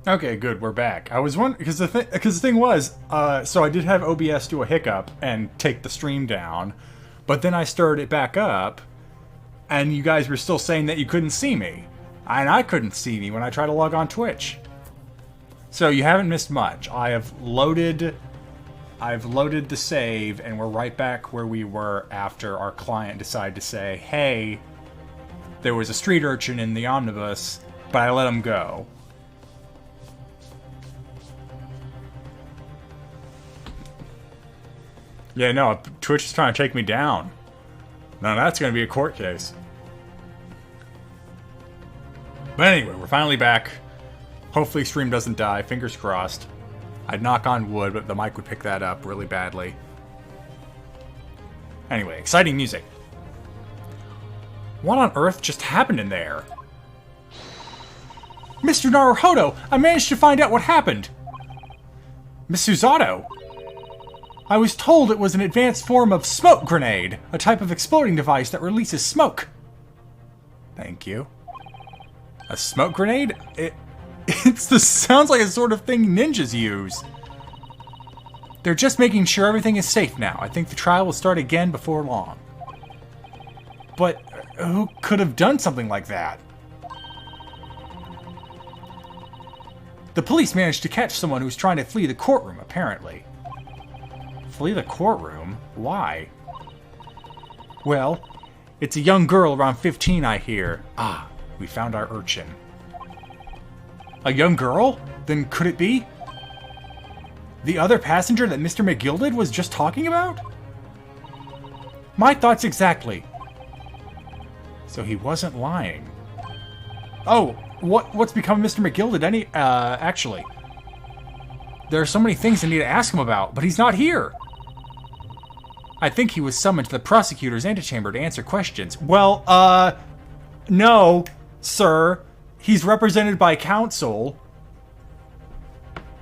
Okay, good. We're back. I was wondering because the thing was, so I did have OBS do a hiccup and take the stream down, but then I started it back up, and you guys were still saying that you couldn't see me, and I couldn't see me when I tried to log on Twitch. So you haven't missed much. I've loaded the save, and we're right back where we were after our client decided to say, "Hey, there was a street urchin in the omnibus, but I let him go." Yeah, no, Twitch is trying to take me down. Now that's going to be a court case. But anyway, we're finally back. Hopefully stream doesn't die, fingers crossed. I'd knock on wood, but the mic would pick that up really badly. Anyway, exciting music. What on earth just happened in there? Mr. Naruhodo, I managed to find out what happened. Miss Susato. I was told it was an advanced form of smoke grenade, a type of exploding device that releases smoke. Thank you. A smoke grenade? Sounds like a sort of thing ninjas use. They're just making sure everything is safe now. I think the trial will start again before long. But who could have done something like that? The police managed to catch someone who was trying to flee the courtroom, apparently. Flee the courtroom? Why? Well, it's a young girl around 15, I hear. Ah, we found our urchin. A young girl? Then could it be the other passenger that Mr. McGilded was just talking about? My thoughts exactly. So he wasn't lying. Oh, what's become of Mr. McGilded? Actually, there are so many things I need to ask him about, but he's not here. I think he was summoned to the prosecutor's antechamber to answer questions. Well, no, sir. He's represented by counsel.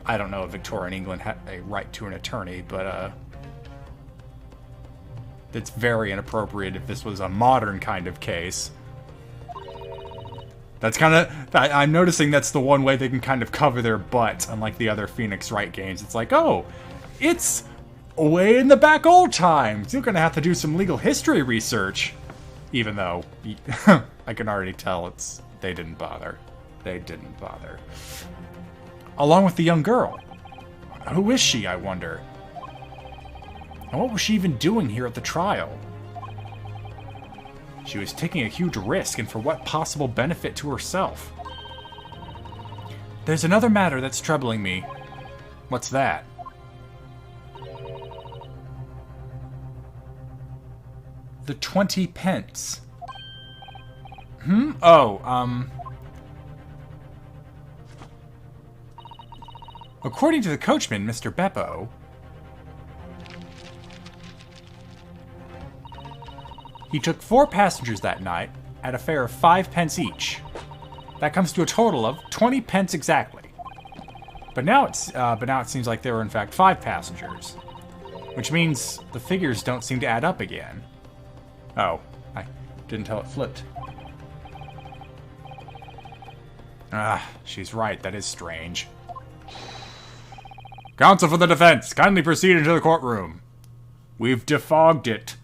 I don't know if Victorian England had a right to an attorney, but, it's very inappropriate if this was a modern kind of case. That's kind of... I'm noticing that's the one way they can kind of cover their butt, unlike the other Phoenix Wright games. It's like, oh, it's way in the back old times. You're going to have to do some legal history research. Even though, I can already tell they didn't bother. They didn't bother. Along with the young girl. Who is she, I wonder? And what was she even doing here at the trial? She was taking a huge risk, and for what possible benefit to herself? There's another matter that's troubling me. What's that? The 20 pence. Oh, according to the coachman, Mr. Beppo, he took 4 passengers that night at a fare of 5 pence each. That comes to a total of 20 pence exactly. But now it seems like there were in fact 5 passengers, which means the figures don't seem to add up again. Oh, I didn't tell it flipped. Ah, she's right. That is strange. Counsel for the defense, kindly proceed into the courtroom. We've defogged it.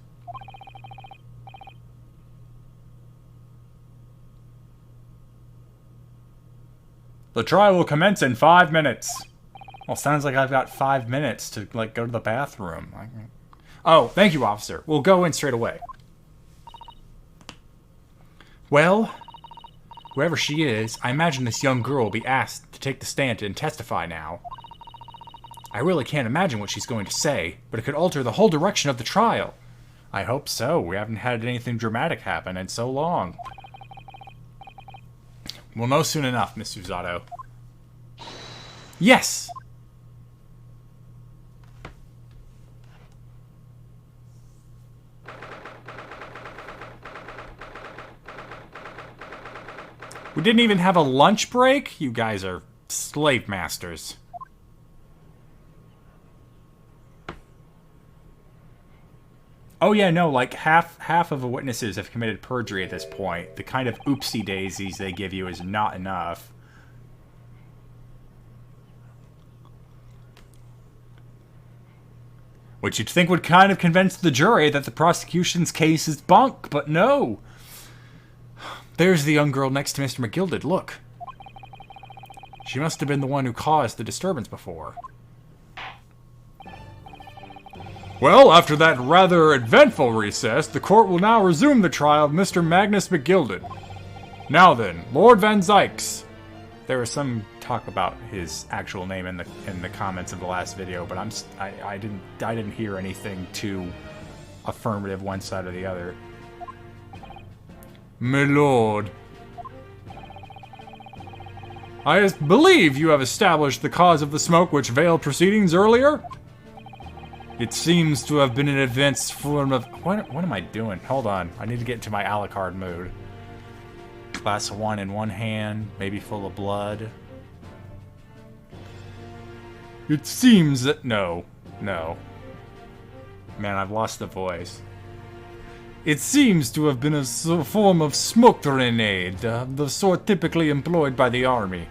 The trial will commence in 5 minutes. Well, sounds like I've got 5 minutes to, like, go to the bathroom. Oh, thank you, officer. We'll go in straight away. Well, whoever she is, I imagine this young girl will be asked to take the stand and testify now. I really can't imagine what she's going to say, but it could alter the whole direction of the trial. I hope so. We haven't had anything dramatic happen in so long. We'll know soon enough, Miss Susato. Yes! We didn't even have a lunch break? You guys are slave masters. Oh yeah, no, like half of the witnesses have committed perjury at this point. The kind of oopsie daisies they give you is not enough. Which you'd think would kind of convince the jury that the prosecution's case is bunk, but no. There's the young girl next to Mr. McGilded, look. She must have been the one who caused the disturbance before. Well, after that rather eventful recess, the court will now resume the trial of Mr. Magnus McGilded. Now then, Lord Van Zykes. There was some talk about his actual name in the comments of the last video, but I didn't hear anything too affirmative one side or the other. My lord, I believe you have established the cause of the smoke which veiled proceedings earlier. It seems to have been an advanced form of... What am I doing? Hold on. I need to get into my Alucard mood. Glass of wine in one hand, maybe full of blood. It seems that... No. Man, I've lost the voice. It seems to have been a form of smoke grenade, the sort typically employed by the army.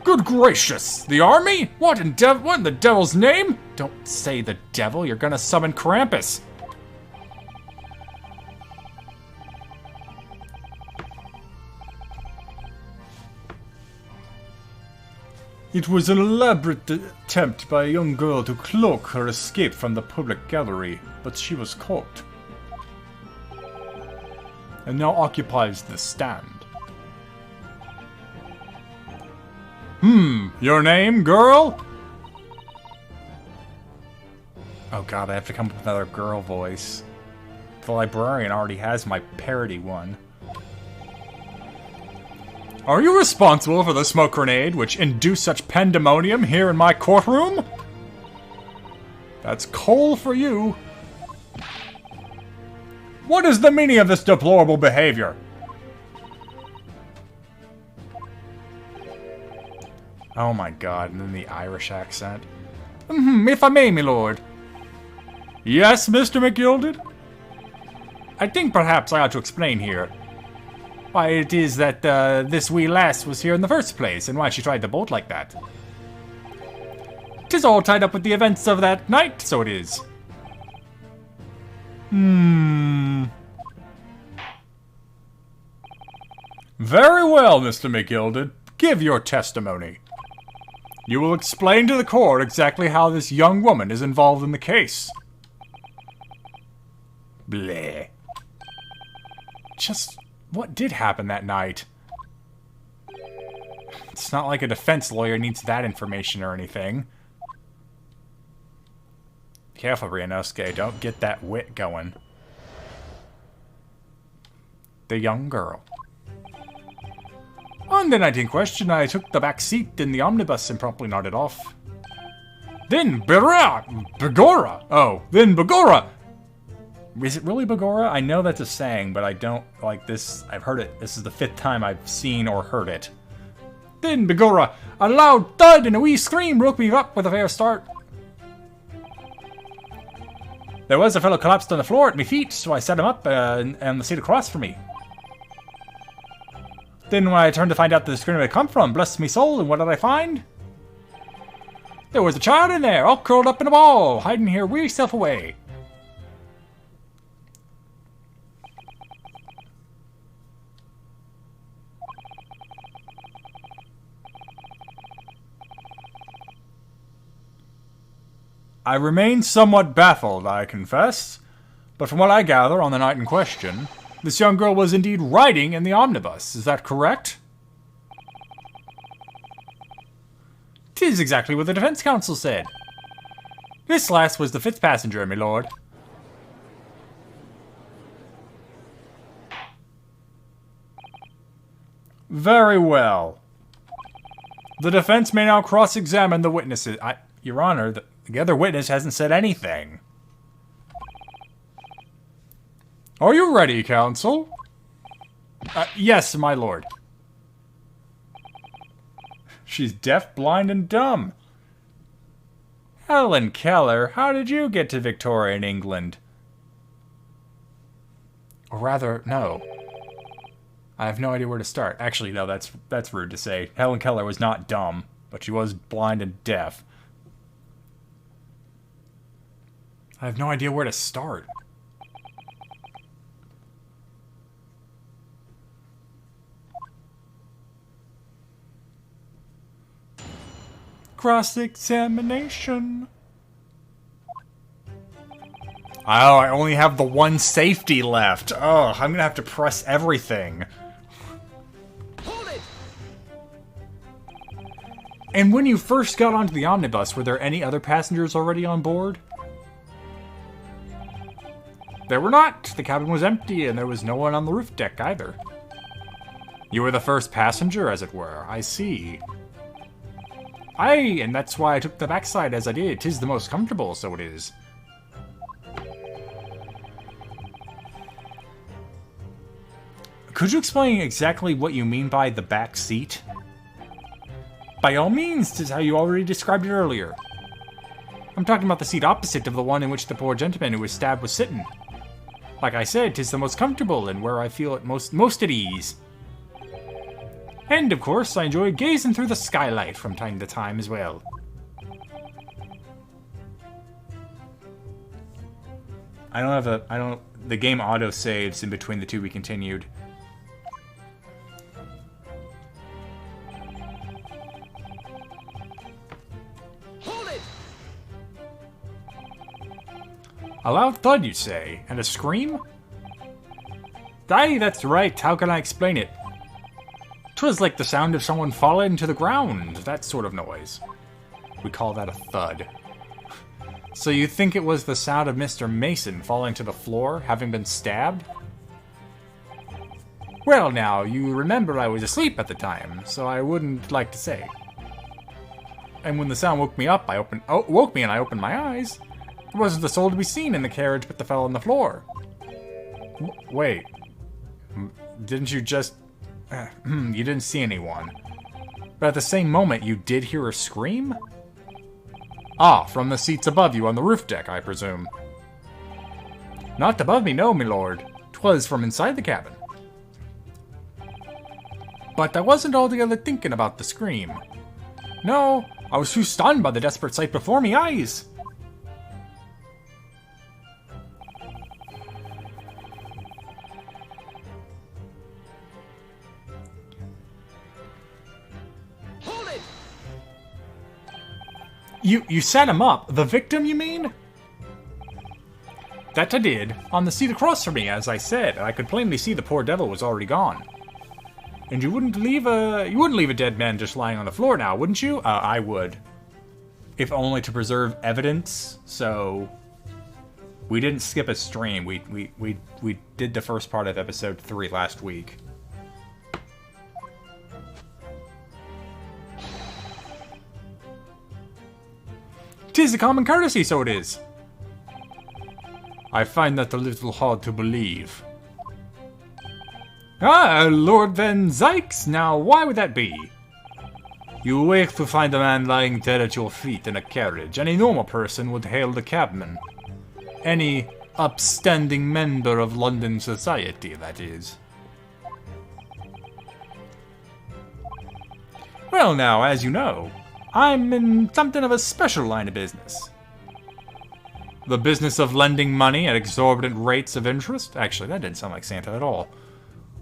Good gracious! The army? What in the devil's name? Don't say the devil, you're gonna summon Krampus. It was an elaborate attempt by a young girl to cloak her escape from the public gallery, but she was caught. And now occupies the stand. Your name, girl? Oh god, I have to come up with another girl voice. The librarian already has my parody one. Are you responsible for the smoke grenade which induced such pandemonium here in my courtroom? That's coal for you. What is the meaning of this deplorable behavior? Oh my god, and then the Irish accent. If I may, my lord. Yes, Mr. McGilded? I think perhaps I ought to explain here why it is that this wee lass was here in the first place, and why she tried to bolt like that. 'Tis all tied up with the events of that night, so it is. Very well, Mr. McGilded. Give your testimony. You will explain to the court exactly how this young woman is involved in the case. Bleh. Just... what did happen that night? It's not like a defense lawyer needs that information or anything. Careful, Ryunosuke, don't get that wit going. The young girl. On the night in question, I took the back seat in the omnibus and promptly nodded off. Then Begora! Oh, then Begora! Is it really Begora? I know that's a saying, but I don't like this. I've heard it. This is the 5th time I've seen or heard it. Then Begora, a loud thud and a wee scream woke me up with a fair start. There was a fellow collapsed on the floor at my feet, so I set him up on the seat across from me. Then when I turned to find out the scream had come from, bless me soul, and what did I find? There was a child in there, all curled up in a ball, hiding her wee self away. I remain somewhat baffled, I confess, but from what I gather on the night in question, this young girl was indeed riding in the omnibus. Is that correct? 'Tis exactly what the defense counsel said. This lass was the 5th passenger, my lord. Very well. The defense may now cross-examine the witnesses. Your Honor, the other witness hasn't said anything. Are you ready, counsel? Yes, my lord. She's deaf, blind, and dumb. Helen Keller, how did you get to Victorian England? Or rather, no. I have no idea where to start. Actually, no, that's rude to say. Helen Keller was not dumb, but she was blind and deaf. I have no idea where to start. Cross-examination. Oh, I only have the one safety left. Oh, I'm gonna have to press everything. Hold it. And when you first got onto the omnibus, were there any other passengers already on board? There were not. The cabin was empty, and there was no one on the roof deck either. You were the first passenger, as it were. I see. Aye, and that's why I took the backside as I did. 'Tis the most comfortable, so it is. Could you explain exactly what you mean by the back seat? By all means, 'tis how you already described it earlier. I'm talking about the seat opposite of the one in which the poor gentleman who was stabbed was sitting. Like I said, 'tis the most comfortable and where I feel at most at ease. And, of course, I enjoy gazing through the skylight from time to time as well. The game auto-saves in between the two we continued. Hold it! A loud thud, you say? And a scream? Aye, that's right. How can I explain it? 'Twas like the sound of someone falling to the ground, that sort of noise. We call that a thud. So you think it was the sound of Mr. Mason falling to the floor, having been stabbed? Well now, you remember I was asleep at the time, so I wouldn't like to say. And when the sound woke me and I opened my eyes, there wasn't a soul to be seen in the carriage but the fellow on the floor. Wait. Didn't you just... you didn't see anyone. But at the same moment, you did hear a scream? Ah, from the seats above you on the roof deck, I presume. Not above me, no, my lord. 'Twas from inside the cabin. But I wasn't altogether thinking about the scream. No, I was too stunned by the desperate sight before me eyes. You set him up. The victim, you mean? That I did. On the seat across from me, as I said. I could plainly see the poor devil was already gone. And you wouldn't leave a dead man just lying on the floor now, wouldn't you? I would. If only to preserve evidence, so... We didn't skip a stream. We did the first part of episode 3 last week. 'Tis a common courtesy, so it is. I find that a little hard to believe. Ah, Lord Van Zykes, now why would that be? You wake to find a man lying dead at your feet in a carriage. Any normal person would hail the cabman. Any upstanding member of London society, that is. Well now, as you know, I'm in something of a special line of business. The business of lending money at exorbitant rates of interest? Actually, that didn't sound like Santa at all.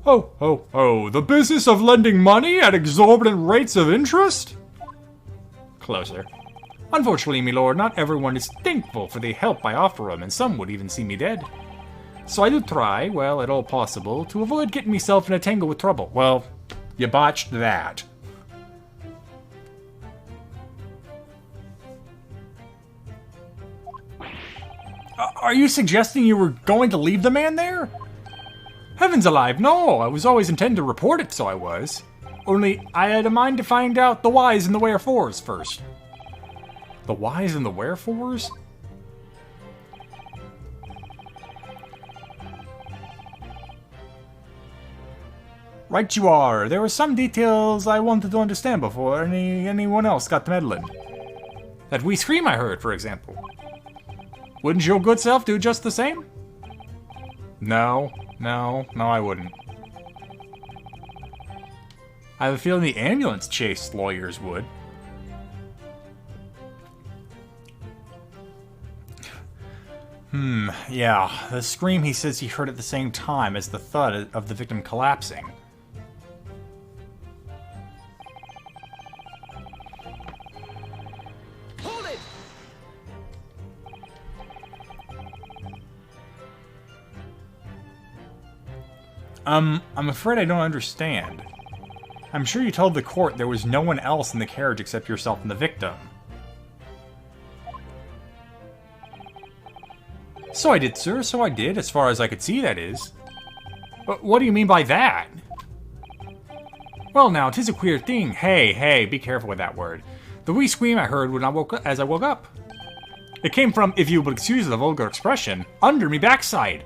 Ho, ho, ho. The business of lending money at exorbitant rates of interest? Closer. Unfortunately, my lord, not everyone is thankful for the help I offer them, and some would even see me dead. So I do try, well, at all possible, to avoid getting myself in a tangle with trouble. Well, you botched that. Are you suggesting you were going to leave the man there? Heavens alive, no! I was always intending to report it, so I was. Only, I had a mind to find out the whys and the wherefores first. The whys and the wherefores? Right you are. There were some details I wanted to understand before anyone else got to meddling. That wee scream I heard, for example. Wouldn't your good self do just the same? No, I wouldn't. I have a feeling the ambulance chase lawyers would. Yeah. The scream he says he heard at the same time as the thud of the victim collapsing. Hold it! I'm afraid I don't understand. I'm sure you told the court there was no one else in the carriage except yourself and the victim. So I did, sir. So I did, as far as I could see, that is. But what do you mean by that? Well, now, 'tis a queer thing. Hey, be careful with that word. The wee scream I heard when I woke up. It came from, if you will excuse the vulgar expression, under me backside.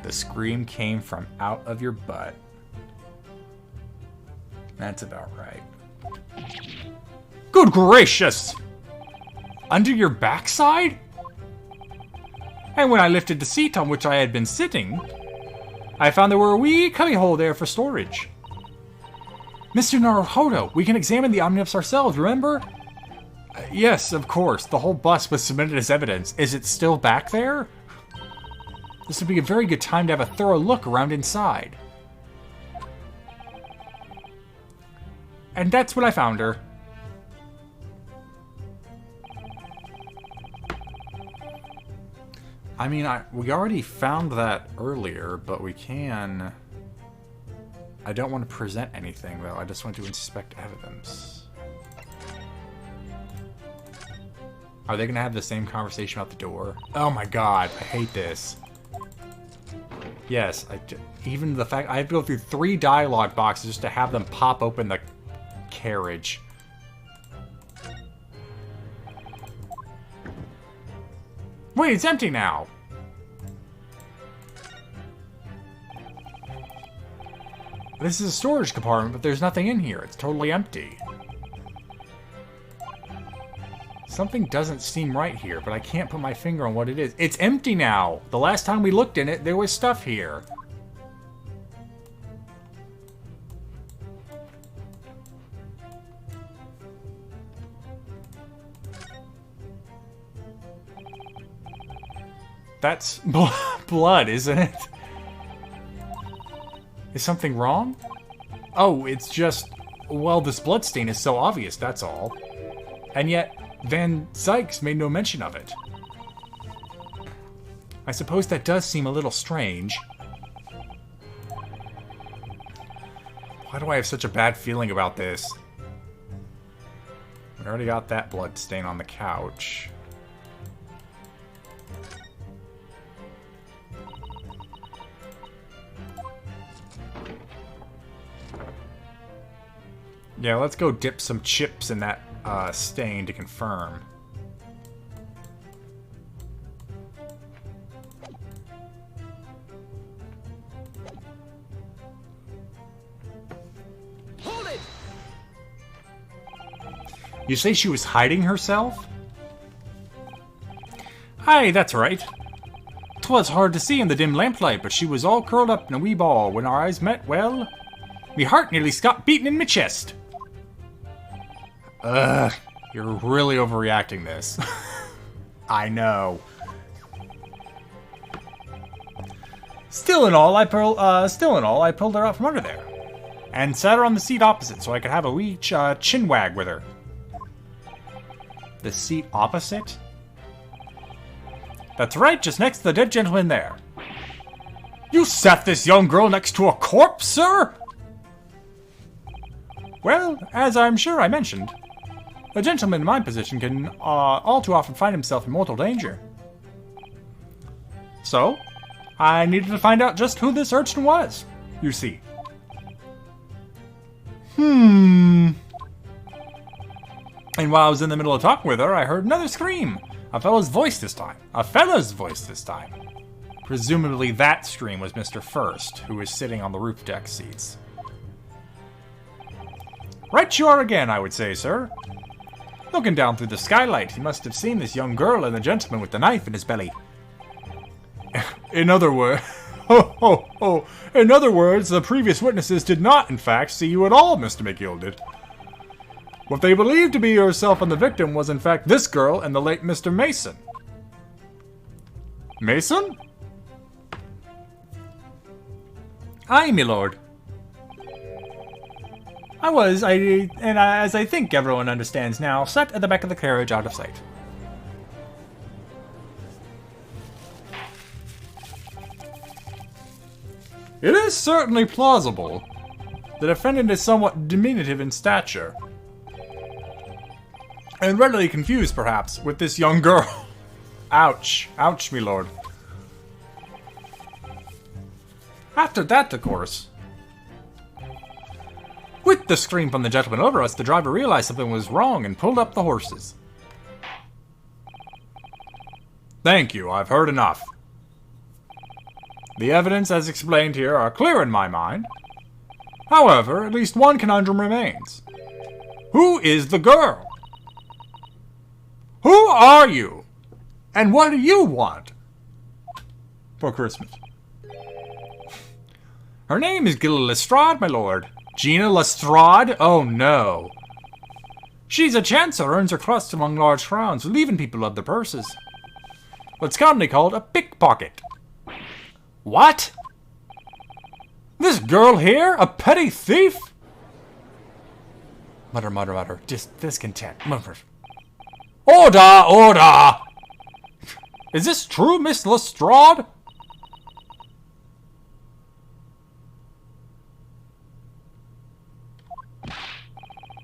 The scream came from out of your butt. That's about right. Good gracious! Under your backside? And when I lifted the seat on which I had been sitting, I found there were a wee cubbyhole there for storage. Mr. Naruhodo, we can examine the omnibus ourselves, remember? Yes, of course. The whole bus was submitted as evidence. Is it still back there? This would be a very good time to have a thorough look around inside. And that's when I found her. I mean, we already found that earlier, but we can... I don't want to present anything, though. I just want to inspect evidence. Are they going to have the same conversation out the door? Oh my god, I hate this. Yes, even the fact I have to go through 3 dialogue boxes just to have them pop open the carriage. Wait, it's empty now! This is a storage compartment, but there's nothing in here. It's totally empty. Something doesn't seem right here, but I can't put my finger on what it is. It's empty now! The last time we looked in it, there was stuff here. That's blood, isn't it? Is something wrong? Oh, it's just... Well, this bloodstain is so obvious, that's all. And yet, Van Zykes made no mention of it. I suppose that does seem a little strange. Why do I have such a bad feeling about this? We already got that bloodstain on the couch. Yeah, let's go dip some chips in that stain to confirm. Hold it! You say she was hiding herself? Aye, that's right. 'Twas hard to see in the dim lamplight, but she was all curled up in a wee ball. When our eyes met, well, me heart nearly stopped beating in me chest. Ugh, you're really overreacting this. I know. Still in all, I pulled her out from under there, and sat her on the seat opposite, so I could have a wee chin wag with her. The seat opposite? That's right, just next to the dead gentleman there. You sat this young girl next to a corpse, sir? Well, as I'm sure I mentioned, a gentleman in my position can all too often find himself in mortal danger. So, I needed to find out just who this urchin was, you see. And while I was in the middle of talking with her, I heard another scream. A fellow's voice this time. Presumably that scream was Mr. First, who was sitting on the roof deck seats. Right you are again, I would say, sir. Looking down through the skylight, he must have seen this young girl and the gentleman with the knife in his belly. In other words, in other words, the previous witnesses did not, in fact, see you at all, Mr. McGilded. What they believed to be yourself and the victim was, in fact, this girl and the late Mr. Mason. Mason? Aye, my lord. As I think everyone understands now, sat at the back of the carriage out of sight. It is certainly plausible. The defendant is somewhat diminutive in stature. And readily confused, perhaps, with this young girl. Ouch. Ouch, my lord. After that, of course. With the scream from the gentleman over us, the driver realized something was wrong and pulled up the horses. Thank you, I've heard enough. The evidence, as explained here, are clear in my mind. However, at least one conundrum remains. Who is the girl? Who are you? And what do you want for Christmas? Her name is Gila Lestrade, my lord. Gina Lestrade? Oh no. She's a chancer, earns her crust among large crowds, relieving people of their purses. What's commonly called a pickpocket. What? This girl here? A petty thief? Mutter, mutter, mutter. Discontent. Mutter. Order! Order! Is this true, Miss Lestrade?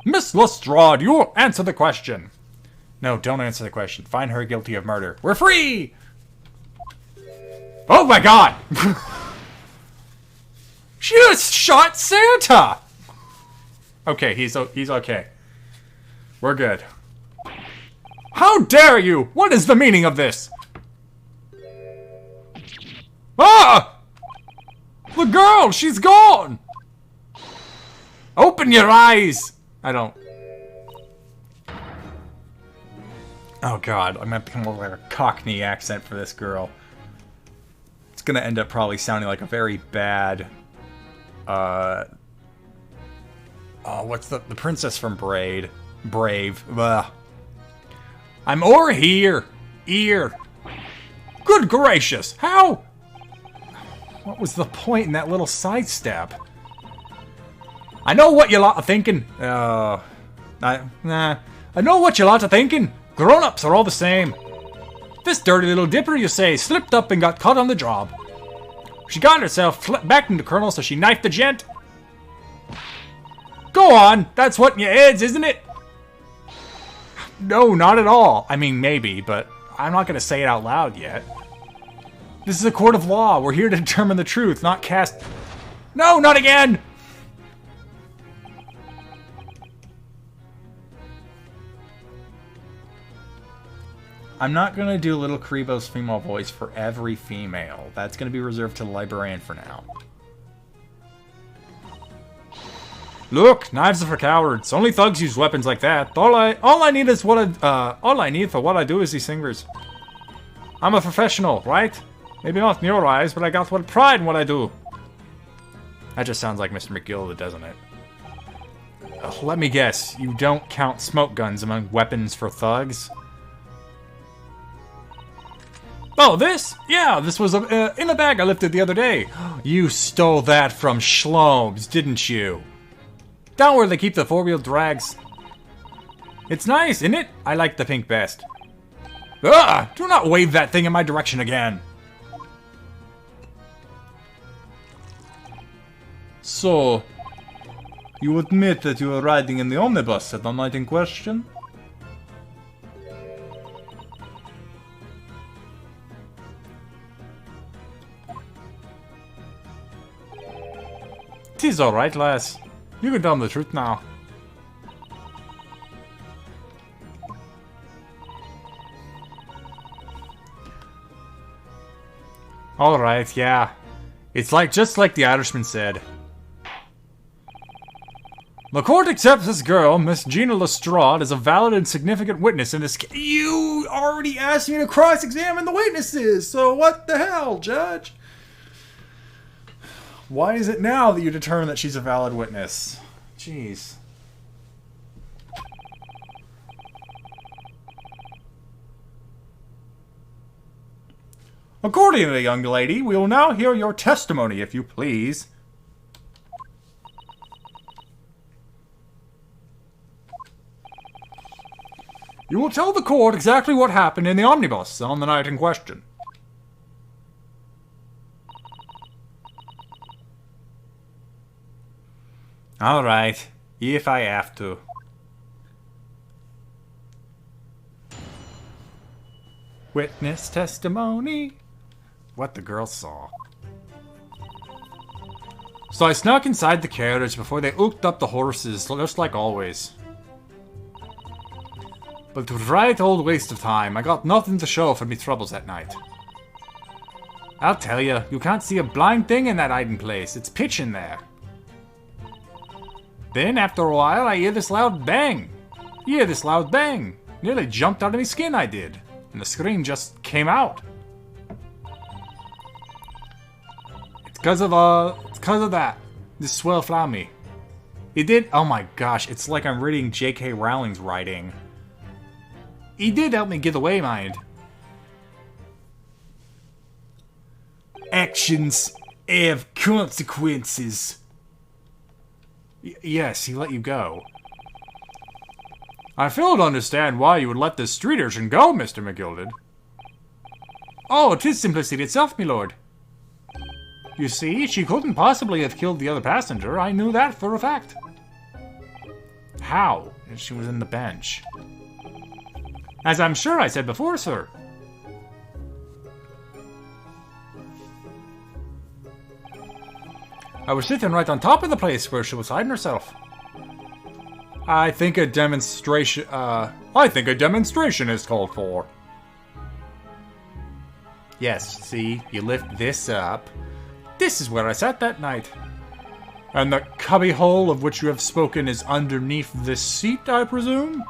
Miss Lestrade, you'll answer the question. No, don't answer the question. Find her guilty of murder. We're free! Oh my god! She just shot Santa! Okay, he's okay. We're good. How dare you! What is the meaning of this? Ah! The girl! She's gone! Open your eyes! I don't... Oh god, I'm gonna have to come up with like a Cockney accent for this girl. It's gonna end up probably sounding like a very bad... Oh, what's the princess from Brave? Ugh. I'm o'er here. Ear. Good gracious, how? What was the point in that little sidestep? I know what you lot are thinking. I know what you lot are thinking. Grown-ups are all the same. This dirty little dipper, you say, slipped up and got caught on the job. She got herself back into Colonel, so she knifed the gent. Go on, that's what in your heads, isn't it? No, not at all. I mean, maybe, but I'm not going to say it out loud yet. This is a court of law. We're here to determine the truth, not cast... No, not again! I'm not going to do Little Kribo's female voice for every female. That's going to be reserved to the librarian for now. Look, knives are for cowards. Only thugs use weapons like that. All I need is all I need for what I do is these fingers. I'm a professional, right? Maybe not in your eyes, but I got what pride in what I do. That just sounds like Mr. McGill, doesn't it? Let me guess, you don't count smoke guns among weapons for thugs? Oh, this? Yeah, this was in a bag I lifted the other day. You stole that from Schlomes, didn't you? Down where they keep the four-wheel drags. It's nice, isn't it? I like the pink best. Ugh! Do not wave that thing in my direction again. So, you admit that you were riding in the omnibus at the night in question? Tis alright, lass. You can tell them the truth now. Alright, yeah. It's just like the Irishman said. The court accepts this girl, Miss Gina Lestrade, as a valid and significant witness in this case. You already asked me to cross-examine the witnesses, so what the hell, Judge? Why is it now that you determine that she's a valid witness? Jeez. Accordingly, young lady, we will now hear your testimony, if you please. You will tell the court exactly what happened in the omnibus on the night in question. Alright, if I have to. Witness testimony. What the girl saw. So I snuck inside the carriage before they hooked up the horses, just like always. But it was right old waste of time. I got nothing to show for me troubles that night. I'll tell you, you can't see a blind thing in that hiding place. It's pitch in there. Then, after a while, I hear this loud bang. Nearly jumped out of my skin, I did. And the screen just came out. It's because of that. This swell flammy. He did, oh my gosh, it's like I'm reading J.K. Rowling's writing. He did help me get away, mind. Actions have consequences. Yes, he let you go. I fail to understand why you would let this street urchin go, Mr. McGilded. Oh, 'tis simplicity itself, my lord. You see, she couldn't possibly have killed the other passenger. I knew that for a fact. How? She was in the bench. As I'm sure I said before, sir. I was sitting right on top of the place where she was hiding herself. I think a demonstration is called for. Yes, see, you lift this up. This is where I sat that night. And the cubby hole of which you have spoken is underneath this seat, I presume?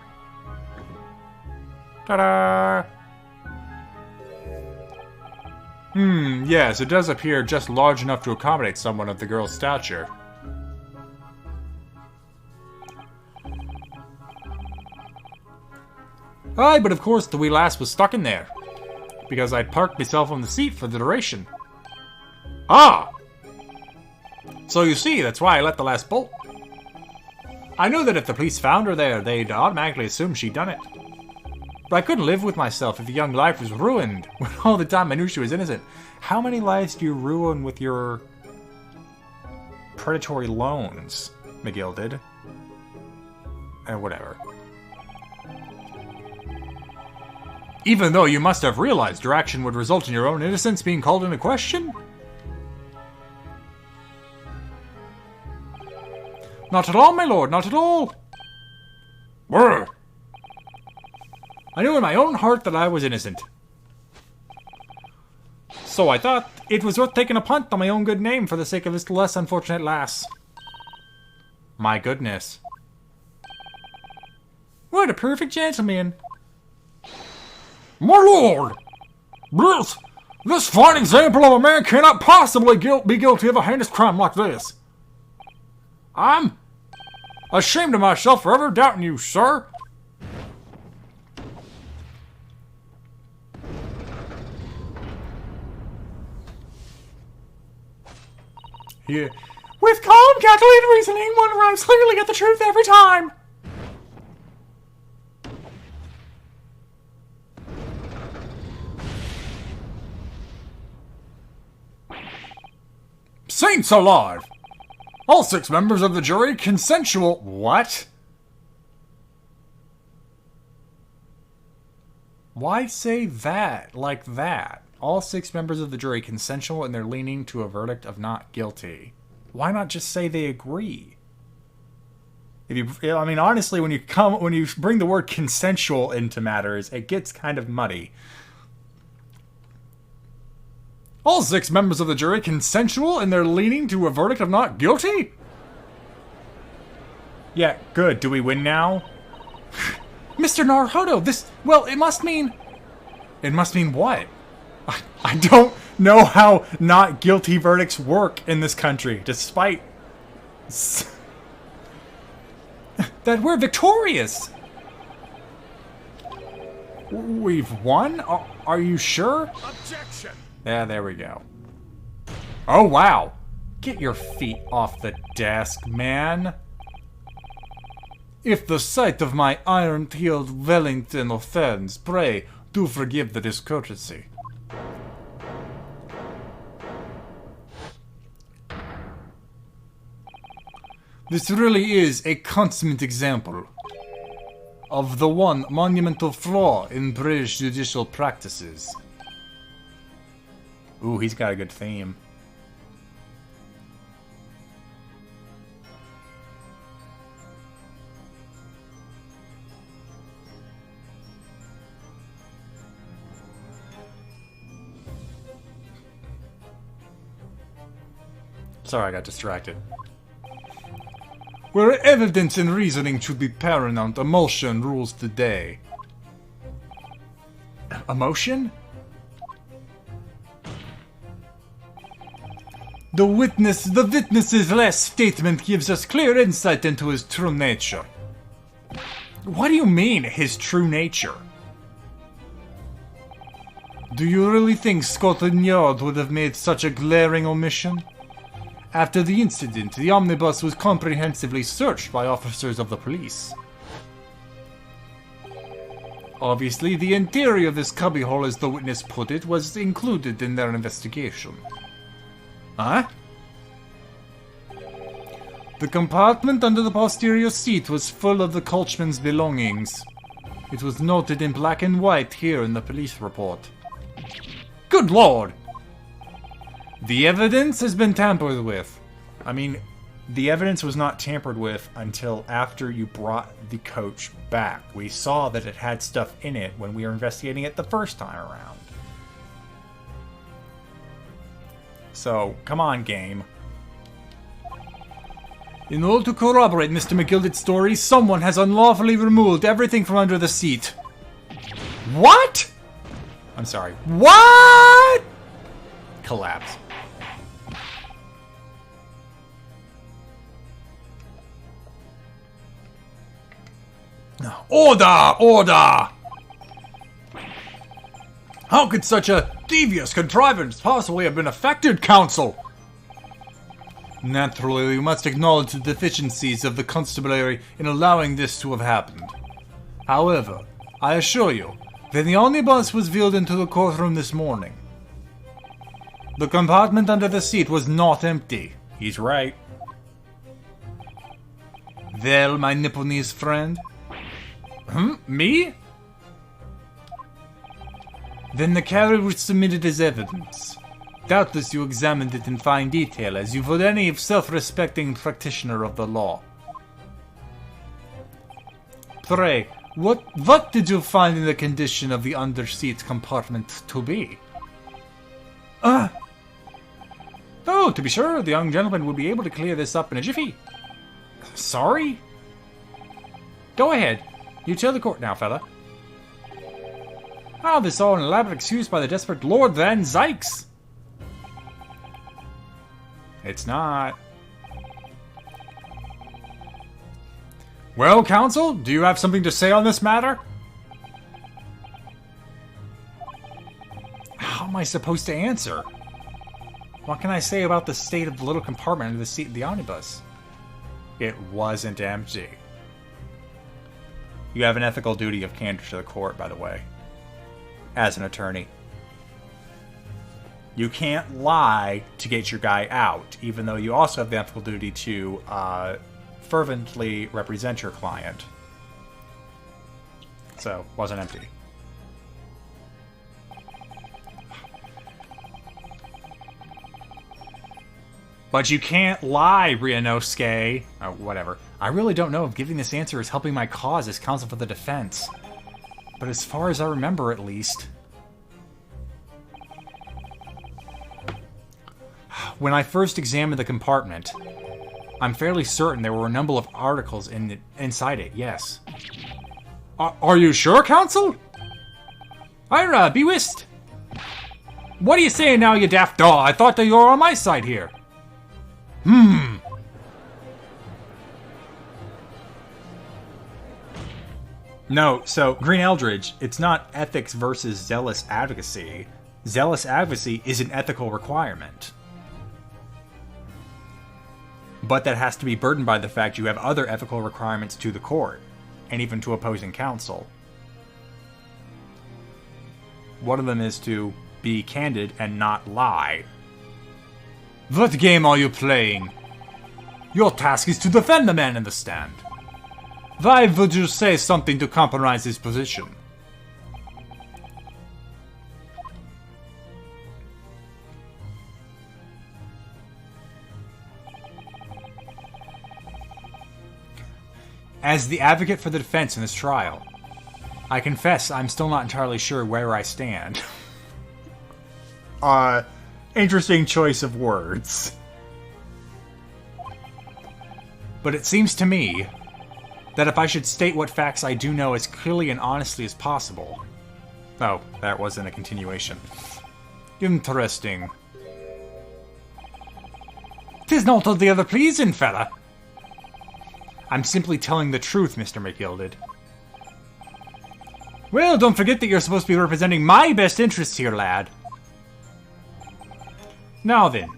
Ta-da! Yes, it does appear just large enough to accommodate someone of the girl's stature. Aye, but of course the wee lass was stuck in there. Because I'd parked myself on the seat for the duration. Ah! So you see, that's why I let the lass bolt. I knew that if the police found her there, they'd automatically assume she'd done it. But I couldn't live with myself if the young life was ruined, when all the time I knew she was innocent. How many lives do you ruin with your predatory loans, McGilded? Whatever. Even though you must have realized your action would result in your own innocence being called into question? Not at all, my lord, not at all. Brr. I knew in my own heart that I was innocent. So I thought it was worth taking a punt on my own good name for the sake of this less unfortunate lass. My goodness. What a perfect gentleman. My lord! This fine example of a man cannot possibly be guilty of a heinous crime like this. I'm ashamed of myself for ever doubting you, sir. Yeah. With calm, calculated reasoning, one arrives clearly at the truth every time. Saints alive! All 6 members of the jury consensual... What? Why say that like that? All 6 members of the jury consensual and they're leaning to a verdict of not guilty. Why not just say they agree? I mean, honestly, when you bring the word consensual into matters, it gets kind of muddy. All 6 members of the jury consensual and they're leaning to a verdict of not guilty? Yeah, good. Do we win now? Mr. Naruhodo, it must mean... It must mean what? I don't know how not guilty verdicts work in this country, despite... that we're victorious! We've won? Are you sure? Objection! Yeah, there we go. Oh, wow. Get your feet off the desk, man. If the sight of my iron-heeled Wellington offends, pray, do forgive the discourtesy. This really is a consummate example of the one monumental flaw in British judicial practices. Ooh, he's got a good theme. Sorry, I got distracted. Where evidence and reasoning should be paramount, emotion rules the day. Emotion? The witness's last statement gives us clear insight into his true nature. What do you mean, his true nature? Do you really think Scotland Yard would have made such a glaring omission? After the incident, the omnibus was comprehensively searched by officers of the police. Obviously, the interior of this cubbyhole, as the witness put it, was included in their investigation. Huh? The compartment under the posterior seat was full of the coachman's belongings. It was noted in black and white here in the police report. Good lord! The evidence has been tampered with. I mean, the evidence was not tampered with until after you brought the coach back. We saw that it had stuff in it when we were investigating it the first time around. So, come on, game. In order to corroborate Mr. McGilded's story, someone has unlawfully removed everything from under the seat. What? I'm sorry. What? Collapse. Order! Order! How could such a devious contrivance possibly have been effected, Counsel? Naturally, we must acknowledge the deficiencies of the constabulary in allowing this to have happened. However, I assure you, that the omnibus was wheeled into the courtroom this morning. The compartment under the seat was not empty. He's right. Well, my Nipponese friend? Me? Then the carriage was submitted as evidence. Doubtless you examined it in fine detail, as you would any self-respecting practitioner of the law. Pray, what did you find in the condition of the under-seat compartment to be? Oh, to be sure, the young gentleman will be able to clear this up in a jiffy. Sorry? Go ahead. You tell the court now, fella. How this all an elaborate excuse by the desperate Lord Van Zykes? It's not. Well, counsel, do you have something to say on this matter? How am I supposed to answer? What can I say about the state of the little compartment under the seat of the omnibus? It wasn't empty. You have an ethical duty of candor to the court, by the way, as an attorney. You can't lie to get your guy out, even though you also have the ethical duty to fervently represent your client. So, wasn't empty. But you can't lie, Ryunosuke. Oh, whatever. I really don't know if giving this answer is helping my cause as counsel for the defense. But as far as I remember, at least. When I first examined the compartment, I'm fairly certain there were a number of articles inside it, yes. Are you sure, counsel? Ira, be whist! What are you saying now, you daft daw? I thought that you were on my side here. No, so, Green Eldridge, it's not ethics versus zealous advocacy. Zealous advocacy is an ethical requirement. But that has to be burdened by the fact you have other ethical requirements to the court, and even to opposing counsel. One of them is to be candid and not lie. What game are you playing? Your task is to defend the man in the stand. Why would you say something to compromise his position? As the advocate for the defense in this trial, I confess I'm still not entirely sure where I stand. Interesting choice of words. But it seems to me that if I should state what facts I do know as clearly and honestly as possible... Oh, that wasn't a continuation. Interesting. 'Tis not altogether pleasing, fella. I'm simply telling the truth, Mr. McGilded. Well, don't forget that you're supposed to be representing my best interests here, lad. Now then.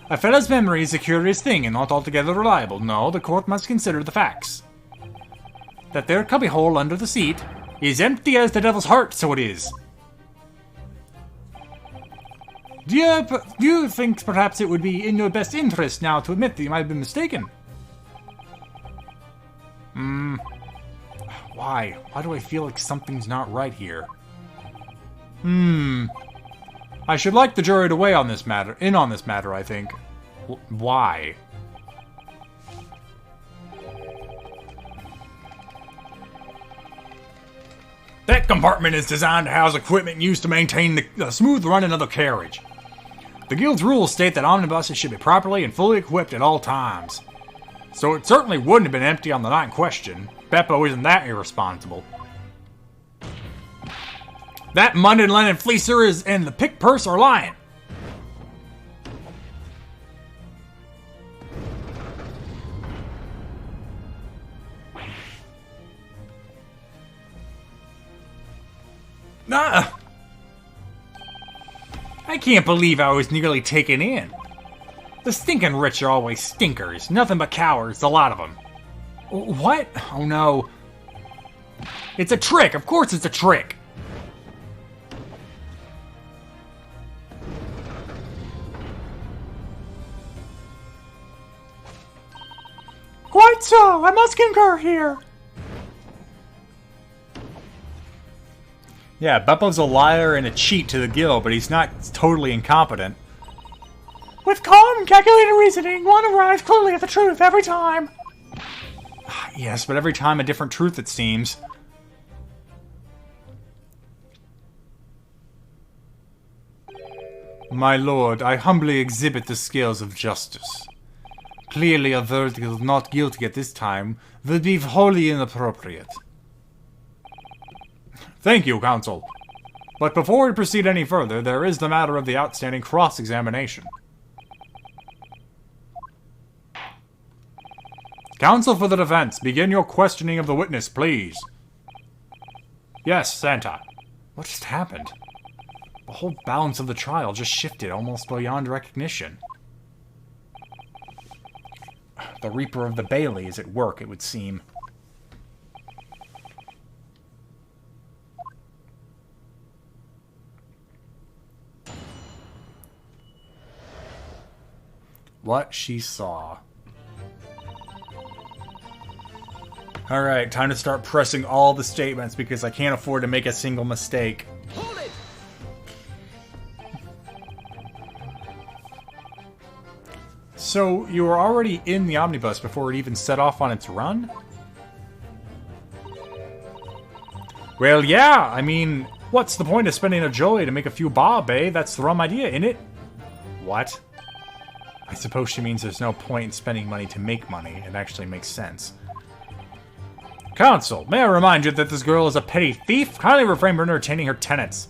A fella's memory is a curious thing and not altogether reliable. No, the court must consider the facts. That there cubbyhole under the seat is empty as the devil's heart, so it is. Do you think perhaps it would be in your best interest now to admit that you might have been mistaken? Why? Why do I feel like something's not right here? I should like the jury to weigh on this matter, I think. Why? That compartment is designed to house equipment used to maintain the smooth running of the carriage. The Guild's rules state that omnibuses should be properly and fully equipped at all times. So it certainly wouldn't have been empty on the night in question. Beppo isn't that irresponsible. That Munden Lennon fleecer and the pick purse are lying. Nah. I can't believe I was nearly taken in. The stinking rich are always stinkers. Nothing but cowards, a lot of them. What? Oh no. It's a trick. Of course it's a trick. Quite so. I must concur here. Yeah, Beppo's a liar and a cheat to the guild, but he's not totally incompetent. With calm and calculated reasoning, one arrives clearly at the truth every time. Yes, but every time a different truth, it seems. My lord, I humbly exhibit the scales of justice. Clearly a verdict of not guilty at this time would be wholly inappropriate. Thank you, counsel. But before we proceed any further, there is the matter of the outstanding cross-examination. Counsel for the defense, begin your questioning of the witness, please. Yes, Santa. What just happened? The whole balance of the trial just shifted almost beyond recognition. The Reaper of the Bailey is at work, it would seem. What she saw. Alright, time to start pressing all the statements because I can't afford to make a single mistake. Hold it! So, you were already in the omnibus before it even set off on its run? Well, yeah, I mean, what's the point of spending a joy to make a few bob, eh? That's the rum idea, innit? What? I suppose she means there's no point in spending money to make money. It actually makes sense. Counsel, may I remind you that this girl is a petty thief? Kindly refrain from entertaining her tenants.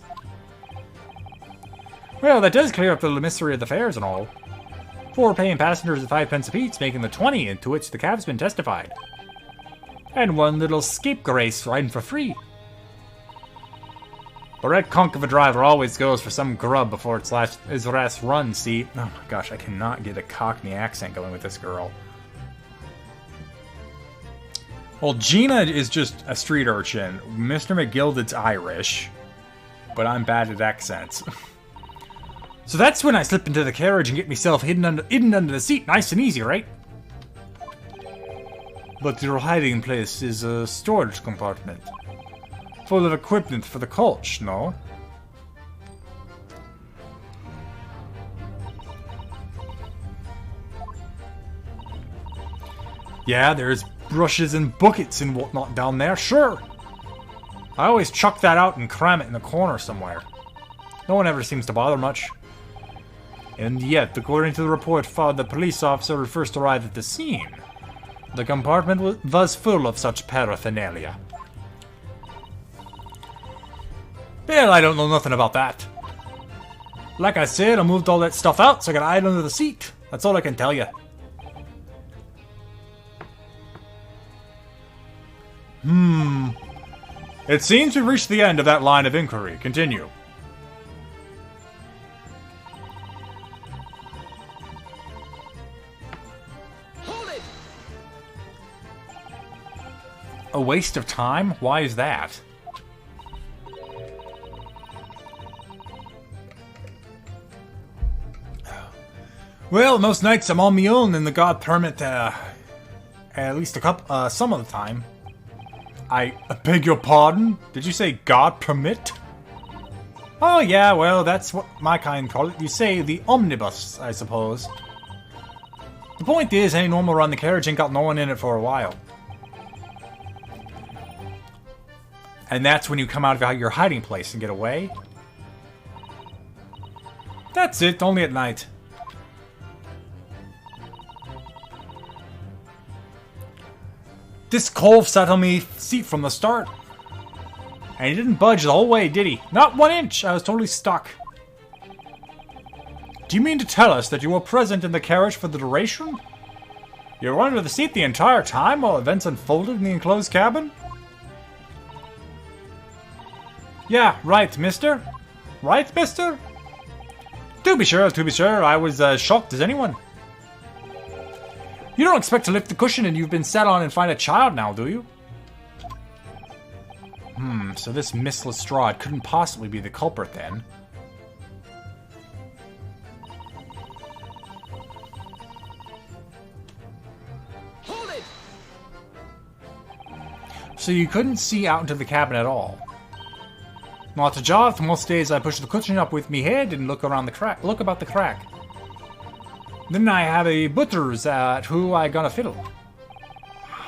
Well, that does clear up the mystery of the fares and all. 4 paying passengers at 5 pence apiece, making the 20 into which the cabsman testified. And 1 little scapegrace riding for free. The red conk of a driver always goes for some grub before his last run, see? Oh my gosh, I cannot get a Cockney accent going with this girl. Well, Gina is just a street urchin. Mr. McGilded's Irish. But I'm bad at accents. So that's when I slip into the carriage and get myself hidden under the seat. Nice and easy, right? But your hiding place is a storage compartment. Full of equipment for the coach, no? Yeah, there's brushes and buckets and whatnot down there, sure. I always chuck that out and cram it in a corner somewhere. No one ever seems to bother much. And yet, according to the report filed the police officer who first arrived at the scene, the compartment was full of such paraphernalia. Well, I don't know nothing about that. Like I said, I moved all that stuff out so I could hide under the seat. That's all I can tell you. It seems we've reached the end of that line of inquiry. Continue. Hold it! A waste of time? Why is that? Well, most nights I'm on my own in the God permit, at least some of the time. I beg your pardon? Did you say God permit? Oh yeah, well, that's what my kind call it. You say the omnibus, I suppose. The point is, any normal run the carriage ain't got no one in it for a while. And that's when you come out of your hiding place and get away? That's it, only at night. This cove sat on me seat from the start. And he didn't budge the whole way, did he? Not 1 inch! I was totally stuck. Do you mean to tell us that you were present in the carriage for the duration? You were under the seat the entire time while events unfolded in the enclosed cabin? Yeah, right, mister? Right, mister? To be sure, I was shocked as anyone. You don't expect to lift the cushion and you've been sat on and find a child now, do you? So this Miss Lestrade couldn't possibly be the culprit then. Hold it! So you couldn't see out into the cabin at all? Not a job. Most days I push the cushion up with me head and look about the crack. Then I have a butcher's at who I gonna fiddle.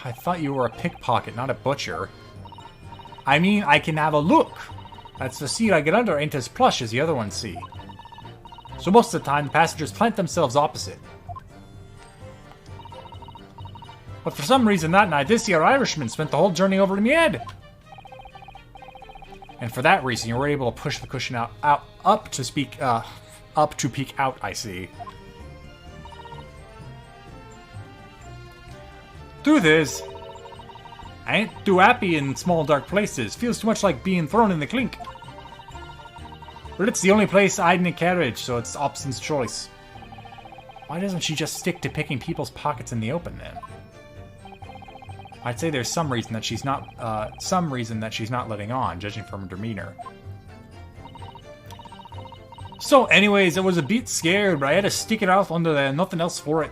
I thought you were a pickpocket, not a butcher. I mean, I can have a look. That's the seat I get under ain't as plush as the other ones see. So most of the time, the passengers plant themselves opposite. But for some reason that night, this here Irishman spent the whole journey over to me head. And for that reason, you were able to push the cushion up to peek out, I see. Truth is, I ain't too happy in small dark places. Feels too much like being thrown in the clink. But it's the only place I'd in a carriage, so it's Opson's choice. Why doesn't she just stick to picking people's pockets in the open then? I'd say there's some reason that she's not letting on, judging from her demeanor. So, anyways, I was a bit scared, but I had to stick it out under there, nothing else for it.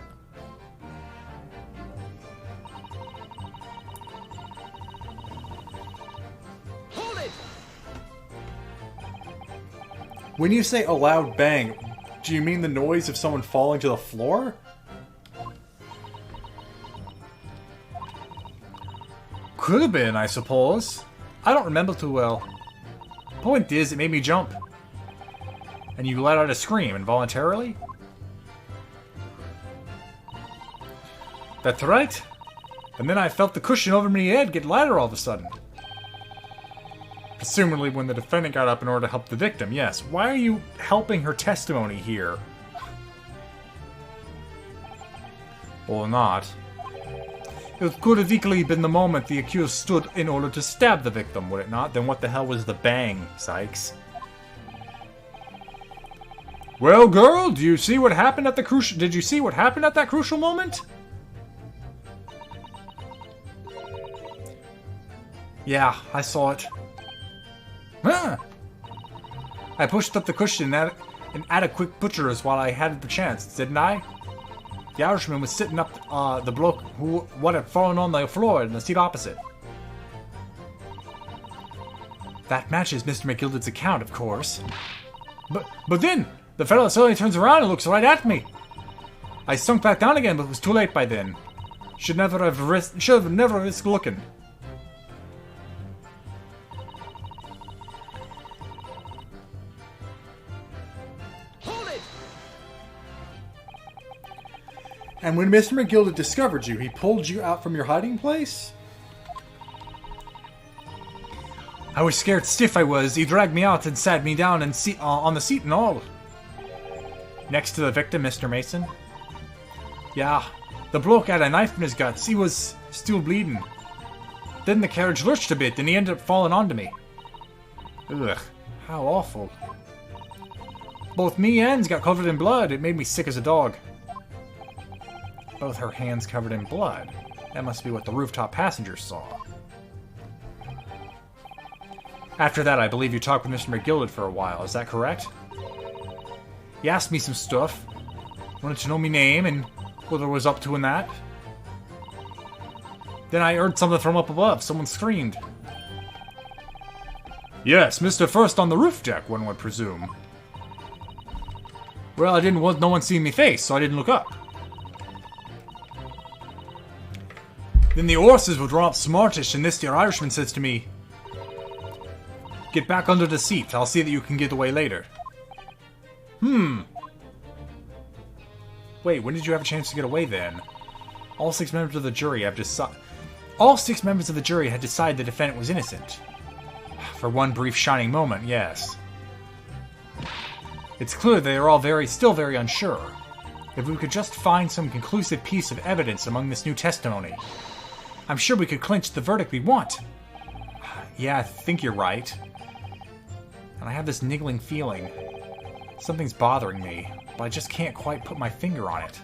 When you say a loud bang, do you mean the noise of someone falling to the floor? Could have been, I suppose. I don't remember too well. Point is, it made me jump. And you let out a scream involuntarily? That's right. And then I felt the cushion over my head get lighter all of a sudden. Presumably when the defendant got up in order to help the victim, yes. Why are you helping her testimony here? Or not. It could have equally been the moment the accused stood in order to stab the victim, would it not? Then what the hell was the bang, Sykes? Well, girl, do you see what happened at the crucial... Did you see what happened at that crucial moment? Yeah, I saw it. Huh. I pushed up the cushion and added quick butchers while I had the chance, didn't I? The Irishman was sitting up the bloke what had fallen on the floor in the seat opposite. That matches Mr. McGilded's account, of course. But then, the fellow suddenly turns around and looks right at me. I sunk back down again, but it was too late by then. Should never have risked looking. And when Mr. McGilded discovered you, he pulled you out from your hiding place? I was scared stiff, I was. He dragged me out and sat me down and on the seat and all. Next to the victim, Mr. Mason? Yeah, the bloke had a knife in his guts. He was still bleeding. Then the carriage lurched a bit and he ended up falling onto me. Ugh, how awful. Both me and Anne's got covered in blood. It made me sick as a dog. Both her hands covered in blood. That must be what the rooftop passengers saw. After that, I believe you talked with Mr. McGilded for a while. Is that correct? He asked me some stuff. Wanted to know me name and what I was up to in that. Then I heard something from up above. Someone screamed. Yes, Mr. First on the roof deck, one would presume. Well, I didn't want no one seeing me face, so I didn't look up. Then the horses were drawn up smartish, and this dear Irishman says to me, "Get back under the seat. I'll see that you can get away later." Wait, when did you have a chance to get away then? All six members of the jury had decided the defendant was innocent. For one brief shining moment, yes. It's clear they are all still very unsure. If we could just find some conclusive piece of evidence among this new testimony, I'm sure we could clinch the verdict we want. Yeah, I think you're right. And I have this niggling feeling. Something's bothering me, but I just can't quite put my finger on it.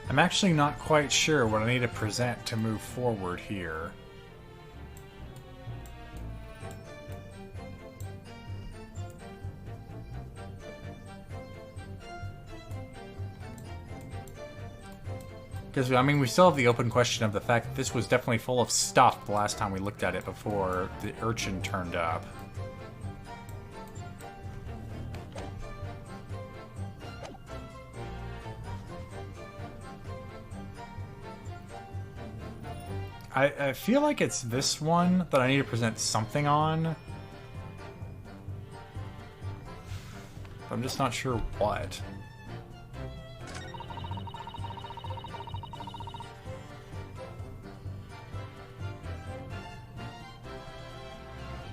I'm actually not quite sure what I need to present to move forward here. Because, I mean, we still have the open question of the fact that this was definitely full of stuff the last time we looked at it before the urchin turned up. I feel like it's this one that I need to present something on. I'm just not sure what.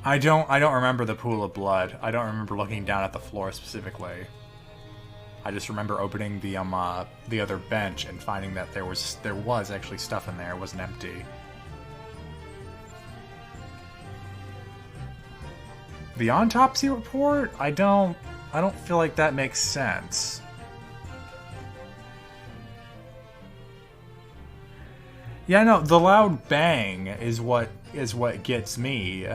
I don't remember the pool of blood. I don't remember looking down at the floor specifically. I just remember opening the other bench and finding that there was actually stuff in there. It wasn't empty. The autopsy report? I don't feel like that makes sense. Yeah, no, the loud bang is what gets me.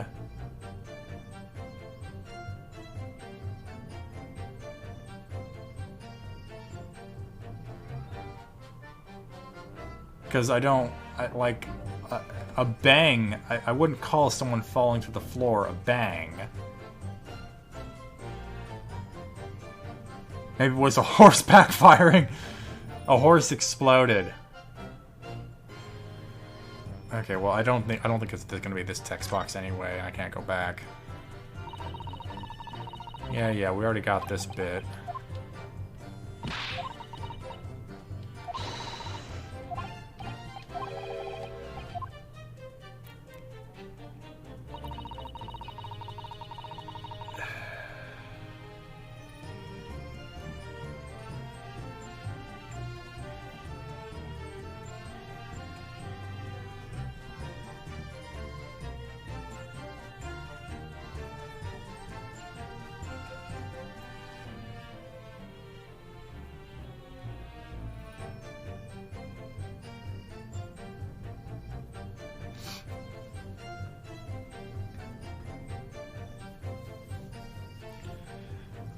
Because a bang, I wouldn't call someone falling to the floor a bang. Maybe it was a horse backfiring. A horse exploded. Okay, well, I don't think it's gonna be this text box anyway. I can't go back. Yeah, we already got this bit.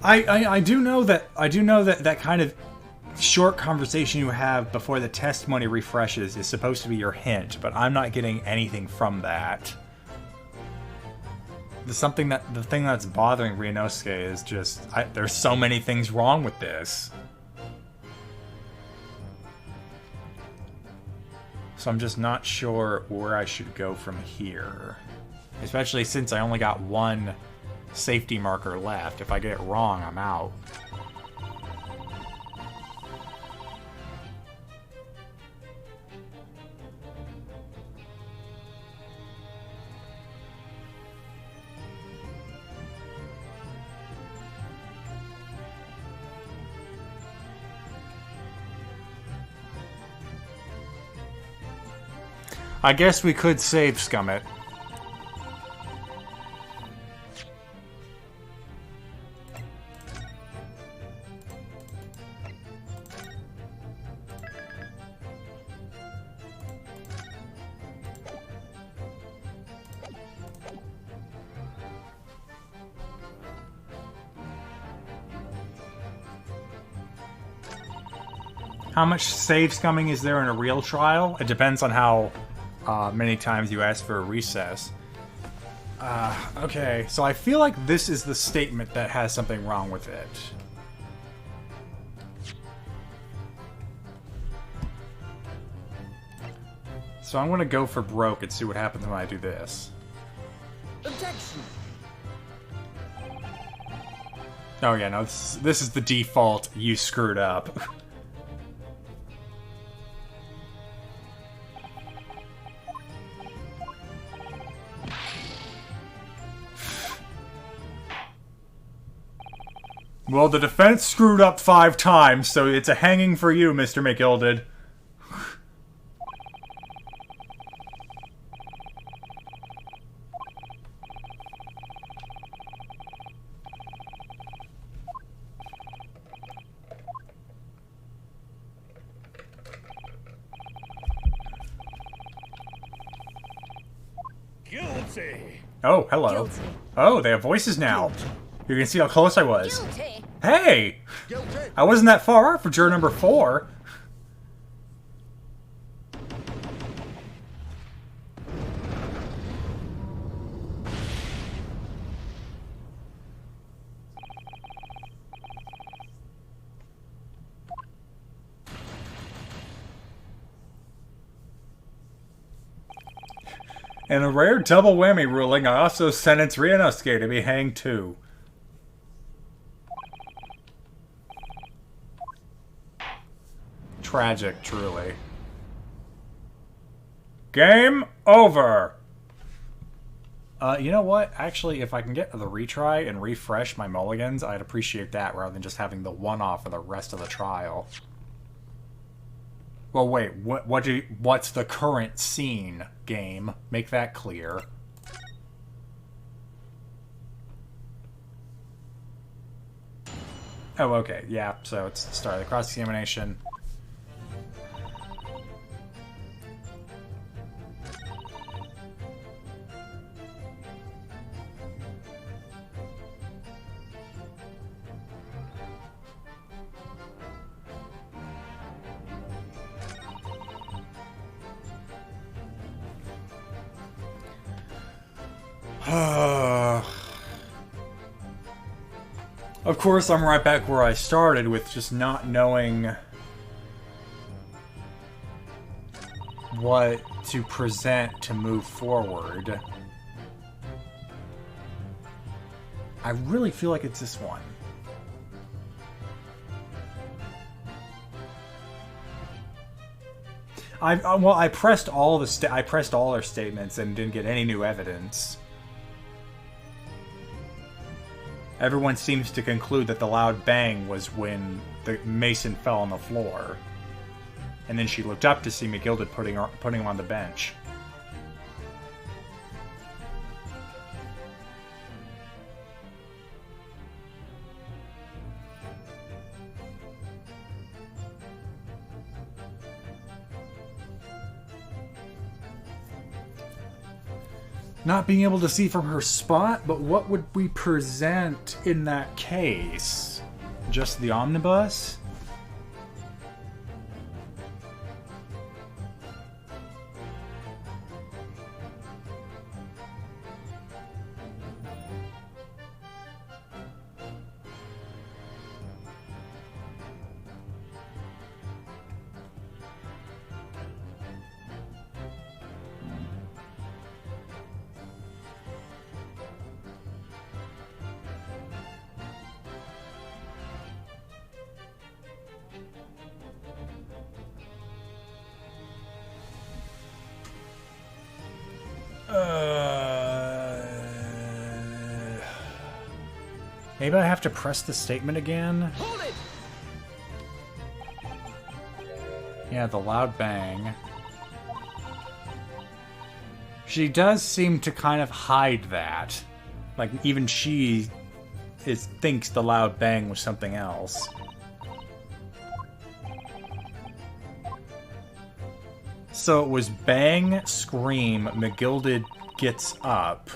I do know that kind of short conversation you have before the testimony refreshes is supposed to be your hint, but I'm not getting anything from that. The thing that's bothering Ryunosuke is just there's so many things wrong with this. So I'm just not sure where I should go from here. Especially since I only got one safety marker left. If I get it wrong, I'm out. I guess we could save scum it. How much save scumming is there in a real trial? It depends on how many times you ask for a recess. Okay, so I feel like this is the statement that has something wrong with it. So I'm gonna go for broke and see what happens when I do this. Objection. Oh yeah, no, this is the default, you screwed up. Well, the defense screwed up 5 times, so it's a hanging for you, Mr. McGilded. Guilty. Oh, hello. Guilty. Oh, they have voices now. Guilty. You can see how close I was. Guilty. Hey! Guilty. I wasn't that far off for juror number 4. In a rare double whammy ruling, I also sentence Ryunosuke to be hanged too. Tragic, truly. Game over! You know what? Actually, if I can get the retry and refresh my mulligans, I'd appreciate that rather than just having the one-off for the rest of the trial. Well, wait, what's the current scene, game? Make that clear. Oh, okay, yeah, so it's the start of the cross-examination. Of course, I'm right back where I started with just not knowing what to present to move forward. I really feel like it's this one. I pressed all their statements and didn't get any new evidence. Everyone seems to conclude that the loud bang was when the Mason fell on the floor. And then she looked up to see McGilded putting him on the bench. Not being able to see from her spot, but what would we present in that case? Just the omnibus? Maybe I have to press the statement again? Hold it! Yeah, the loud bang. She does seem to kind of hide that. Like, even she thinks the loud bang was something else. So it was bang, scream, McGilded gets up.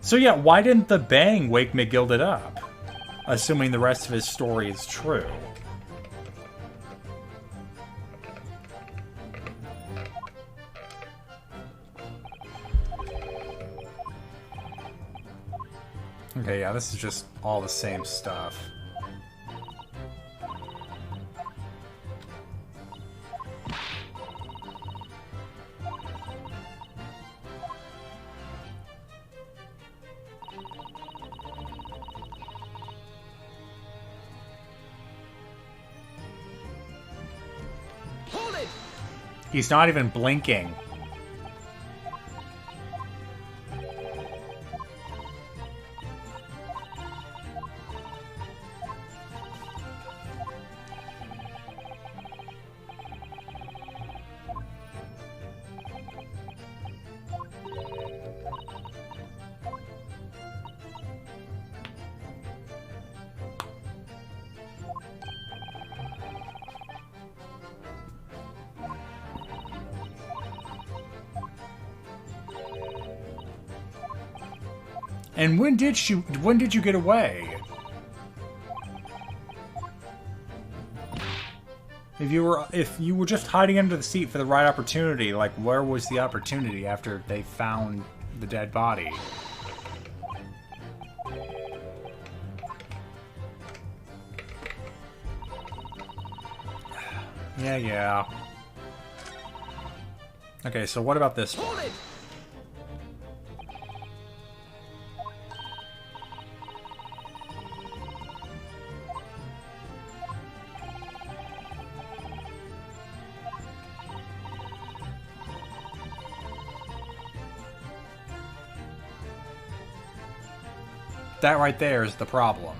So yeah, why didn't the bang wake McGilded up? Assuming the rest of his story is true. Okay, yeah, this is just all the same stuff. He's not even blinking. And when did you get away? If you were just hiding under the seat for the right opportunity, like where was the opportunity after they found the dead body? Yeah. Okay, so what about this one? Hold it! That right there is the problem.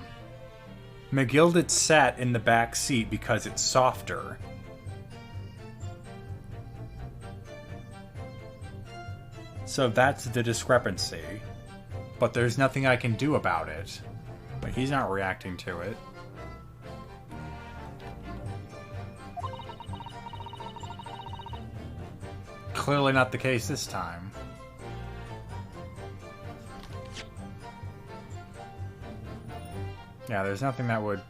McGilded sat in the back seat because it's softer. So that's the discrepancy. But there's nothing I can do about it. But he's not reacting to it. Clearly not the case this time. Yeah, there's nothing that would...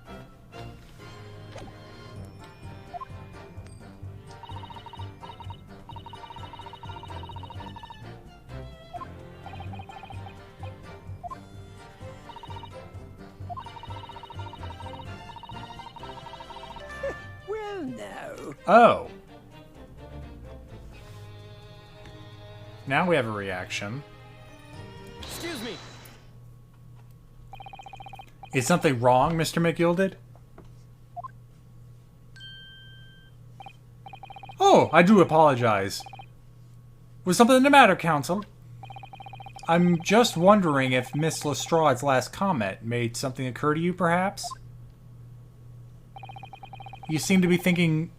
Well, no. Oh! Now we have a reaction. Excuse me. Is something wrong, Mr. McGilded? Oh, I do apologize. Was something the matter, Counsel? I'm just wondering if Miss Lestrade's last comment made something occur to you, perhaps? You seem to be thinking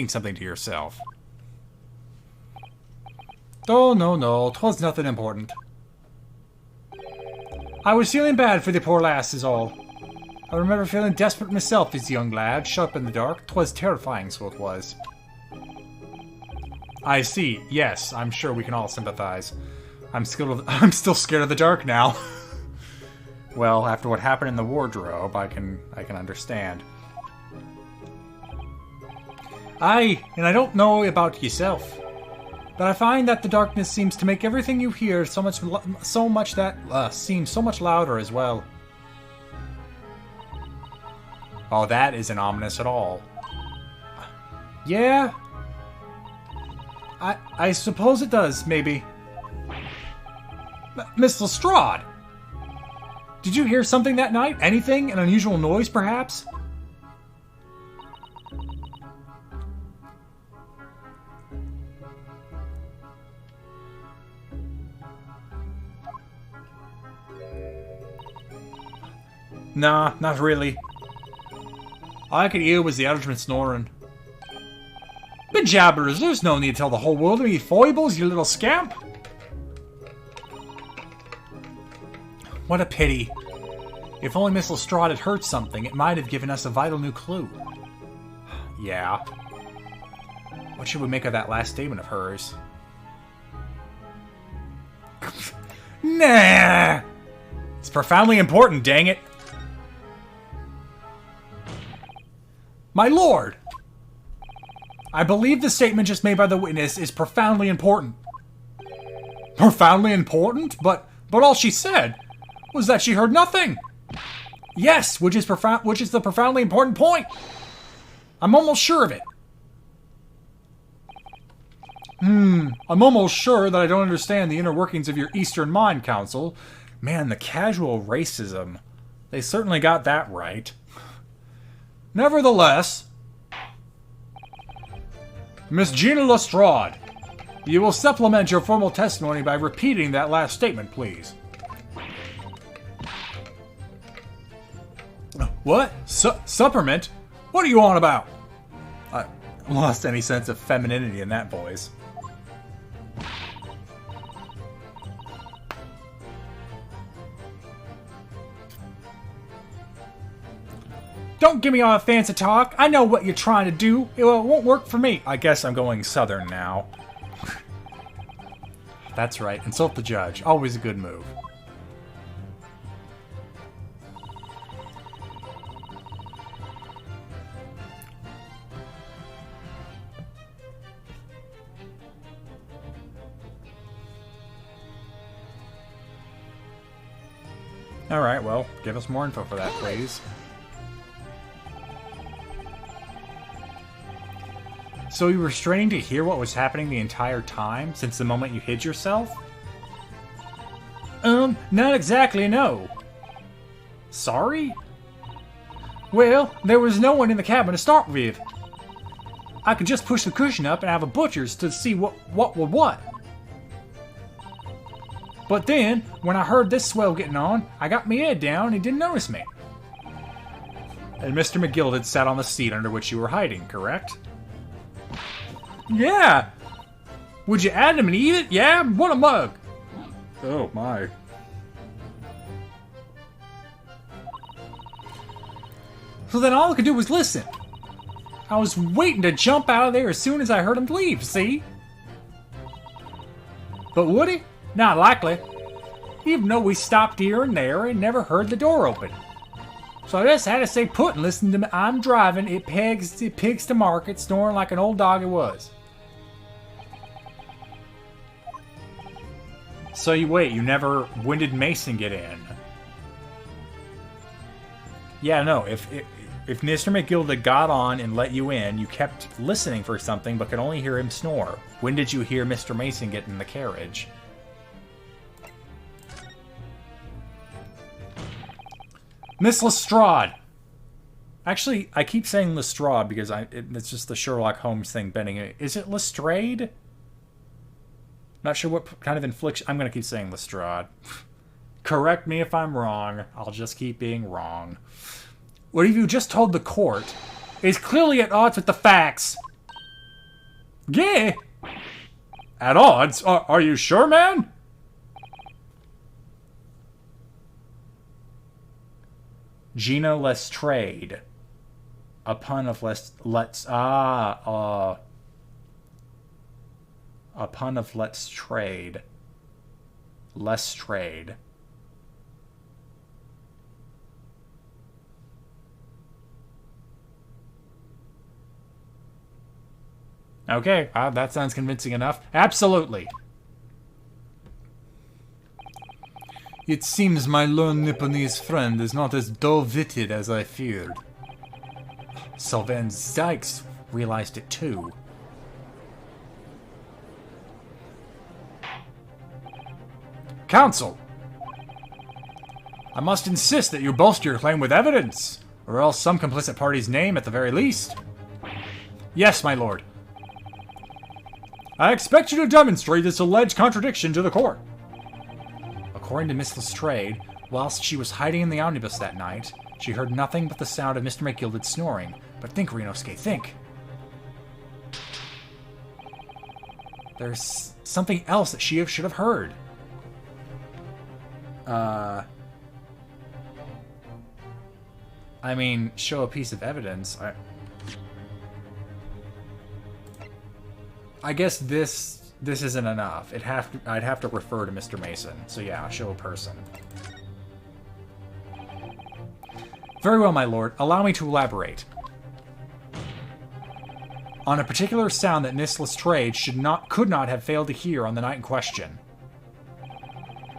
something to yourself. Oh, no, 'twas nothing important. I was feeling bad for the poor lass is all. I remember feeling desperate myself as a young lad, shut up in the dark. 'Twas terrifying, so it was. I see. Yes, I'm sure we can all sympathize. I'm still scared of the dark now. Well, after what happened in the wardrobe, I can understand. Aye, and I don't know about yourself, but I find that the darkness seems to make everything you hear seems so much louder as well. Oh, that isn't ominous at all. Yeah, I suppose it does, maybe. Miss Lestrade! Did you hear something that night? Anything? An unusual noise, perhaps? Nah, not really. All I could hear was the Irishman snoring. Bejabbers, there's no need to tell the whole world of me foibles, you little scamp! What a pity. If only Miss Lestrade had heard something, it might have given us a vital new clue. Yeah. What should we make of that last statement of hers? Nah! It's profoundly important, dang it! My lord! I believe the statement just made by the witness is profoundly important. Profoundly important? But all she said was that she heard nothing! Yes, which is the profoundly important point! I'm almost sure of it. I'm almost sure that I don't understand the inner workings of your Eastern mind, Counsel. Man, the casual racism. They certainly got that right. Nevertheless, Miss Gina Lestrade, you will supplement your formal testimony by repeating that last statement, please. What? Supplement? What are you on about? I lost any sense of femininity in that voice. Don't give me all that fancy talk. I know what you're trying to do. It won't work for me. I guess I'm going southern now. That's right. Insult the judge. Always a good move. Alright, well, give us more info for that, please. So you were straining to hear what was happening the entire time, since the moment you hid yourself? Not exactly, no. Sorry? Well, there was no one in the cabin to start with. I could just push the cushion up and have a butcher's to see what was what. But then, when I heard this swell getting on, I got my head down and he didn't notice me. And Mr. McGill had sat on the seat under which you were hiding, correct? Yeah! Would you add him and eat it? Yeah? What a mug! Oh, my. So then all I could do was listen. I was waiting to jump out of there as soon as I heard him leave, see? But would he? Not likely. Even though we stopped here and there and never heard the door open. So I just had to stay put and listen to me. I'm driving, it pigs to market, snoring like an old dog it was. So when did Mason get in? Yeah, no, if Mr. McGilda got on and let you in, you kept listening for something but could only hear him snore. When did you hear Mr. Mason get in the carriage? Miss Lestrade! Actually, I keep saying Lestrade because it's just the Sherlock Holmes thing bending it. Is it Lestrade? Not sure what kind of infliction. I'm going to keep saying Lestrade. Correct me if I'm wrong. I'll just keep being wrong. What have you just told the court is clearly at odds with the facts. Yeah. At odds? Are you sure, man? Gina Lestrade. A pun of a pun of let's trade. Lestrade. Okay, that sounds convincing enough. Absolutely. It seems my learned Nipponese friend is not as dull-witted as I feared. Sylvain Dykes realized it too. Counsel! I must insist that you bolster your claim with evidence, or else some complicit party's name at the very least. Yes, my lord. I expect you to demonstrate this alleged contradiction to the court. According to Miss Lestrade, whilst she was hiding in the omnibus that night, she heard nothing but the sound of Mr. McGilde's snoring. But think, Renosuke, think. There's something else that she should have heard. I mean, show a piece of evidence. I guess this isn't enough. I'd have to refer to Mr. Mason. So yeah, show a person. Very well, my lord. Allow me to elaborate. On a particular sound that Miss Lestrade could not have failed to hear on the night in question.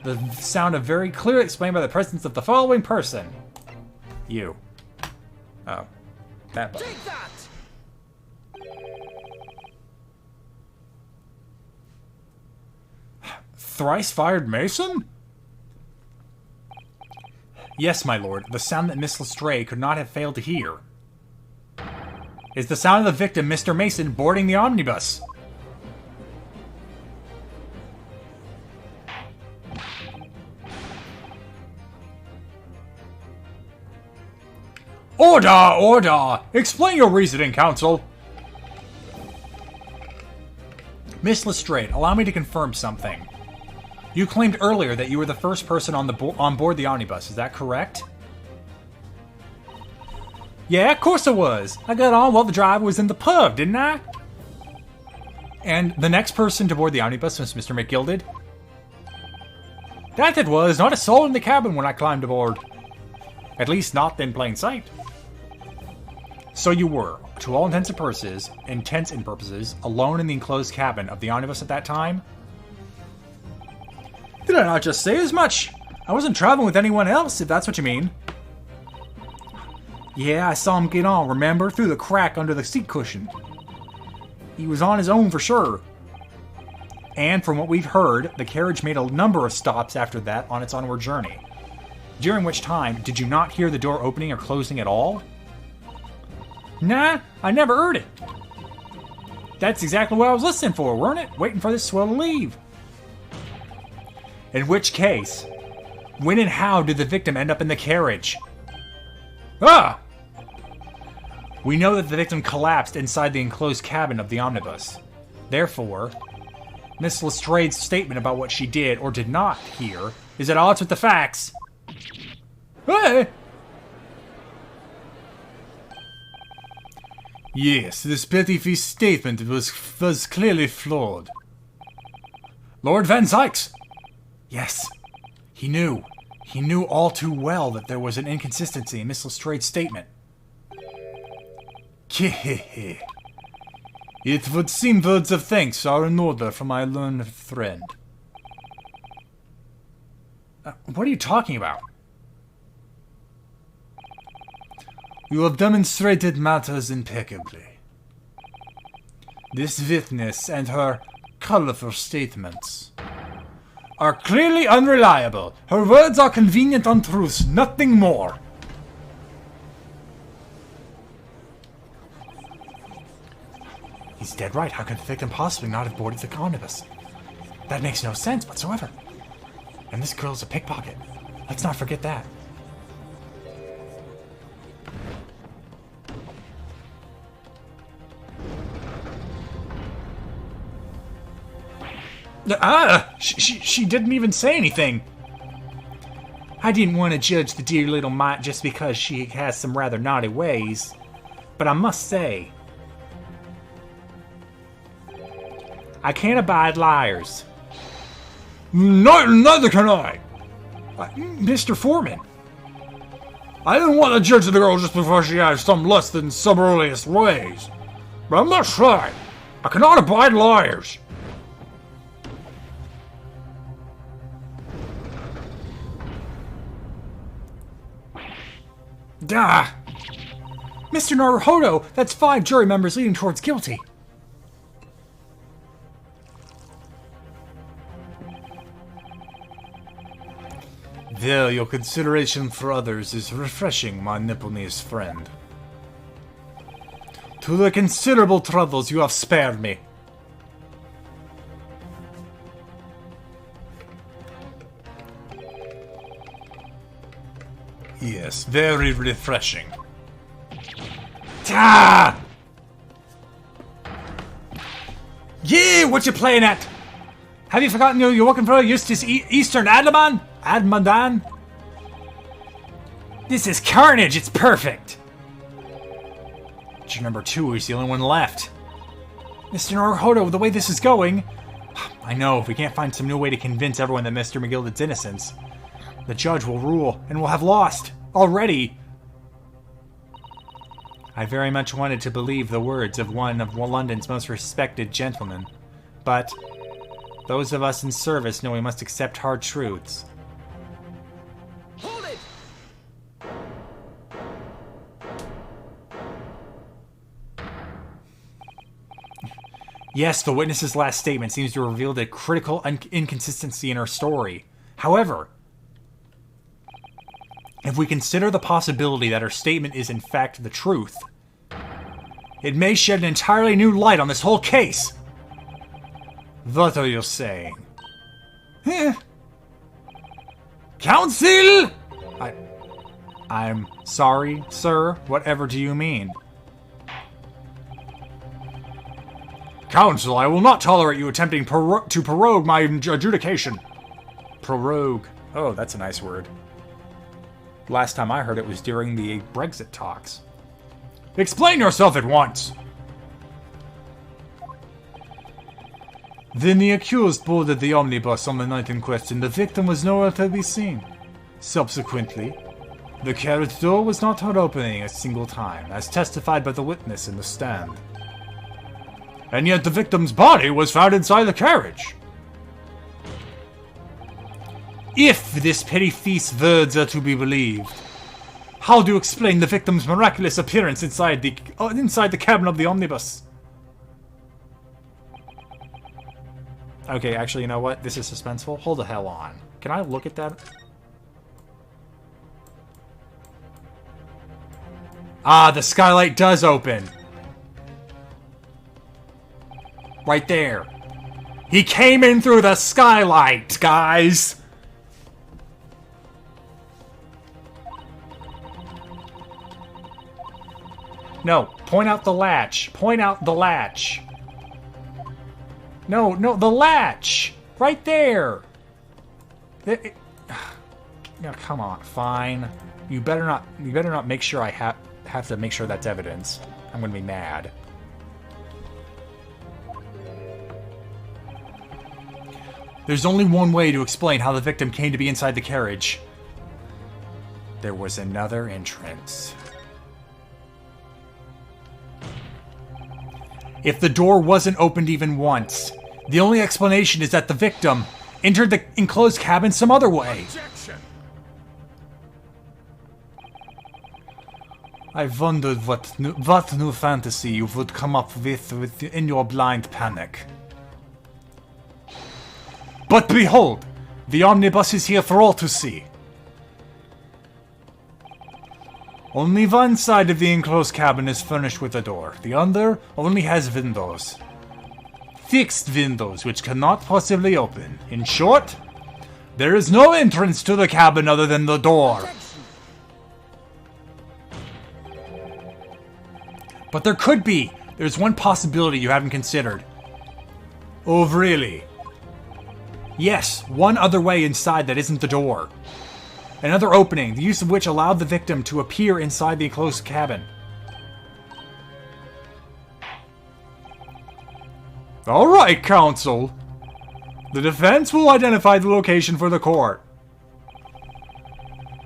The sound of very clearly explained by the presence of the following person. You. Oh. That button. Take that! Thrice-Fired Mason? Yes, my lord. The sound that Miss Lestrade could not have failed to hear is the sound of the victim, Mr. Mason, boarding the omnibus. Order! Order! Explain your reasoning, counsel. Miss Lestrade, allow me to confirm something. You claimed earlier that you were the first person on board the omnibus. Is that correct? Yeah, of course I was. I got on while the driver was in the pub, didn't I? And the next person to board the omnibus was Mr. McGilded? That it was. Not a soul in the cabin when I climbed aboard. At least not in plain sight. So you were, to all intents and purposes, alone in the enclosed cabin of the omnibus at that time? Did I not just say as much? I wasn't traveling with anyone else, if that's what you mean. Yeah, I saw him get on, remember? Through the crack under the seat cushion. He was on his own for sure. And from what we've heard, the carriage made a number of stops after that on its onward journey. During which time, did you not hear the door opening or closing at all? Nah, I never heard it. That's exactly what I was listening for, weren't it? Waiting for this swell to leave. In which case, when and how did the victim end up in the carriage? Ah! We know that the victim collapsed inside the enclosed cabin of the omnibus. Therefore, Miss Lestrade's statement about what she did or did not hear is at odds with the facts. Hey! Yes, this petty-faced statement was clearly flawed. Lord Van Sykes! Yes, he knew. He knew all too well that there was an inconsistency in Miss Lestrade's statement. It would seem words of thanks are in order for my learned friend. What are you talking about? You have demonstrated matters impeccably. This witness and her colorful statements are clearly unreliable. Her words are convenient untruths, nothing more. He's dead right. How could the victim possibly not have boarded the omnibus? That makes no sense whatsoever. And this girl's a pickpocket. Let's not forget that. She didn't even say anything. I didn't want to judge the dear little mite just because she has some rather naughty ways. But I must say, I can't abide liars. Neither can I. Mr. Foreman. I didn't want to judge the girl just because she has some less than suburlious ways. But I must say, I cannot abide liars. Mr. Naruhodo, that's 5 jury members leaning towards guilty. There, your consideration for others is refreshing, my Nipponese friend. To the considerable troubles you have spared me. Yes, very refreshing. Ta! Yeah, what you playing at? Have you forgotten you're working for Eustace Eastern Adlaman? Admadan? This is carnage, it's perfect! Juror number 2 is the only one left. Mr. Naruhodo, the way this is going... I know, if we can't find some new way to convince everyone that Mr. McGilded's innocence, the judge will rule, and we'll have lost. Already. I very much wanted to believe the words of one of London's most respected gentlemen, but those of us in service know we must accept hard truths. Hold it! Yes, the witness's last statement seems to have revealed a critical inconsistency in her story. However, if we consider the possibility that her statement is in fact the truth, it may shed an entirely new light on this whole case. What are you saying? Counsel! I'm sorry, sir. Whatever do you mean? Counsel, I will not tolerate you attempting to prorogue my adjudication. Prorogue. Oh, that's a nice word. Last time I heard it was during the Brexit talks. Explain yourself at once! Then the accused boarded the omnibus on the night in question. The victim was nowhere to be seen. Subsequently, the carriage door was not heard opening a single time, as testified by the witness in the stand. And yet the victim's body was found inside the carriage. If this petty thief's words are to be believed, how do you explain the victim's miraculous appearance inside the cabin of the omnibus? Okay, actually, you know what? This is suspenseful. Hold the hell on. Can I look at that? Ah, the skylight does open. Right there. He came in through the skylight, guys. No, point out the latch. Point out the latch. No, the latch! Right there! Yeah, come on, fine. You better not make sure I have to make sure that's evidence. I'm gonna be mad. There's only one way to explain how the victim came to be inside the carriage. There was another entrance. If the door wasn't opened even once, the only explanation is that the victim entered the enclosed cabin some other way. Objection. I wondered what new fantasy you would come up with in your blind panic. But behold, the omnibus is here for all to see. Only one side of the enclosed cabin is furnished with a door. The other only has windows. Fixed windows which cannot possibly open. In short, there is no entrance to the cabin other than the door. But there could be. There's one possibility you haven't considered. Oh, really? Yes, one other way inside that isn't the door. Another opening, the use of which allowed the victim to appear inside the enclosed cabin. Alright, counsel. The defense will identify the location for the court.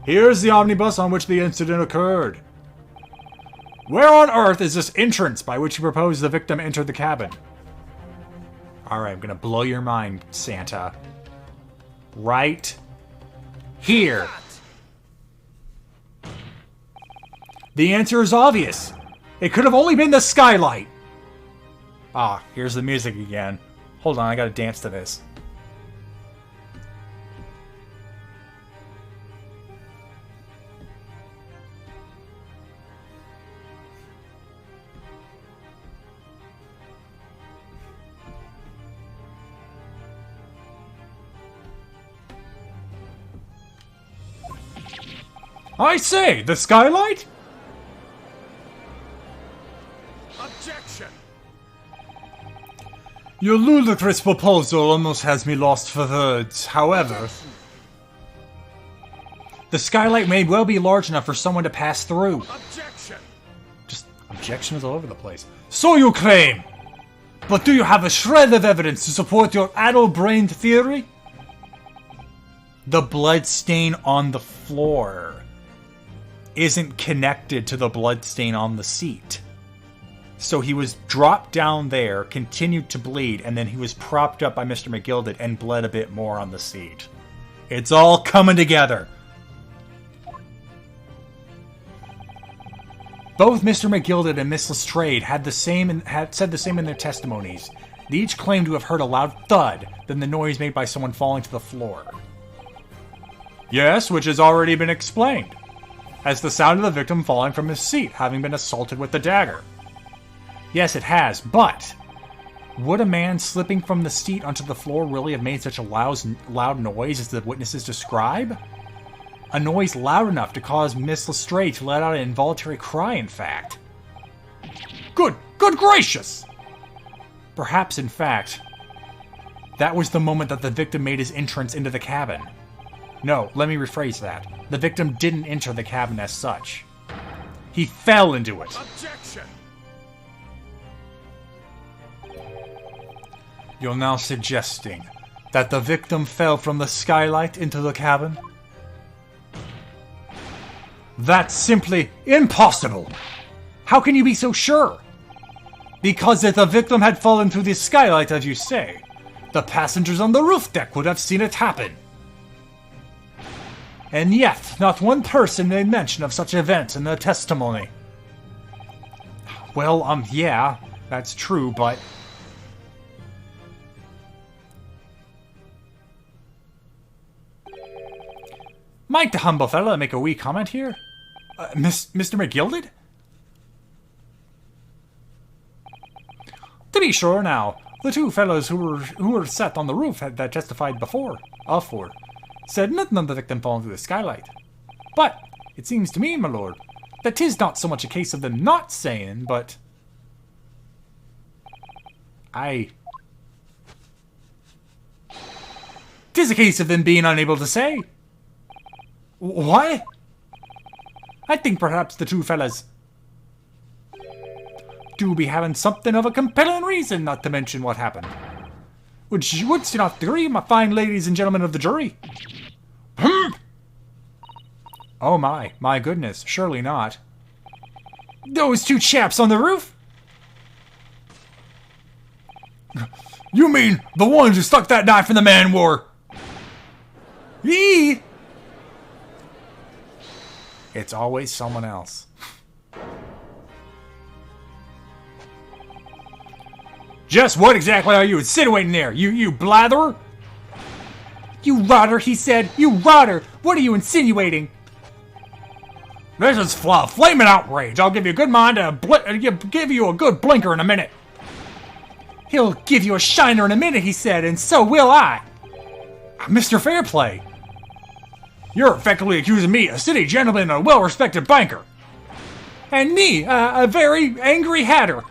Here's the omnibus on which the incident occurred. Where on earth is this entrance by which you propose the victim entered the cabin? Alright, I'm gonna blow your mind, Santa. Right here. The answer is obvious. It could have only been the skylight. Ah, here's the music again. Hold on, I gotta dance to this. I say, the skylight? Objection. Your ludicrous proposal almost has me lost for words. However, the skylight may well be large enough for someone to pass through. Objection. Just objections all over the place. So you claim. But do you have a shred of evidence to support your addle-brained theory? The blood stain on the floor isn't connected to the blood stain on the seat. So he was dropped down there, continued to bleed, and then he was propped up by Mr. McGilded and bled a bit more on the seat. It's all coming together. Both Mr. McGilded and Miss Lestrade had said the same in their testimonies. They each claimed to have heard a loud thud than the noise made by someone falling to the floor. Yes, which has already been explained, as the sound of the victim falling from his seat, having been assaulted with the dagger. Yes, it has, but would a man slipping from the seat onto the floor really have made such a loud noise as the witnesses describe? A noise loud enough to cause Miss Lestrade to let out an involuntary cry, in fact. Good gracious! Perhaps, in fact, that was the moment that the victim made his entrance into the cabin. No, let me rephrase that. The victim didn't enter the cabin as such. He fell into it. Objection. You're now suggesting that the victim fell from the skylight into the cabin? That's simply impossible! How can you be so sure? Because if the victim had fallen through the skylight, as you say, the passengers on the roof deck would have seen it happen. And yet, not one person made mention of such events in their testimony. Well, yeah, that's true, but Might the humble fella make a wee comment here? Mr. McGilded? To be sure now, the two fellows who were sat on the roof that testified before, said nothing of the victim falling through the skylight. But it seems to me, my lord, that 'tis not so much a case of them not saying, but... 'Tis a case of them being unable to say. What? I think perhaps the two fellas do be having something of a compelling reason not to mention what happened. Would you not agree, my fine ladies and gentlemen of the jury? Oh my goodness, surely not. Those two chaps on the roof? You mean the ones who stuck that knife in the man wore? Eee! It's always someone else. Just what exactly are you insinuating there, you blatherer? You rotter, he said. You rotter! What are you insinuating? This is flaming outrage. I'll give you a good mind to give you a good blinker in a minute. He'll give you a shiner in a minute, he said, and so will I. Mr. Fairplay, you're effectively accusing me, a city gentleman and a well-respected banker. And me, a very angry hatter.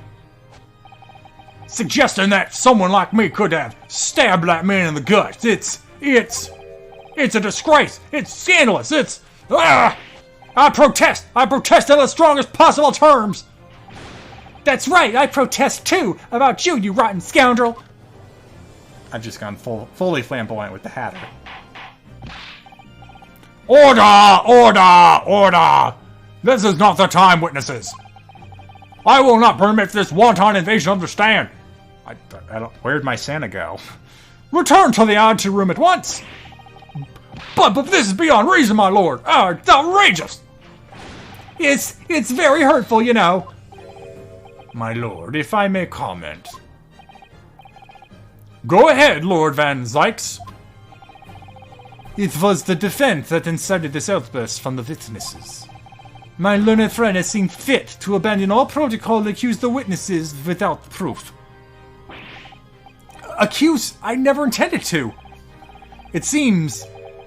Suggesting that someone like me could have stabbed that man in the guts. It's a disgrace. It's scandalous. I protest in the strongest possible terms. That's right, I protest too, about you rotten scoundrel. I've just gone fully flamboyant with the hatter. Order! This is not the time, witnesses. I will not permit this wanton invasion of the stand. Where'd my Santa go? Return to the anteroom at once. But this is beyond reason, my lord. It's outrageous. It's very hurtful, you know. My lord, if I may comment. Go ahead, Lord Van Zykes. It was the defense that incited this outburst from the witnesses. My learned friend has seen fit to abandon all protocol to accuse the witnesses without proof. Accuse? I never intended to. It seems,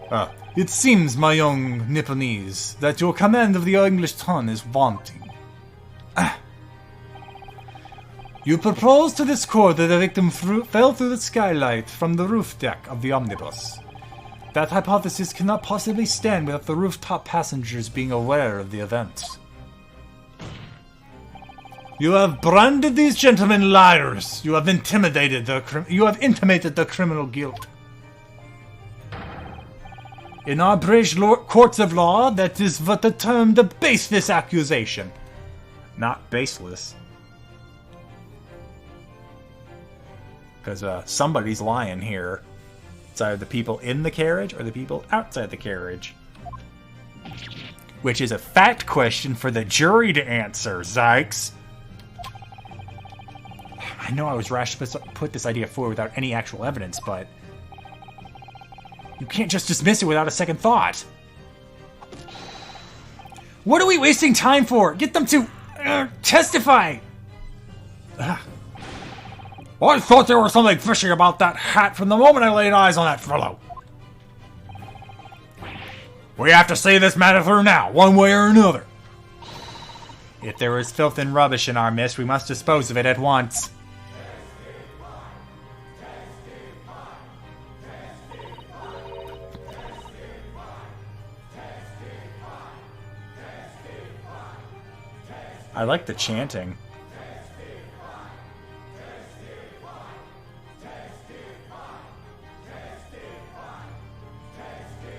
my young Nipponese, that your command of the English tongue is wanting. You propose to this court that the victim fell through the skylight from the roof deck of the omnibus. That hypothesis cannot possibly stand without the rooftop passengers being aware of the event. You have branded these gentlemen liars. You have intimated the criminal guilt. In our British courts of law, that is what the term to base this accusation. Not baseless. Because somebody's lying here. It's either the people in the carriage or the people outside the carriage. Which is a fact question for the jury to answer, Zykes. I know I was rash to put this idea forward without any actual evidence, but... you can't just dismiss it without a second thought. What are we wasting time for? Get them to testify! I thought there was something fishy about that hat from the moment I laid eyes on that fellow. We have to see this matter through now, one way or another. If there is filth and rubbish in our midst, we must dispose of it at once. I like the chanting.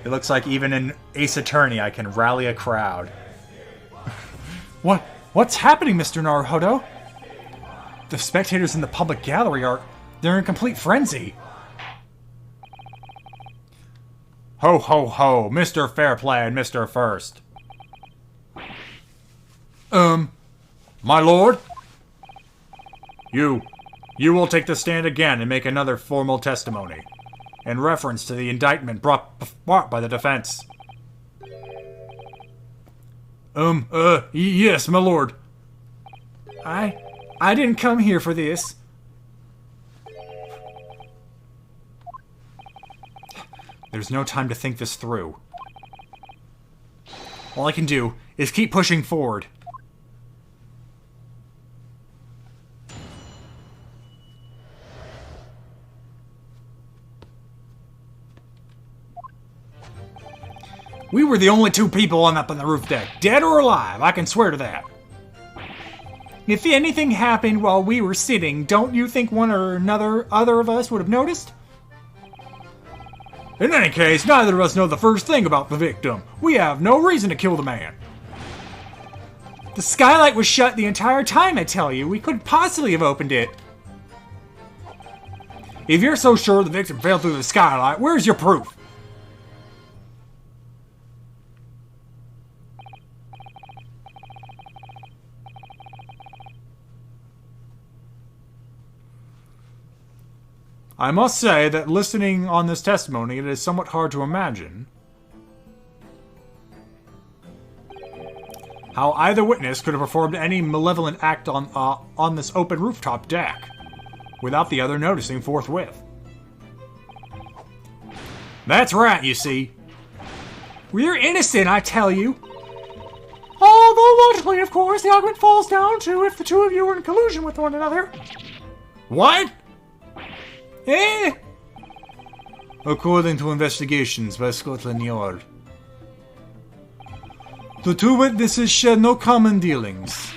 It looks like even in Ace Attorney I can rally a crowd. What's happening, Mr. Naruhodo? The spectators in the public gallery they're in complete frenzy. Ho ho ho, Mr. Fairplay and Mr. First. My lord? You will take the stand again and make another formal testimony in reference to the indictment brought by the defense. Yes, my lord. I didn't come here for this. There's no time to think this through. All I can do is keep pushing forward. We were the only two people up on the roof deck, dead or alive, I can swear to that. If anything happened while we were sitting, don't you think one or other of us would have noticed? In any case, neither of us know the first thing about the victim. We have no reason to kill the man. The skylight was shut the entire time, I tell you. We couldn't possibly have opened it. If you're so sure the victim fell through the skylight, where's your proof? I must say that listening on this testimony, it is somewhat hard to imagine how either witness could have performed any malevolent act on this open rooftop deck without the other noticing forthwith. That's right, you see. We're innocent, I tell you. Although logically, of course, the argument falls down to if the two of you were in collusion with one another. What? According to investigations by Scotland Yard, the two witnesses shared no common dealings.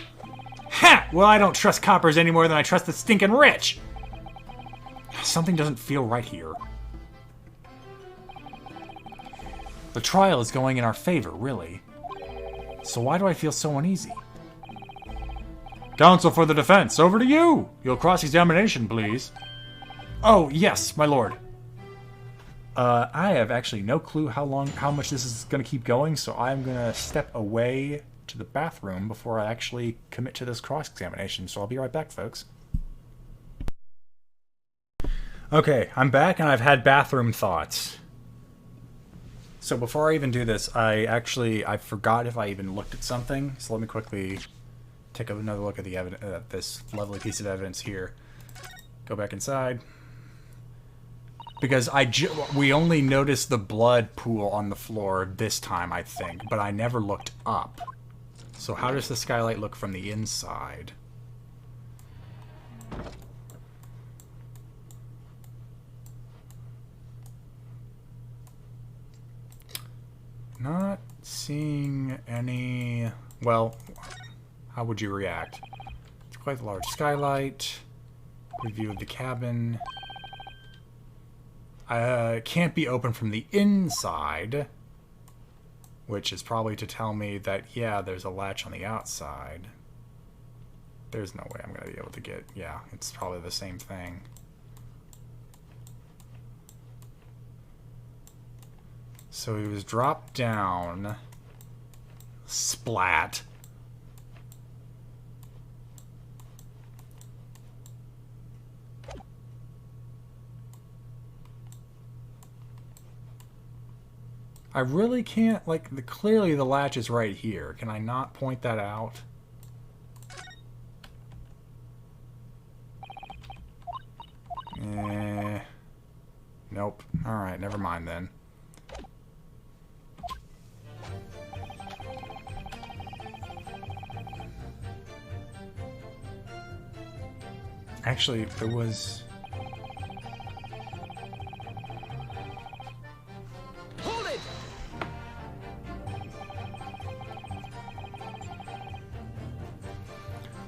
Ha! Well, I don't trust coppers any more than I trust the stinking rich. Something doesn't feel right here. The trial is going in our favor, really. So why do I feel so uneasy? Counsel for the defense, over to you. Your cross-examination, please. Oh, yes, my lord. I have actually no clue how much this is going to keep going, so I'm going to step away to the bathroom before I actually commit to this cross-examination, so I'll be right back, folks. Okay, I'm back, and I've had bathroom thoughts. So before I even do this, I forgot if I even looked at something, so let me quickly take another look at the this lovely piece of evidence here. Go back inside. Because we only noticed the blood pool on the floor this time, I think, but I never looked up. So how does the skylight look from the inside? Not seeing any... Well, how would you react? It's quite a large skylight. Review of the cabin. Can't be open from the inside, which is probably to tell me that, yeah, there's a latch on the outside. There's no way I'm going to be able to get... Yeah, it's probably the same thing. So he was dropped down. Splat. I really can't, like, clearly the latch is right here. Can I not point that out? Nope. Alright, never mind then. Actually, there was...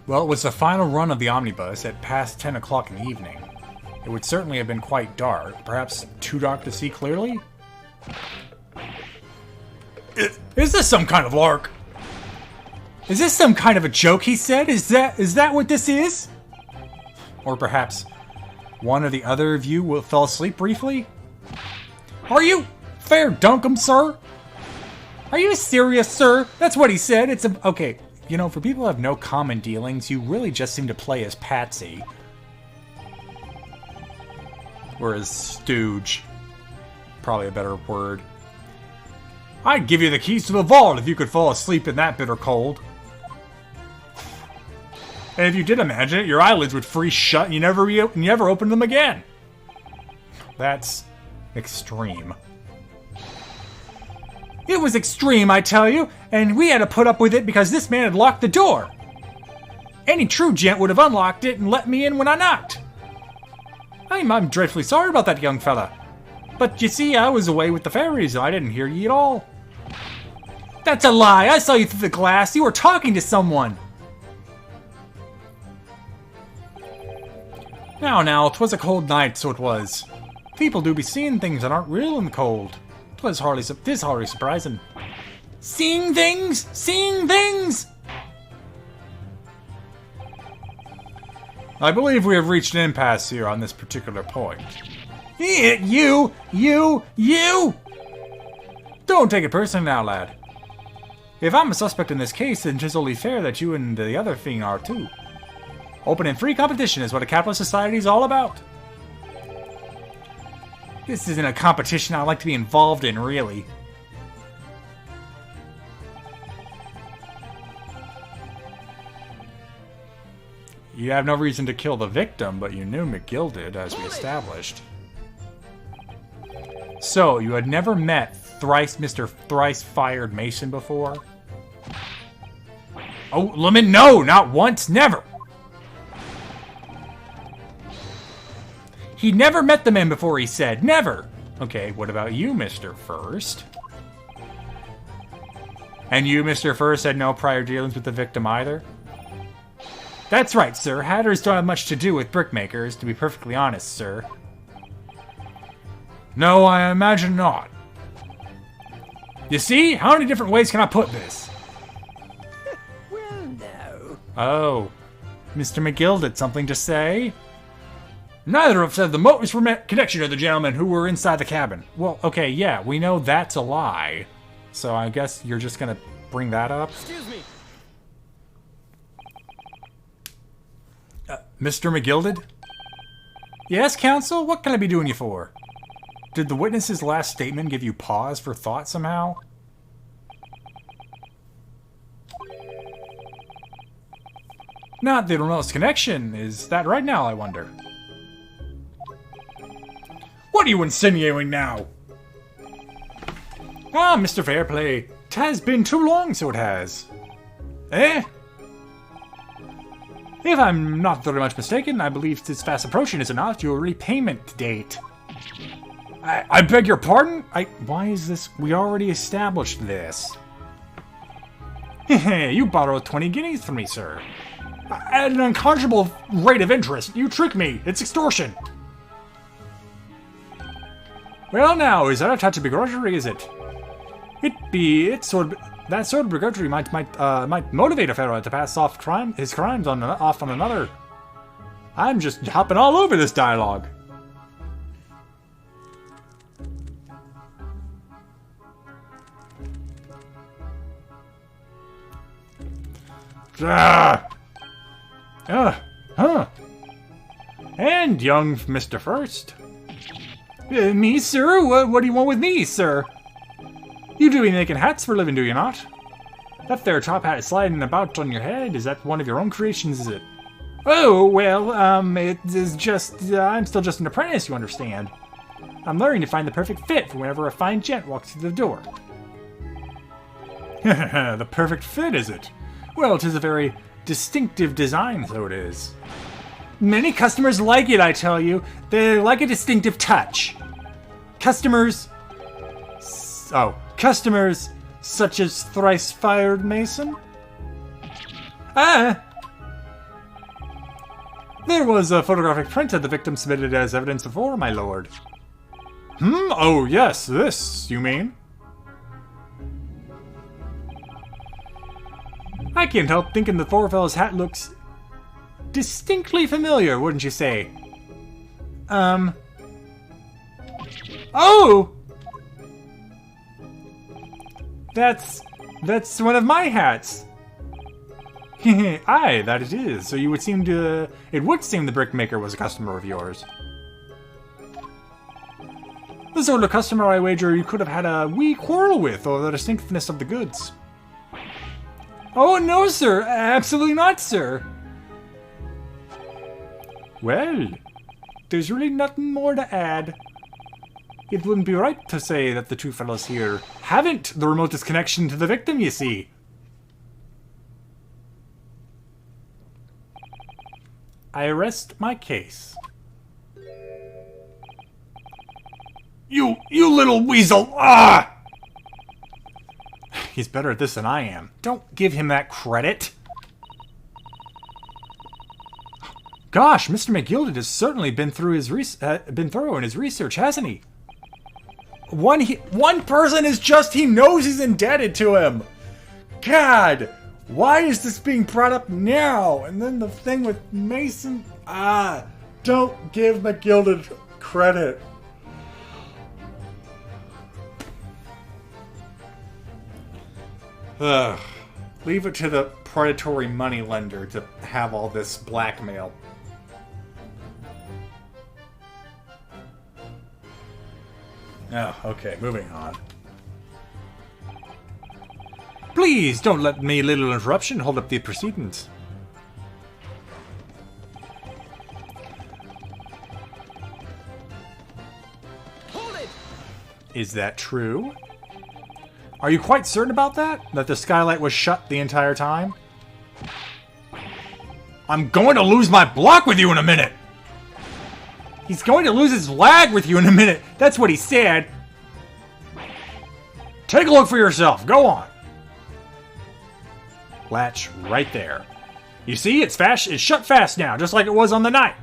Well, it was the final run of the omnibus at past 10 o'clock in the evening. It would certainly have been quite dark, perhaps too dark to see clearly? Is this some kind of lark? Is this some kind of a joke, he said? Is that what this is? Or perhaps one or the other of you fell asleep briefly? Are you fair dunkum, sir? Are you serious, sir? That's what he said. It's a... Okay. You know, for people who have no common dealings, you really just seem to play as Patsy. Or as Stooge. Probably a better word. I'd give you the keys to the vault if you could fall asleep in that bitter cold. And if you did imagine it, your eyelids would freeze shut and you never open them again. That's extreme. It was extreme, I tell you, and we had to put up with it because this man had locked the door. Any true gent would have unlocked it and let me in when I knocked. I'm dreadfully sorry about that young fella. But you see, I was away with the fairies, so I didn't hear ye at all. That's a lie! I saw you through the glass! You were talking to someone! Now, 'twas a cold night, so it was. People do be seeing things that aren't real in the cold. 'Tis hardly surprising. Seeing things? Seeing things! I believe we have reached an impasse here on this particular point. You! Don't take it personally now, lad. If I'm a suspect in this case, then 'tis only fair that you and the other thing are too. Open and free competition is what a capitalist society is all about. This isn't a competition I'd like to be involved in, really. You have no reason to kill the victim, but you knew McGill did, as we established. So, you had never met Mr. Thrice-Fired Mason before? Oh, Lemon, no! Not once, never! He never met the man before, he said. Never! Okay, what about you, Mr. First? And you, Mr. First, had no prior dealings with the victim either? That's right, sir. Hatters don't have much to do with brickmakers, to be perfectly honest, sir. No, I imagine not. You see? How many different ways can I put this? Well, no. Oh. Mr. McGill did something to say? Neither of us have the most connection to the gentlemen who were inside the cabin. Well, okay, yeah, we know that's a lie. So I guess you're just gonna bring that up? Excuse me. Mr. McGilded? Yes, counsel? What can I be doing you for? Did the witness's last statement give you pause for thought somehow? Not the remotest connection. Is that right now, I wonder? What are you insinuating now? Ah, Mr. Fairplay. 'Has been too long, so it has. Eh? If I'm not very much mistaken, I believe this fast approaching is not your repayment date. I beg your pardon? Why is this? We already established this. You borrowed 20 guineas from me, sir. At an unconscionable rate of interest. You trick me. It's extortion. Well, now, is that a touch of begrudgery, is it? That sort of begrudgery might motivate a fellow to pass off his crimes off on another. I'm just hopping all over this dialogue. And young Mr. First. Me, sir? What do you want with me, sir? You do be making hats for a living, do you not? That there top hat sliding about on your head, is that one of your own creations, is it? Oh, well, it is just, I'm still just an apprentice, you understand. I'm learning to find the perfect fit for whenever a fine gent walks through the door. The perfect fit, is it? Well, 'tis a very distinctive design, so it is. Many customers like it, I tell you. They like a distinctive touch. Customers such as Thrice-Fired Mason? There was a photographic print of the victim submitted as evidence before, my lord. Oh, yes, this, you mean? I can't help thinking the poor fellow's hat looks distinctly familiar, wouldn't you say? Oh! That's one of my hats. Aye, that it is. So it would seem the brickmaker was a customer of yours. The sort of customer I wager you could have had a wee quarrel with over the distinctiveness of the goods. Oh, no, sir. Absolutely not, sir. Well, there's really nothing more to add. It wouldn't be right to say that the two fellows here haven't the remotest connection to the victim, you see. I rest my case. You little weasel! Ah! He's better at this than I am. Don't give him that credit. Gosh, Mr. McGilded has certainly been through been thorough in his research, hasn't he? One person is just he knows he's indebted to him. God, why is this being brought up now? And then the thing with Mason. Don't give McGilded credit. Ugh. Leave it to the predatory moneylender to have all this blackmail. Oh, okay, moving on. Please don't let me, little interruption, hold up the proceedings. Hold it! Is that true? Are you quite certain about that? That the skylight was shut the entire time? I'm going to lose my block with you in a minute! He's going to lose his lag with you in a minute. That's what he said. Take a look for yourself. Go on. Latch right there. You see, it's shut fast now, just like it was on the night.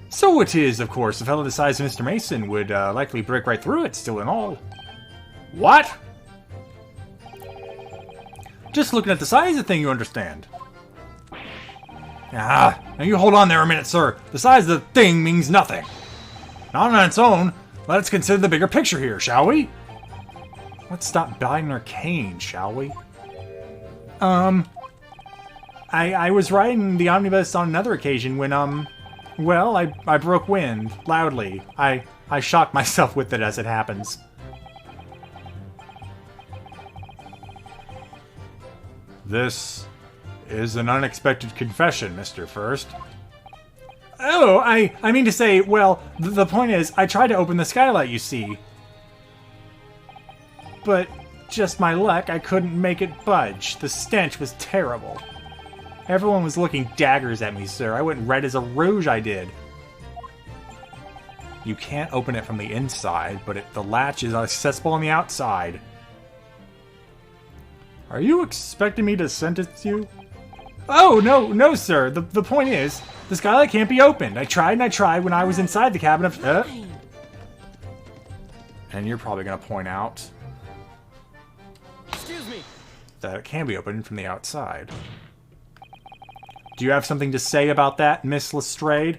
So it is, of course, a fellow the size of Mr. Mason would likely break right through it, still and all. What? Just looking at the size of the thing, you understand. Now you hold on there a minute, sir. The size of the thing means nothing. Not on its own. Let's consider the bigger picture here, shall we? Let's stop biting our cane, shall we? I was riding the omnibus on another occasion when, well, I broke wind, loudly. I shocked myself with it as it happens. This is an unexpected confession, Mr. First. Oh, I mean to say, well, the point is, I tried to open the skylight, you see. But, just my luck, I couldn't make it budge. The stench was terrible. Everyone was looking daggers at me, sir. I went red as a rouge, I did. You can't open it from the inside, but the latch is accessible on the outside. Are you expecting me to sentence you? Oh, no, sir. The point is, the skylight can't be opened. I tried and I tried when I was inside the cabin of... And you're probably going to point out... Excuse me. That it can be opened from the outside. Do you have something to say about that, Miss Lestrade?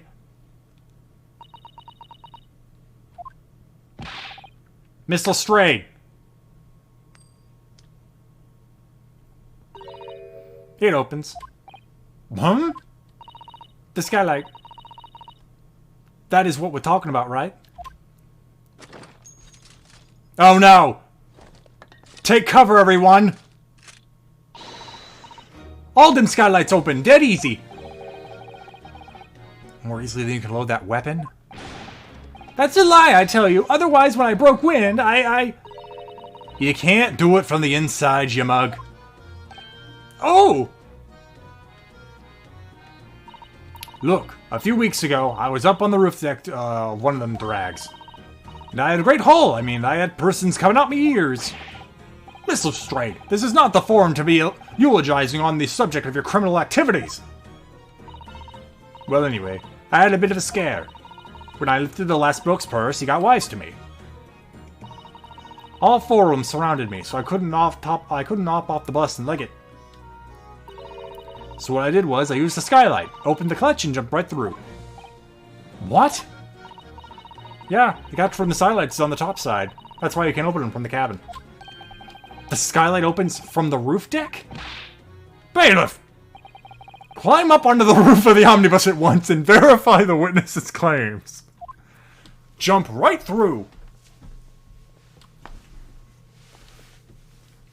Miss Lestrade! It opens. Huh? The skylight. That is what we're talking about, right? Oh no! Take cover, everyone! All them skylights open, dead easy. More easily than you can load that weapon? That's a lie, I tell you. Otherwise, when I broke wind, You can't do it from the inside, you mug. Oh! Look, a few weeks ago, I was up on the roof deck of one of them drags. And I had a great haul. I mean, I had persons coming out my ears. Miss Lestrade, this is not the forum to be eulogizing on the subject of your criminal activities. Well, anyway, I had a bit of a scare. When I lifted the last Brooks purse, he got wise to me. All four of them surrounded me, so I couldn't hop off the bus and leg it. So what I did was, I used the skylight, opened the clutch, and jumped right through. What? Yeah, the catch from the skylights is on the top side. That's why you can open them from the cabin. The skylight opens from the roof deck? Bailiff! Climb up onto the roof of the omnibus at once and verify the witness's claims. jump right through.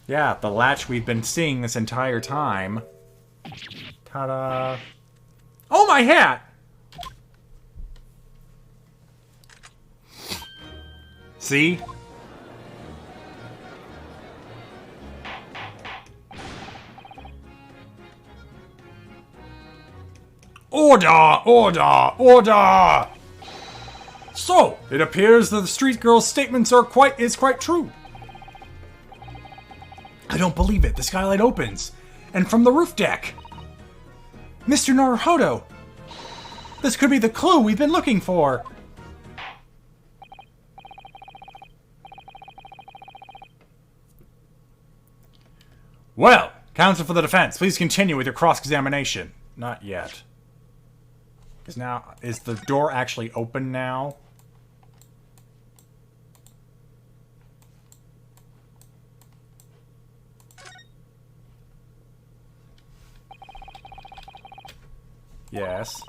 Yeah, the latch we've been seeing this entire time. Ta-da. Oh, my hat! See? Order! Order! Order! So, it appears that the street girl's statements are quite true. I don't believe it. The skylight opens. And from the roof deck. Mr. Naruhodo! This could be the clue we've been looking for. Well, counsel for the defense, please continue with your cross-examination. Not yet. Is the door actually open now? Yes.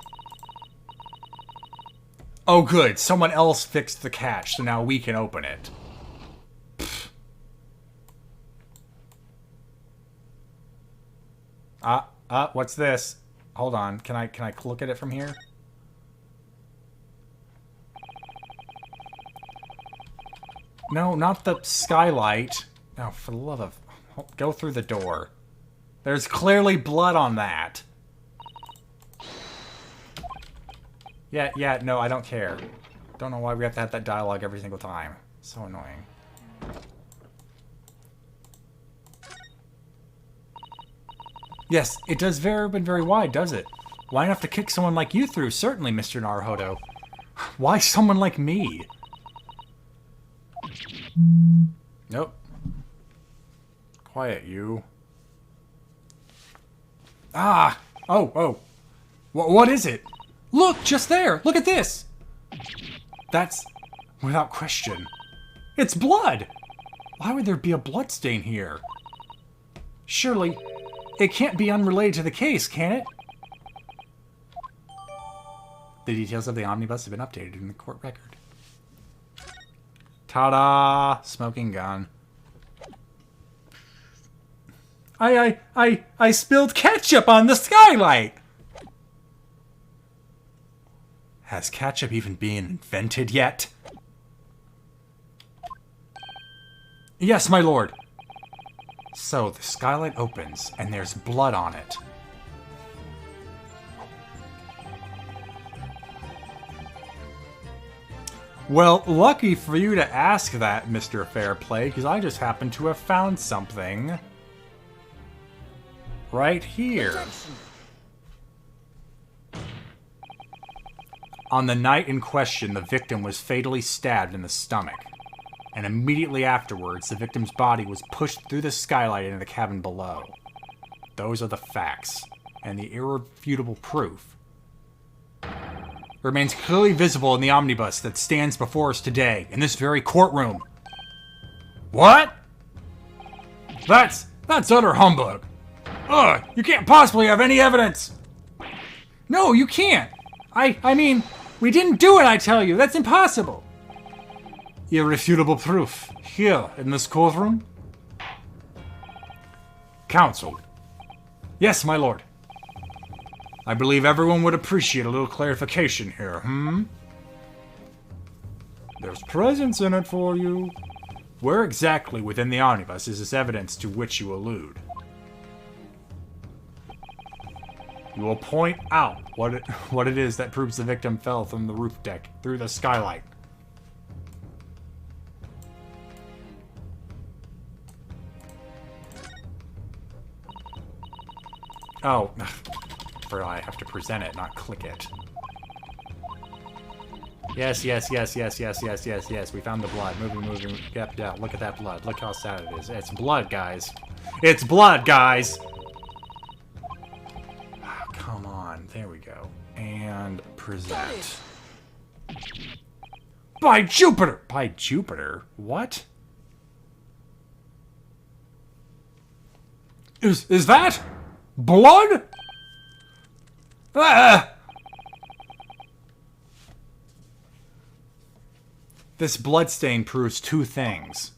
Oh, good. Someone else fixed the catch, so now we can open it. What's this? Hold on. Can I look at it from here? No, not the skylight. No, for the love of... Go through the door. There's clearly blood on that. Yeah, no, I don't care. Don't know why we have to have that dialogue every single time. So annoying. Yes, it does open very wide, does it? Why not have to kick someone like you through? Certainly, Mr. Naruhodo. Why someone like me? Nope. Quiet, you. Ah! Oh. What is it? Look, just there! Look at this! That's... without question. It's blood! Why would there be a blood stain here? Surely, it can't be unrelated to the case, can it? The details of the omnibus have been updated in the court record. Ta-da! Smoking gun. I spilled ketchup on the skylight! Has ketchup even been invented yet? Yes, my lord. So, the skylight opens, and there's blood on it. Well, lucky for you to ask that, Mr. Fairplay, because I just happened to have found something. Right here. On the night in question, the victim was fatally stabbed in the stomach. And immediately afterwards, the victim's body was pushed through the skylight into the cabin below. Those are the facts, and the irrefutable proof remains clearly visible in the omnibus that stands before us today, in this very courtroom. What? That's utter humbug. Ugh, you can't possibly have any evidence. No, you can't. I mean, we didn't do it, I tell you. That's impossible. Irrefutable proof. Here, in this courtroom? Counsel. Yes, my lord. I believe everyone would appreciate a little clarification here, There's presents in it for you. Where exactly within the omnibus is this evidence to which you allude? You will point out what it is that proves the victim fell from the roof deck through the skylight. Oh, I have to present it, not click it. Yes. We found the blood. Moving. Yep, yeah, look at that blood. Look how sad it is. It's blood, guys. It's blood, guys! Oh, come on. There we go. And present. By Jupiter! By Jupiter? What? Is that blood? Ah! This bloodstain proves two things.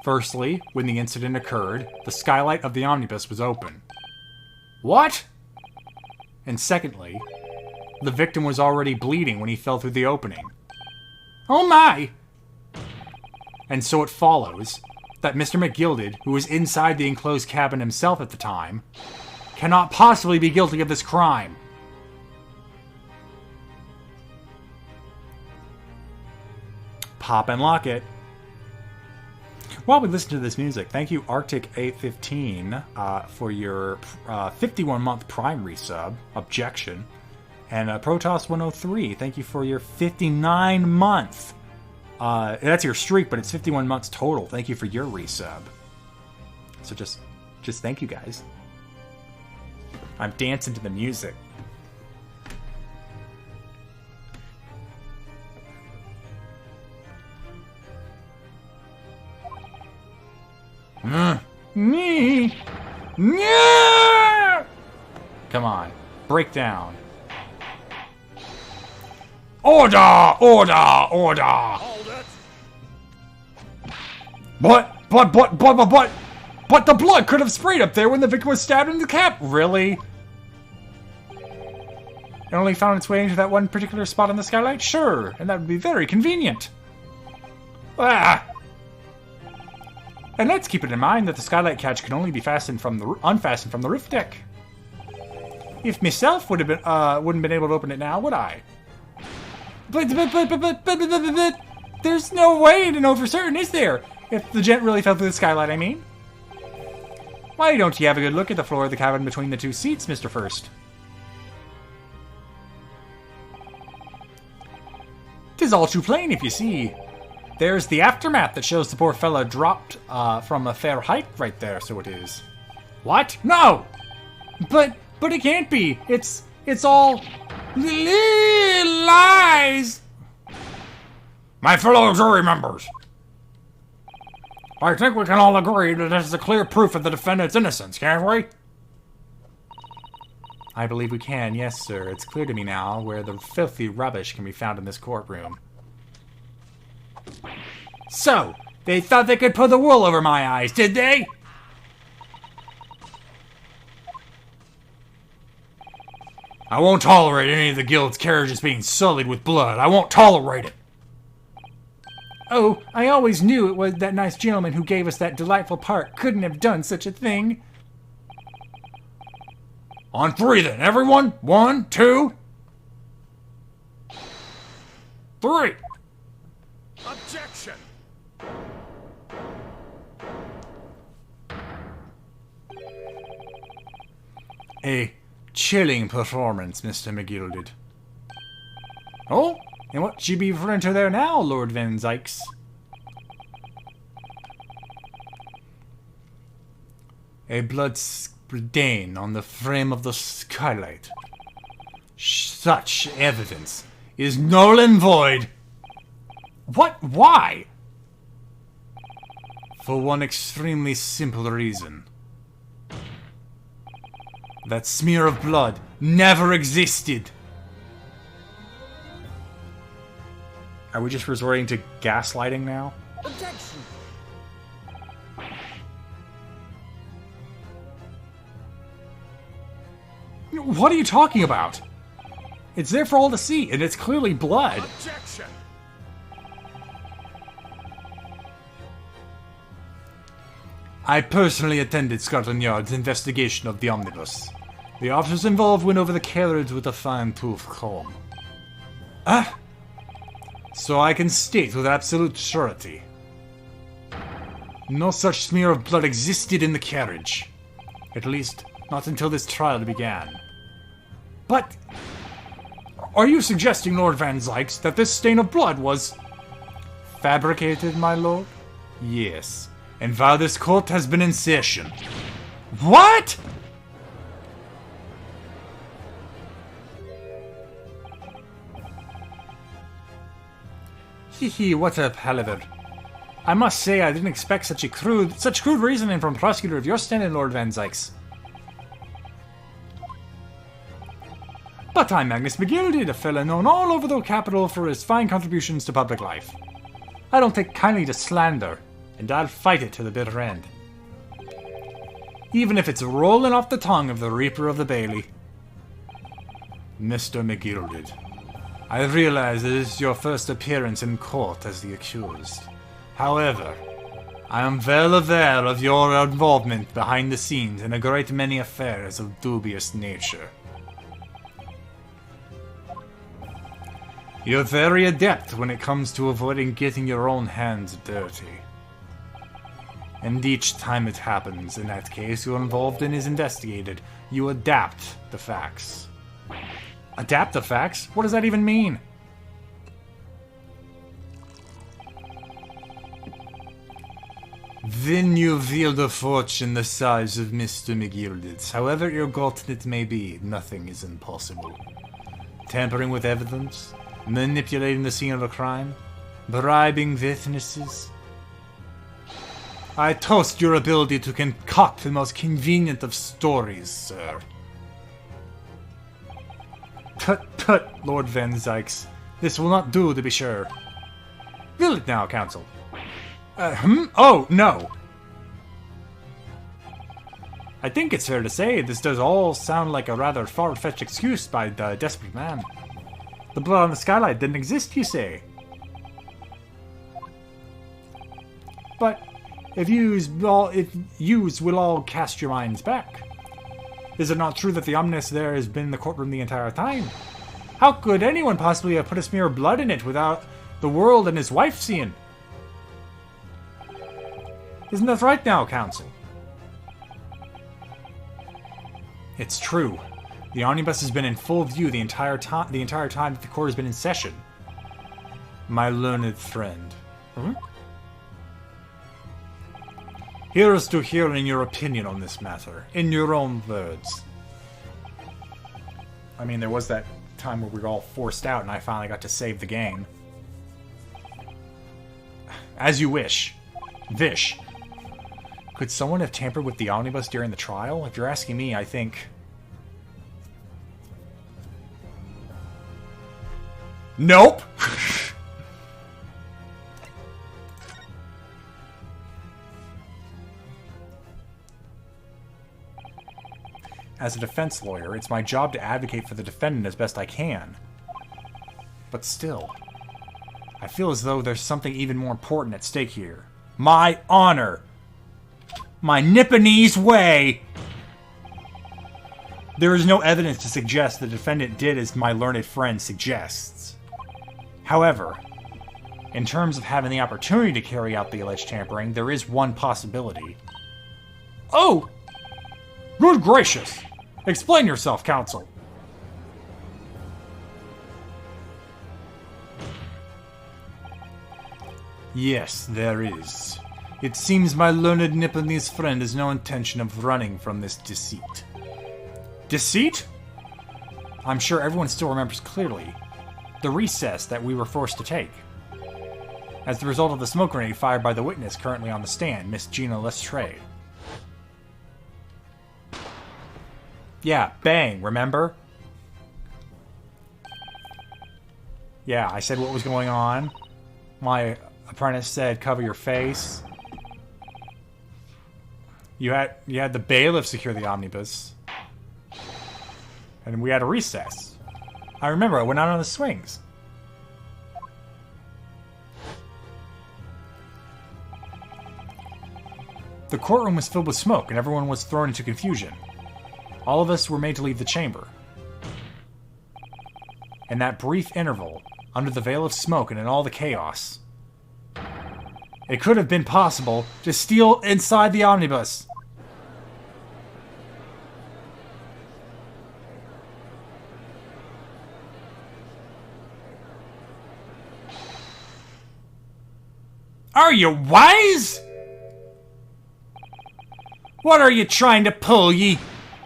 Firstly, when the incident occurred, the skylight of the omnibus was open. What? And secondly, the victim was already bleeding when he fell through the opening. Oh my! And so it follows that Mr. McGilded, who was inside the enclosed cabin himself at the time, cannot possibly be guilty of this crime. Pop and lock it. While we listen to this music, thank you Arctic815 for your 51-month Prime resub, Objection. And Protoss103, thank you for your 59-month. That's your streak, but it's 51 months total. Thank you for your resub. So just thank you guys. I'm dancing to the music. Come on, break down. Order! Order! Order! Hold it. But the blood could have sprayed up there when the victim was stabbed in the cap. Really? It only found its way into that one particular spot on the skylight? Sure, and that would be very convenient. Ah! And let's keep it in mind that the skylight catch can only be unfastened from the roof deck. If myself wouldn't been able to open it now, would I? But there's no way to know for certain, is there? If the gent really fell through the skylight, I mean. Why don't you have a good look at the floor of the cabin between the two seats, Mr. First? 'Tis all too plain, if you see. There's the aftermath that shows the poor fella dropped from a fair height right there, so it is. What? No! But it can't be. It's all lies! My fellow jury members, I think we can all agree that this is a clear proof of the defendant's innocence, can't we? I believe we can, yes, sir. It's clear to me now where the filthy rubbish can be found in this courtroom. So, they thought they could pull the wool over my eyes, did they? I won't tolerate any of the guild's carriages being sullied with blood. I won't tolerate it. Oh, I always knew it was that nice gentleman who gave us that delightful part couldn't have done such a thing. On three, then. Everyone? 1, 2, 3. Objection. A chilling performance, Mr. McGilded. Oh, and what should be referring to there now, Lord Van Zykes? A blood stain on the frame of the skylight. Such evidence is null and void. What? Why? For one extremely simple reason. That smear of blood never existed. Are we just resorting to gaslighting now? Objection. What are you talking about? It's there for all to see, and it's clearly blood. Objection. I personally attended Scotland Yard's investigation of the omnibus. The officers involved went over the carriage with a fine-tooth comb. So I can state with absolute surety. No such smear of blood existed in the carriage. At least, not until this trial began. But, are you suggesting, Lord Van Zykes, that this stain of blood was fabricated, my lord? Yes. And while this court has been in session. What? Hee, what a palaver. I must say I didn't expect such crude reasoning from a prosecutor of your standing, Lord Van Zykes. But I'm Magnus McGilded, a fellow known all over the capital for his fine contributions to public life. I don't take kindly to slander, and I'll fight it to the bitter end. Even if it's rolling off the tongue of the Reaper of the Bailey. Mr. McGilded, I realize it is your first appearance in court as the accused. However, I am well aware of your involvement behind the scenes in a great many affairs of dubious nature. You're very adept when it comes to avoiding getting your own hands dirty. And each time it happens, in that case you're involved in is investigated, you adapt the facts. Adapt the facts? What does that even mean? Then you wield a fortune the size of Mr. McGilded's. However ill-gotten it may be, nothing is impossible. Tampering with evidence, manipulating the scene of a crime, bribing witnesses. I toast your ability to concoct the most convenient of stories, sir. Tut tut, Lord Van Zykes. This will not do, to be sure. Will it now, Counsel? Oh, no. I think it's fair to say this does all sound like a rather far-fetched excuse by the desperate man. The blood on the skylight didn't exist, you say? But if yous will all cast your minds back. Is it not true that the omnibus there has been in the courtroom the entire time? How could anyone possibly have put a smear of blood in it without the world and his wife seeing? Isn't that right now, Counsel? It's true. The omnibus has been in full view the entire time that the court has been in session. My learned friend. Here's to hearing your opinion on this matter, in your own words. I mean, there was that time where we were all forced out and I finally got to save the game. As you wish. Vish. Could someone have tampered with the omnibus during the trial? If you're asking me, I think... Nope! As a defense lawyer, it's my job to advocate for the defendant as best I can. But still, I feel as though there's something even more important at stake here. My honor! My Nipponese way! There is no evidence to suggest the defendant did as my learned friend suggests. However, in terms of having the opportunity to carry out the alleged tampering, there is one possibility. Oh! Good gracious! Explain yourself, Counsel. Yes, there is. It seems my learned Nipponese friend has no intention of running from this deceit. Deceit? I'm sure everyone still remembers clearly. The recess that we were forced to take. As the result of the smoke grenade fired by the witness currently on the stand, Miss Gina Lestrade. Yeah, bang, remember? Yeah, I said what was going on. My apprentice said, cover your face. You had the bailiff secure the omnibus. And we had a recess. I remember, I went out on the swings. The courtroom was filled with smoke, and everyone was thrown into confusion. All of us were made to leave the chamber. In that brief interval, under the veil of smoke and in all the chaos, it could have been possible to steal inside the omnibus. Are you wise? What are you trying to pull, ye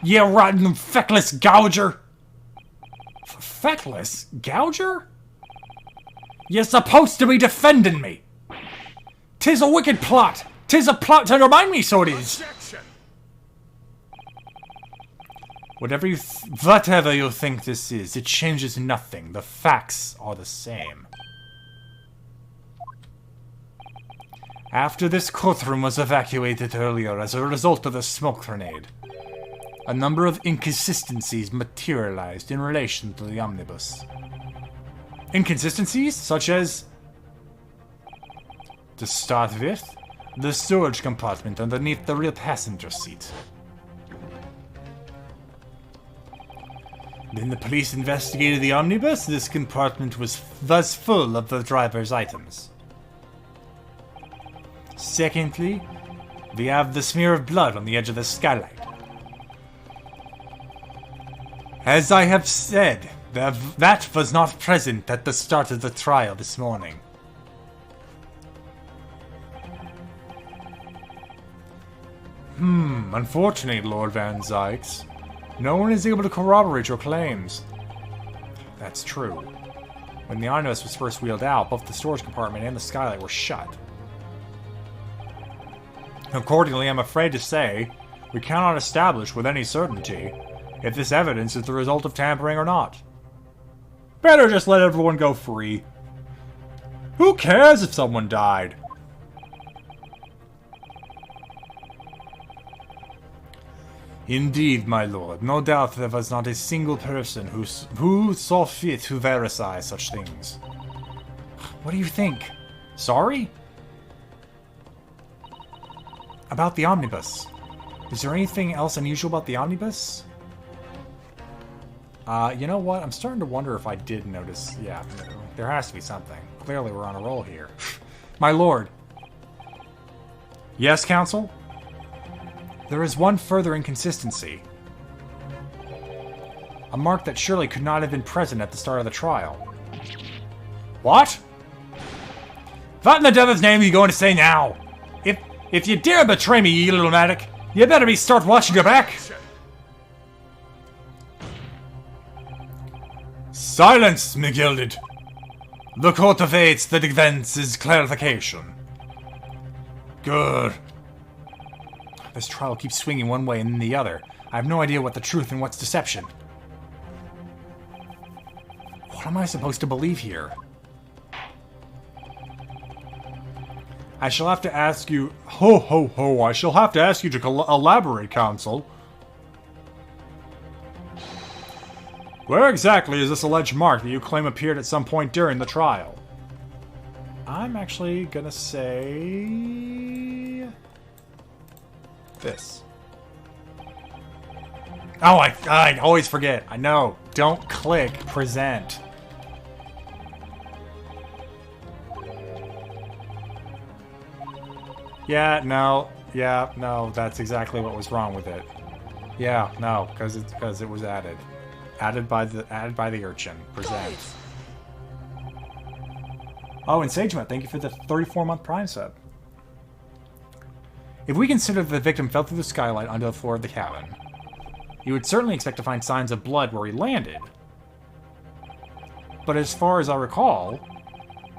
rotten feckless gouger? Feckless gouger? You're supposed to be defending me. 'Tis a wicked plot. 'Tis a plot to remind me, so it is. Objection. Whatever you think this is, it changes nothing. The facts are the same. After this courtroom was evacuated earlier as a result of the smoke grenade, a number of inconsistencies materialized in relation to the omnibus. Inconsistencies? Such as... To start with, the storage compartment underneath the rear passenger seat. When the police investigated the omnibus, this compartment was thus full of the driver's items. Secondly, we have the smear of blood on the edge of the skylight. As I have said, that was not present at the start of the trial this morning. Unfortunately, Lord Van Zykes, no one is able to corroborate your claims. That's true. When the omnibus was first wheeled out, both the storage compartment and the skylight were shut. Accordingly, I'm afraid to say, we cannot establish with any certainty if this evidence is the result of tampering or not. Better just let everyone go free. Who cares if someone died? Indeed, my lord. No doubt there was not a single person who saw fit to verify such things. What do you think? Sorry? About the omnibus. Is there anything else unusual about the omnibus? You know what? I'm starting to wonder if I did notice. Yeah, there has to be something. Clearly we're on a roll here. My lord. Yes, counsel? There is one further inconsistency. A mark that surely could not have been present at the start of the trial. What? What in the devil's name are you going to say now? If you dare betray me, you little maniac, you better start watching your back. Silence, McGilded. The court awaits the defense's clarification. Good. This trial keeps swinging one way and then the other. I have no idea what the truth and what's deception. What am I supposed to believe here? I shall have to ask you... Ho, ho, ho. I shall have to ask you to elaborate, counsel. Where exactly is this alleged mark that you claim appeared at some point during the trial? I'm actually gonna say... this. Oh, I always forget. I know. Don't click present. Yeah, no, that's exactly what was wrong with it. Yeah, no, because it was added. Added by the urchin. Present. Oh, and Sagemet, thank you for the 34-month Prime sub. If we consider that the victim fell through the skylight onto the floor of the cabin, you would certainly expect to find signs of blood where he landed. But as far as I recall,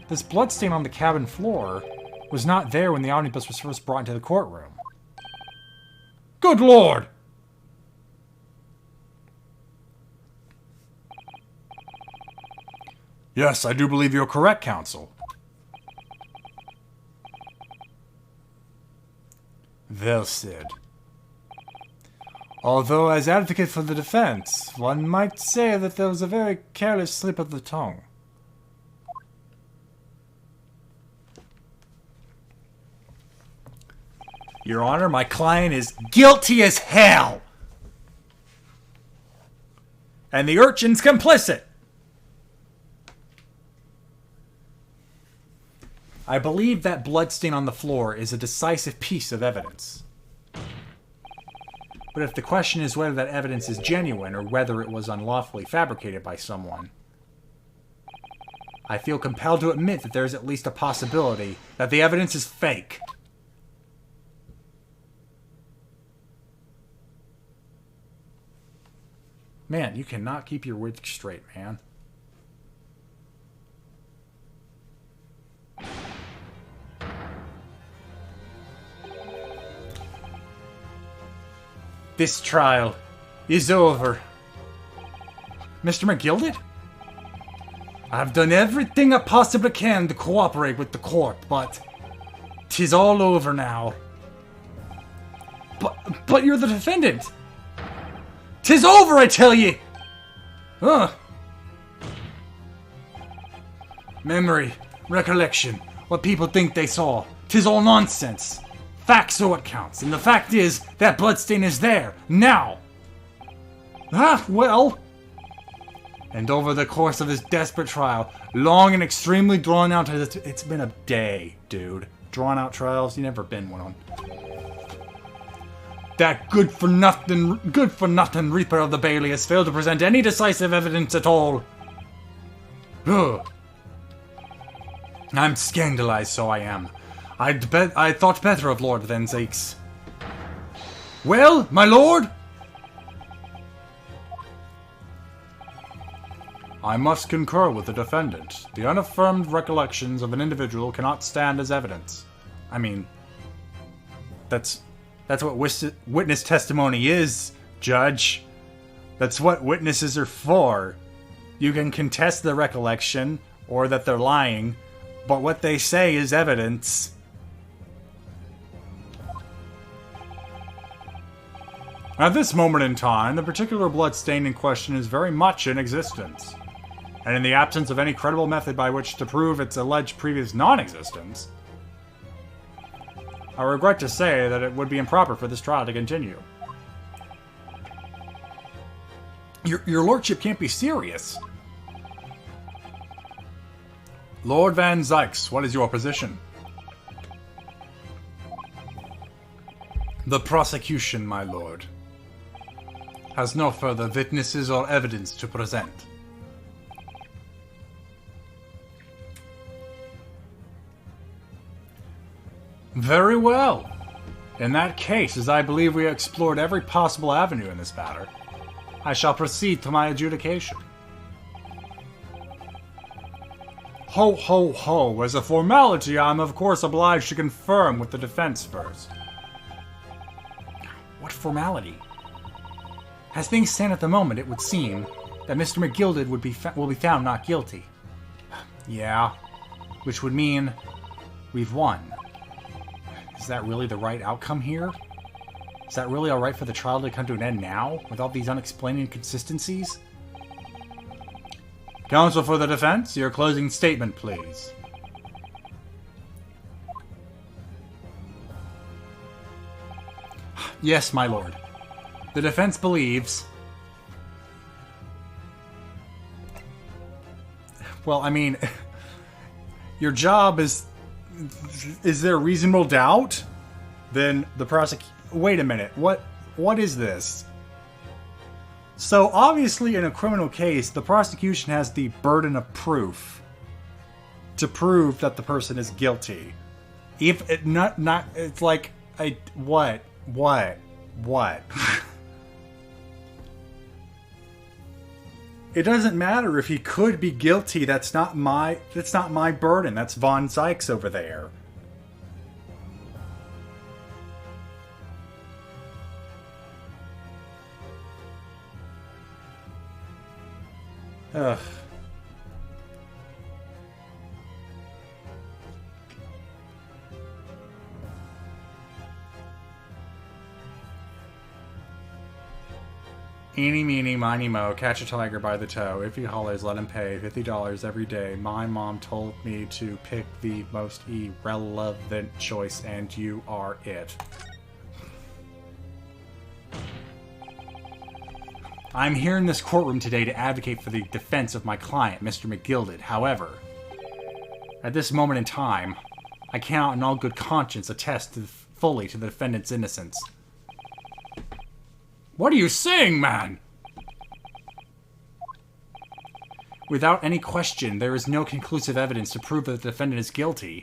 this bloodstain on the cabin floor was not there when the omnibus was first brought into the courtroom. Good lord! Yes, I do believe you're correct, counsel. Well said. Although, as advocate for the defense, one might say that there was a very careless slip of the tongue. Your Honor, my client is guilty as hell! And the urchin's complicit! I believe that bloodstain on the floor is a decisive piece of evidence. But if the question is whether that evidence is genuine or whether it was unlawfully fabricated by someone, I feel compelled to admit that there is at least a possibility that the evidence is fake. Man, you cannot keep your wits straight, man. This trial is over. Mr. McGilded? I've done everything I possibly can to cooperate with the court, but 'Tis all over now. But you're the defendant. 'Tis over, I tell ye! Ugh. Memory, recollection, what people think they saw. 'Tis all nonsense. Facts are what counts, and the fact is that bloodstain is there, now. Well. And over the course of this desperate trial, long and extremely drawn out, it's been a day, dude. Drawn out trials, you never been one on. That good for nothing Reaper of the Bailey has failed to present any decisive evidence at all. Ugh. I'm scandalized, so I am. I thought better of Lord Van Zakes. Well, my lord? I must concur with the defendant. The unaffirmed recollections of an individual cannot stand as evidence. I mean, that's what witness testimony is, Judge. That's what witnesses are for. You can contest the recollection, or that they're lying, but what they say is evidence. At this moment in time, the particular bloodstain in question is very much in existence. And in the absence of any credible method by which to prove its alleged previous non-existence, I regret to say that it would be improper for this trial to continue. Your lordship can't be serious. Lord Van Zakes, what is your position? The prosecution, my lord, has no further witnesses or evidence to present. Very well. In that case, as I believe we have explored every possible avenue in this matter, I shall proceed to my adjudication. Ho, ho, ho. As a formality, I am of course obliged to confirm with the defense first. What formality? As things stand at the moment, it would seem that Mr. McGilded will be found not guilty. Yeah, which would mean we've won. Is that really the right outcome here? Is that really alright for the trial to come to an end now, with all these unexplained inconsistencies? Counsel for the defense, your closing statement, please. Yes, my lord. The defense believes... Well, I mean... Your job is... Is there reasonable doubt? Then the Wait a minute. What is this? So, obviously, in a criminal case, the prosecution has the burden of proof to prove that the person is guilty. If it it's like, what? It doesn't matter if he could be guilty. That's not my burden. That's Von Zakes over there. Ugh. Eeny, meeny, miny, mo, catch a tiger by the toe. If he hollers, let him pay $50 every day. My mom told me to pick the most irrelevant choice, and you are it. I'm here in this courtroom today to advocate for the defense of my client, Mr. McGilded. However, at this moment in time, I cannot in all good conscience attest fully to the defendant's innocence. What are you saying, man? Without any question, there is no conclusive evidence to prove that the defendant is guilty.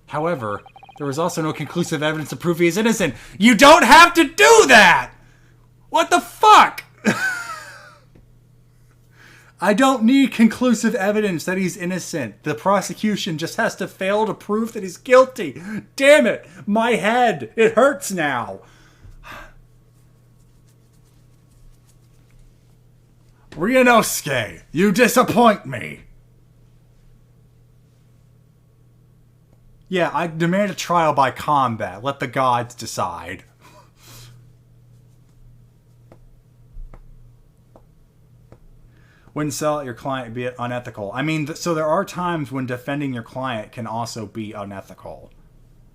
However, there is also no conclusive evidence to prove he is innocent. You don't have to do that! What the fuck? I don't need conclusive evidence that he's innocent. The prosecution just has to fail to prove that he's guilty. Damn it! My head! It hurts now! Ryunosuke, you disappoint me! Yeah, I demand a trial by combat. Let the gods decide. Wouldn't sell your client, be it unethical. I mean, so there are times when defending your client can also be unethical.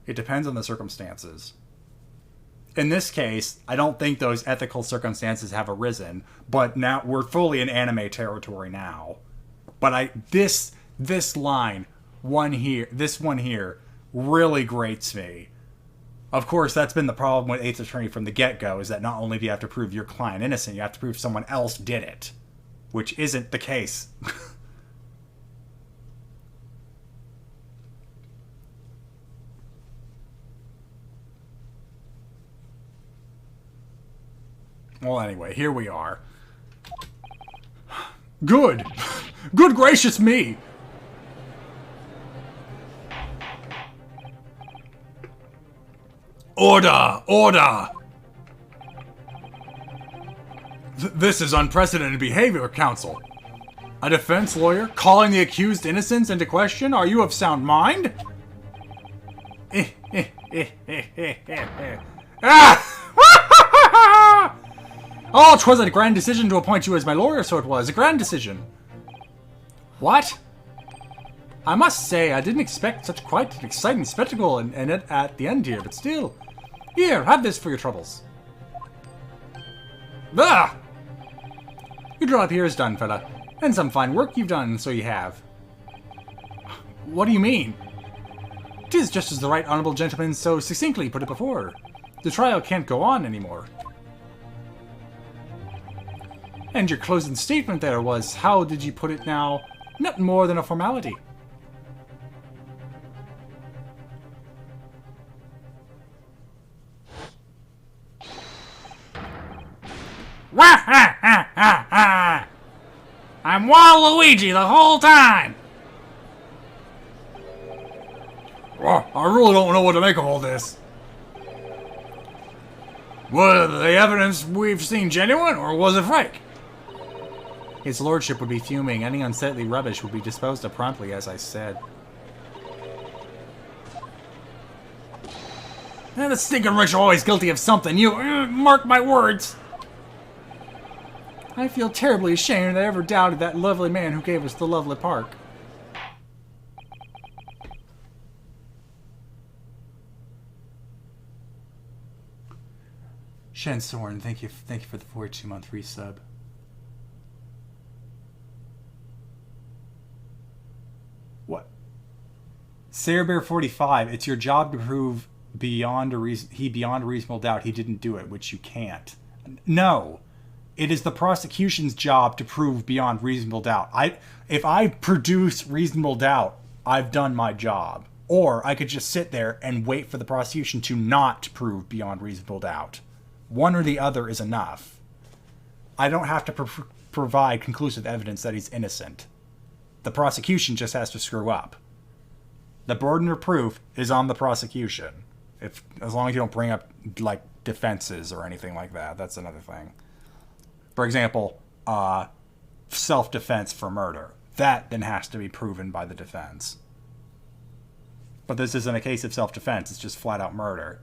It depends on the circumstances. In this case, I don't think those ethical circumstances have arisen, but now we're fully in anime territory now. But this line, this one here, really grates me. Of course, that's been the problem with Eighth Attorney from the get-go, is that not only do you have to prove your client innocent, you have to prove someone else did it. Which isn't the case. Well, anyway, here we are. Good! Good gracious me! Order! Order! This is unprecedented behavior, counsel. A defense lawyer calling the accused innocence into question? Are you of sound mind? Ah! Oh, 'twas a grand decision to appoint you as my lawyer, so it was. A grand decision. What? I must say, I didn't expect such quite an exciting spectacle and it at the end here, but still. Here, have this for your troubles. Ah! Your job here is done, fella. And some fine work you've done, so you have. What do you mean? 'Tis just as the right honorable gentleman so succinctly put it before. The trial can't go on anymore. And your closing statement there was, how did you put it now? Nothing more than a formality. Wah ha ha ha ha! I'm Waluigi the whole time! Well, I really don't know what to make of all this. Was the evidence we've seen genuine, or was it fake? His lordship would be fuming. Any unsightly rubbish would be disposed of promptly, as I said. The stinking rich are always guilty of something. You mark my words. I feel terribly ashamed that I ever doubted that lovely man who gave us the lovely park. Shensorn, thank you for the 42-month resub. What? Sarebear 45, it's your job to prove beyond a reasonable doubt he didn't do it, which you can't. No. It is the prosecution's job to prove beyond reasonable doubt. If I produce reasonable doubt, I've done my job. Or I could just sit there and wait for the prosecution to not prove beyond reasonable doubt. One or the other is enough. I don't have to provide conclusive evidence that he's innocent. The prosecution just has to screw up. The burden of proof is on the prosecution. As long as you don't bring up, like, defenses or anything like that. That's another thing. For example, self-defense for murder. That then has to be proven by the defense. But this isn't a case of self-defense. It's just flat-out murder.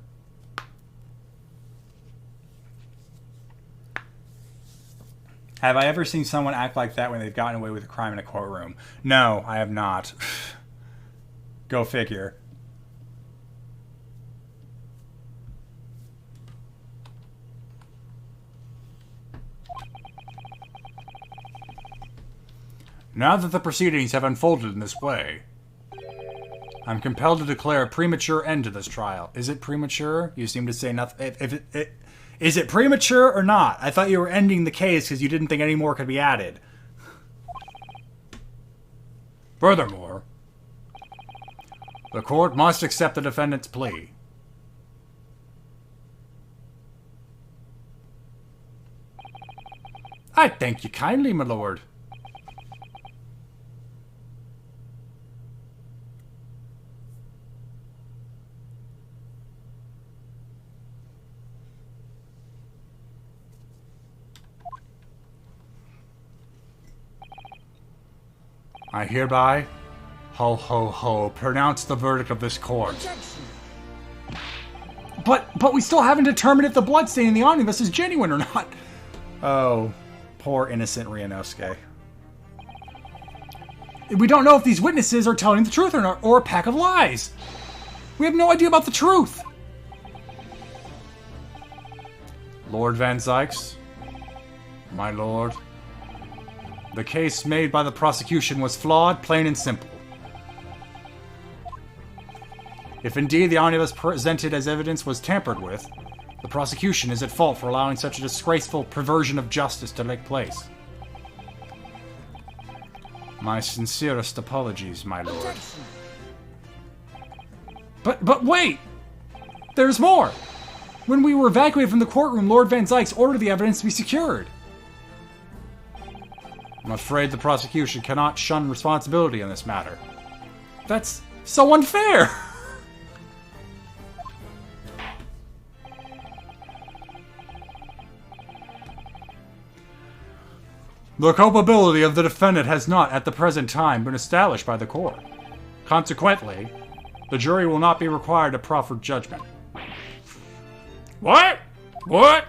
Have I ever seen someone act like that when they've gotten away with a crime in a courtroom? No, I have not. Go figure. Now that the proceedings have unfolded in this way, I'm compelled to declare a premature end to this trial. Is it premature? You seem to say nothing. Is it premature or not? I thought you were ending the case because you didn't think any more could be added. Furthermore, the court must accept the defendant's plea. I thank you kindly, my lord. I hereby Ho ho ho, pronounce the verdict of this court. Objection. But we still haven't determined if the bloodstain in the omnibus is genuine or not. Oh, poor innocent Ryunosuke. We don't know if these witnesses are telling the truth or not, or a pack of lies. We have no idea about the truth. Lord Van Zykes, my lord, the case made by the prosecution was flawed, plain and simple. If indeed the omnibus presented as evidence was tampered with, the prosecution is at fault for allowing such a disgraceful perversion of justice to take place. My sincerest apologies, my lord. Objection. But wait! There's more! When we were evacuated from the courtroom, Lord Van Zykes ordered the evidence to be secured. I'm afraid the prosecution cannot shun responsibility in this matter. That's so unfair! The culpability of the defendant has not, at the present time, been established by the court. Consequently, the jury will not be required to proffer judgment. What? What?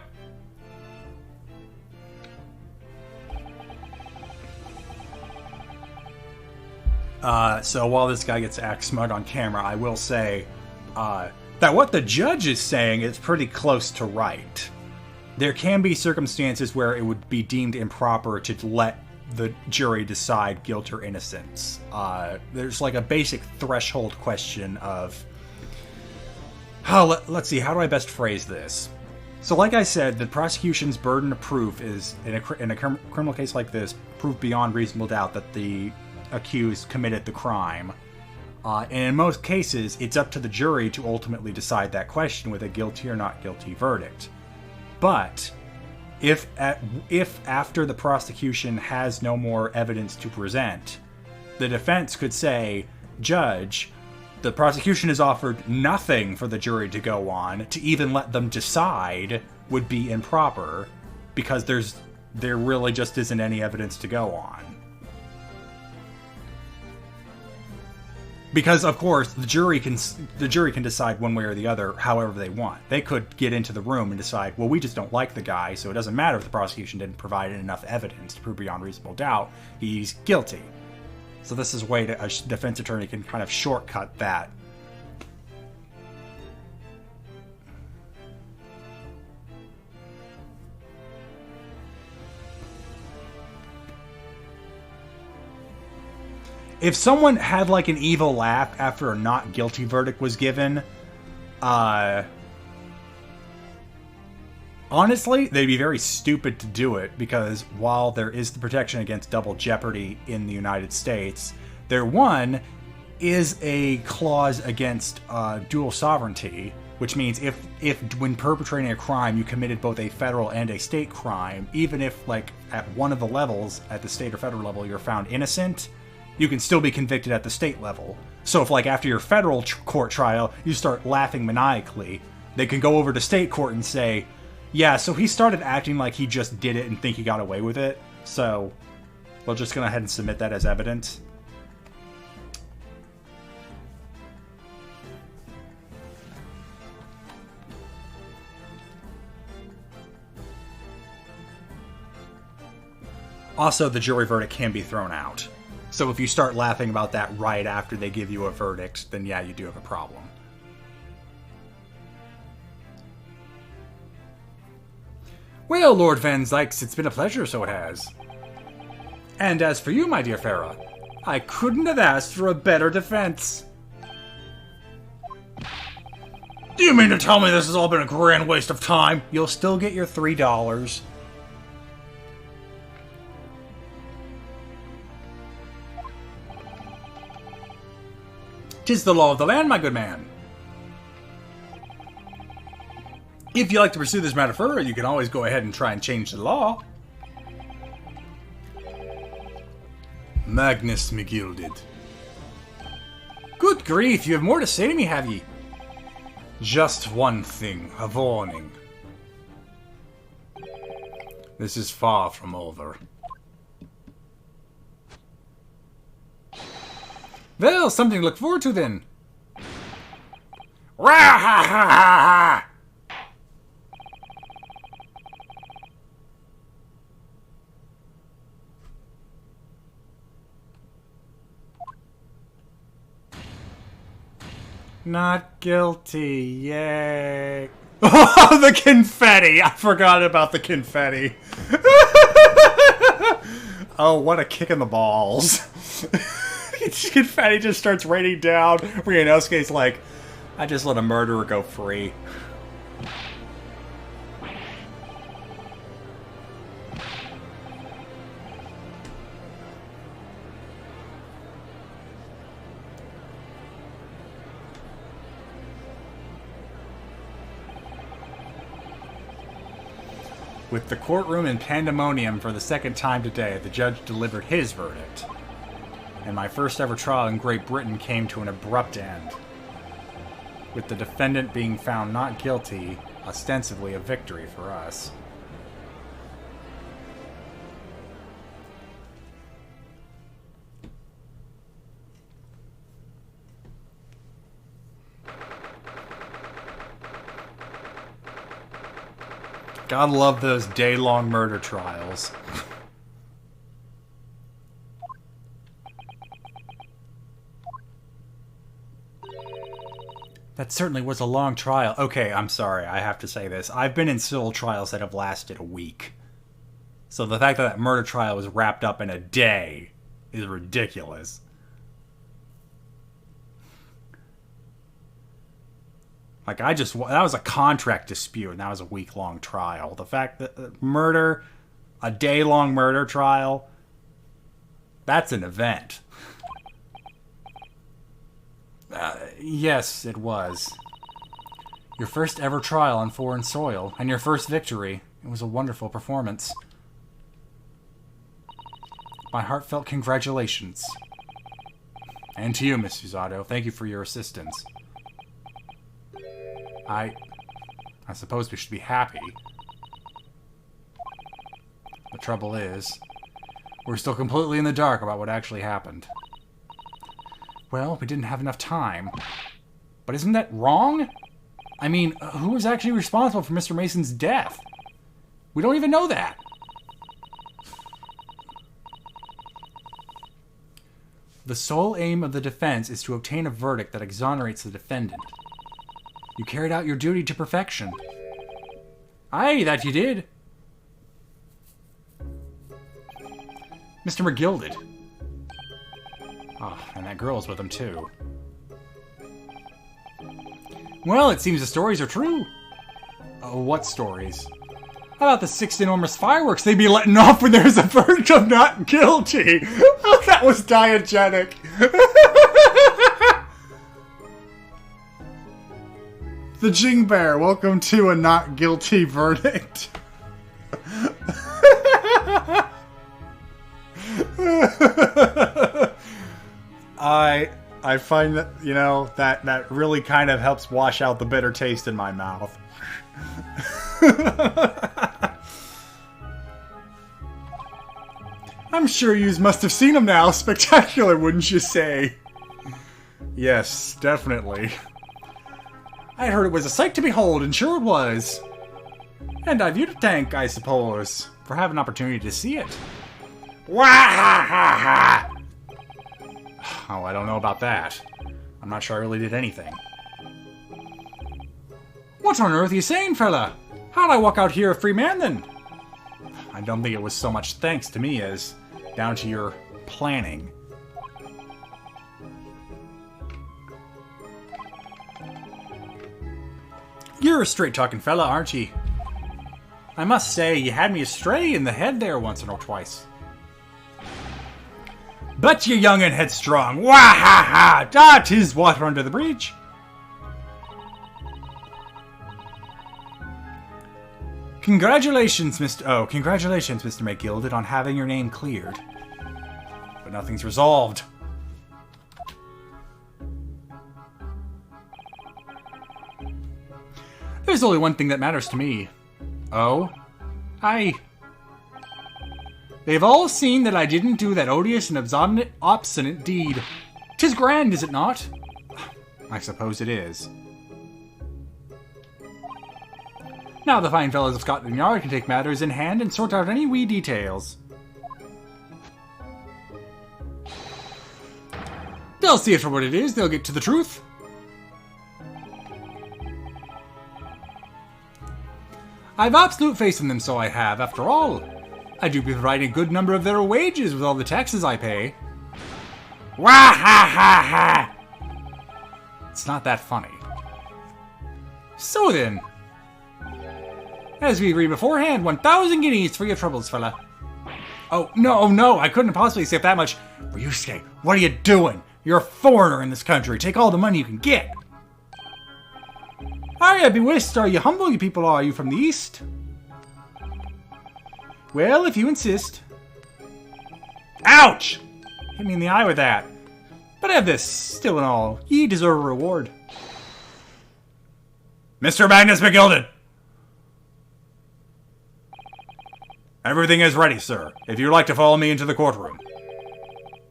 So while this guy gets act smug on camera, I will say that what the judge is saying is pretty close to right. There can be circumstances where it would be deemed improper to let the jury decide guilt or innocence. There's like a basic threshold question of... let's see, how do I best phrase this? So like I said, the prosecution's burden of proof is, in a criminal case like this, proof beyond reasonable doubt that the accused committed the crime. And in most cases, it's up to the jury to ultimately decide that question with a guilty or not guilty verdict. But if after the prosecution has no more evidence to present, the defense could say, Judge, the prosecution has offered nothing for the jury to go on, to even let them decide would be improper, because there really just isn't any evidence to go on. Because, of course, the jury can decide one way or the other however they want. They could get into the room and decide, well, we just don't like the guy, so it doesn't matter if the prosecution didn't provide enough evidence to prove beyond reasonable doubt he's guilty. So this is a way that a defense attorney can kind of shortcut that. If someone had like an evil laugh after a not guilty verdict was given, honestly, they'd be very stupid to do it, because while there is the protection against double jeopardy in the United States, there is a clause against dual sovereignty, which means if when perpetrating a crime you committed both a federal and a state crime, even if like at one of the levels, at the state or federal level, you're found innocent, you can still be convicted at the state level. So if like after your federal court trial, you start laughing maniacally, they can go over to state court and say, yeah, so he started acting like he just did it and think he got away with it, so we're just going to go ahead and submit that as evidence. Also, the jury verdict can be thrown out. So if you start laughing about that right after they give you a verdict, then yeah, you do have a problem. Well, Lord Van Zykes, it's been a pleasure, so it has. And as for you, my dear Farah, I couldn't have asked for a better defense. Do you mean to tell me this has all been a grand waste of time? You'll still get your $3. 'Tis the law of the land, my good man. If you like to pursue this matter further, you can always go ahead and try and change the law. Magnus McGilded. Good grief, you have more to say to me, have ye? Just one thing, a warning. This is far from over. Well, something to look forward to then. Wah ha ha ha ha! Not guilty, yay. Oh, the confetti! I forgot about the confetti. Oh, what a kick in the balls. Confetti just starts raining down. Ryunosuke's like, I just let a murderer go free. With the courtroom in pandemonium for the second time today, the judge delivered his verdict. And my first ever trial in Great Britain came to an abrupt end. With the defendant being found not guilty, ostensibly a victory for us. Gotta love those day-long murder trials. That certainly was a long trial. Okay, I'm sorry, I have to say this. I've been in civil trials that have lasted a week. So the fact that that murder trial was wrapped up in a day is ridiculous. Like, that was a contract dispute, and that was a week-long trial. The fact that a day-long murder trial, that's an event. Yes, it was. Your first ever trial on foreign soil, and your first victory. It was a wonderful performance. My heartfelt congratulations. And to you, Miss Fusato, thank you for your assistance. I suppose we should be happy. The trouble is, we're still completely in the dark about what actually happened. Well, we didn't have enough time. But isn't that wrong? I mean, who was actually responsible for Mr. Mason's death? We don't even know that. The sole aim of the defense is to obtain a verdict that exonerates the defendant. You carried out your duty to perfection. Aye, that you did. Mr. McGilded. Oh, and that girl's with him, too. Well, it seems the stories are true. What stories? How about the 6 enormous fireworks they'd be letting off when there's a verdict of not guilty? Oh, that was diegetic. The Jing Bear, welcome to a not guilty verdict. I find that, you know, that really kind of helps wash out the bitter taste in my mouth. I'm sure yous must have seen him now. Spectacular, wouldn't you say? Yes, definitely. I heard it was a sight to behold, and sure it was. And I've you to thank, I suppose, for having an opportunity to see it. Wah ha ha ha! Oh, I don't know about that. I'm not sure I really did anything. What on earth are you saying, fella? How'd I walk out here a free man, then? I don't think it was so much thanks to me as down to your planning. You're a straight-talking fella, aren't ye? I must say, you had me astray in the head there once or twice. But you young and headstrong. Wah ha ha! Ah, 'tis water under the bridge. Congratulations, Mr. McGilded, on having your name cleared. But nothing's resolved. There's only one thing that matters to me. Oh? They've all seen that I didn't do that odious and obstinate deed. 'Tis grand, is it not? I suppose it is. Now the fine fellows of Scotland Yard can take matters in hand and sort out any wee details. They'll see it for what it is, they'll get to the truth. I've absolute faith in them, so I have, after all. I do be providing a good number of their wages with all the taxes I pay. Wah ha ha ha! It's not that funny. So then, as we agreed beforehand, 1,000 guineas for your troubles, fella. Oh, no, I couldn't possibly save that much. Ryusuke, what are you doing? You're a foreigner in this country. Take all the money you can get. Are you bewist? Are you humble, you people? Are you from the east? Well, if you insist. Ouch! Hit me in the eye with that. But have this, still and all, ye deserve a reward. Mr. Magnus McGilded! Everything is ready, sir. If you'd like to follow me into the courtroom.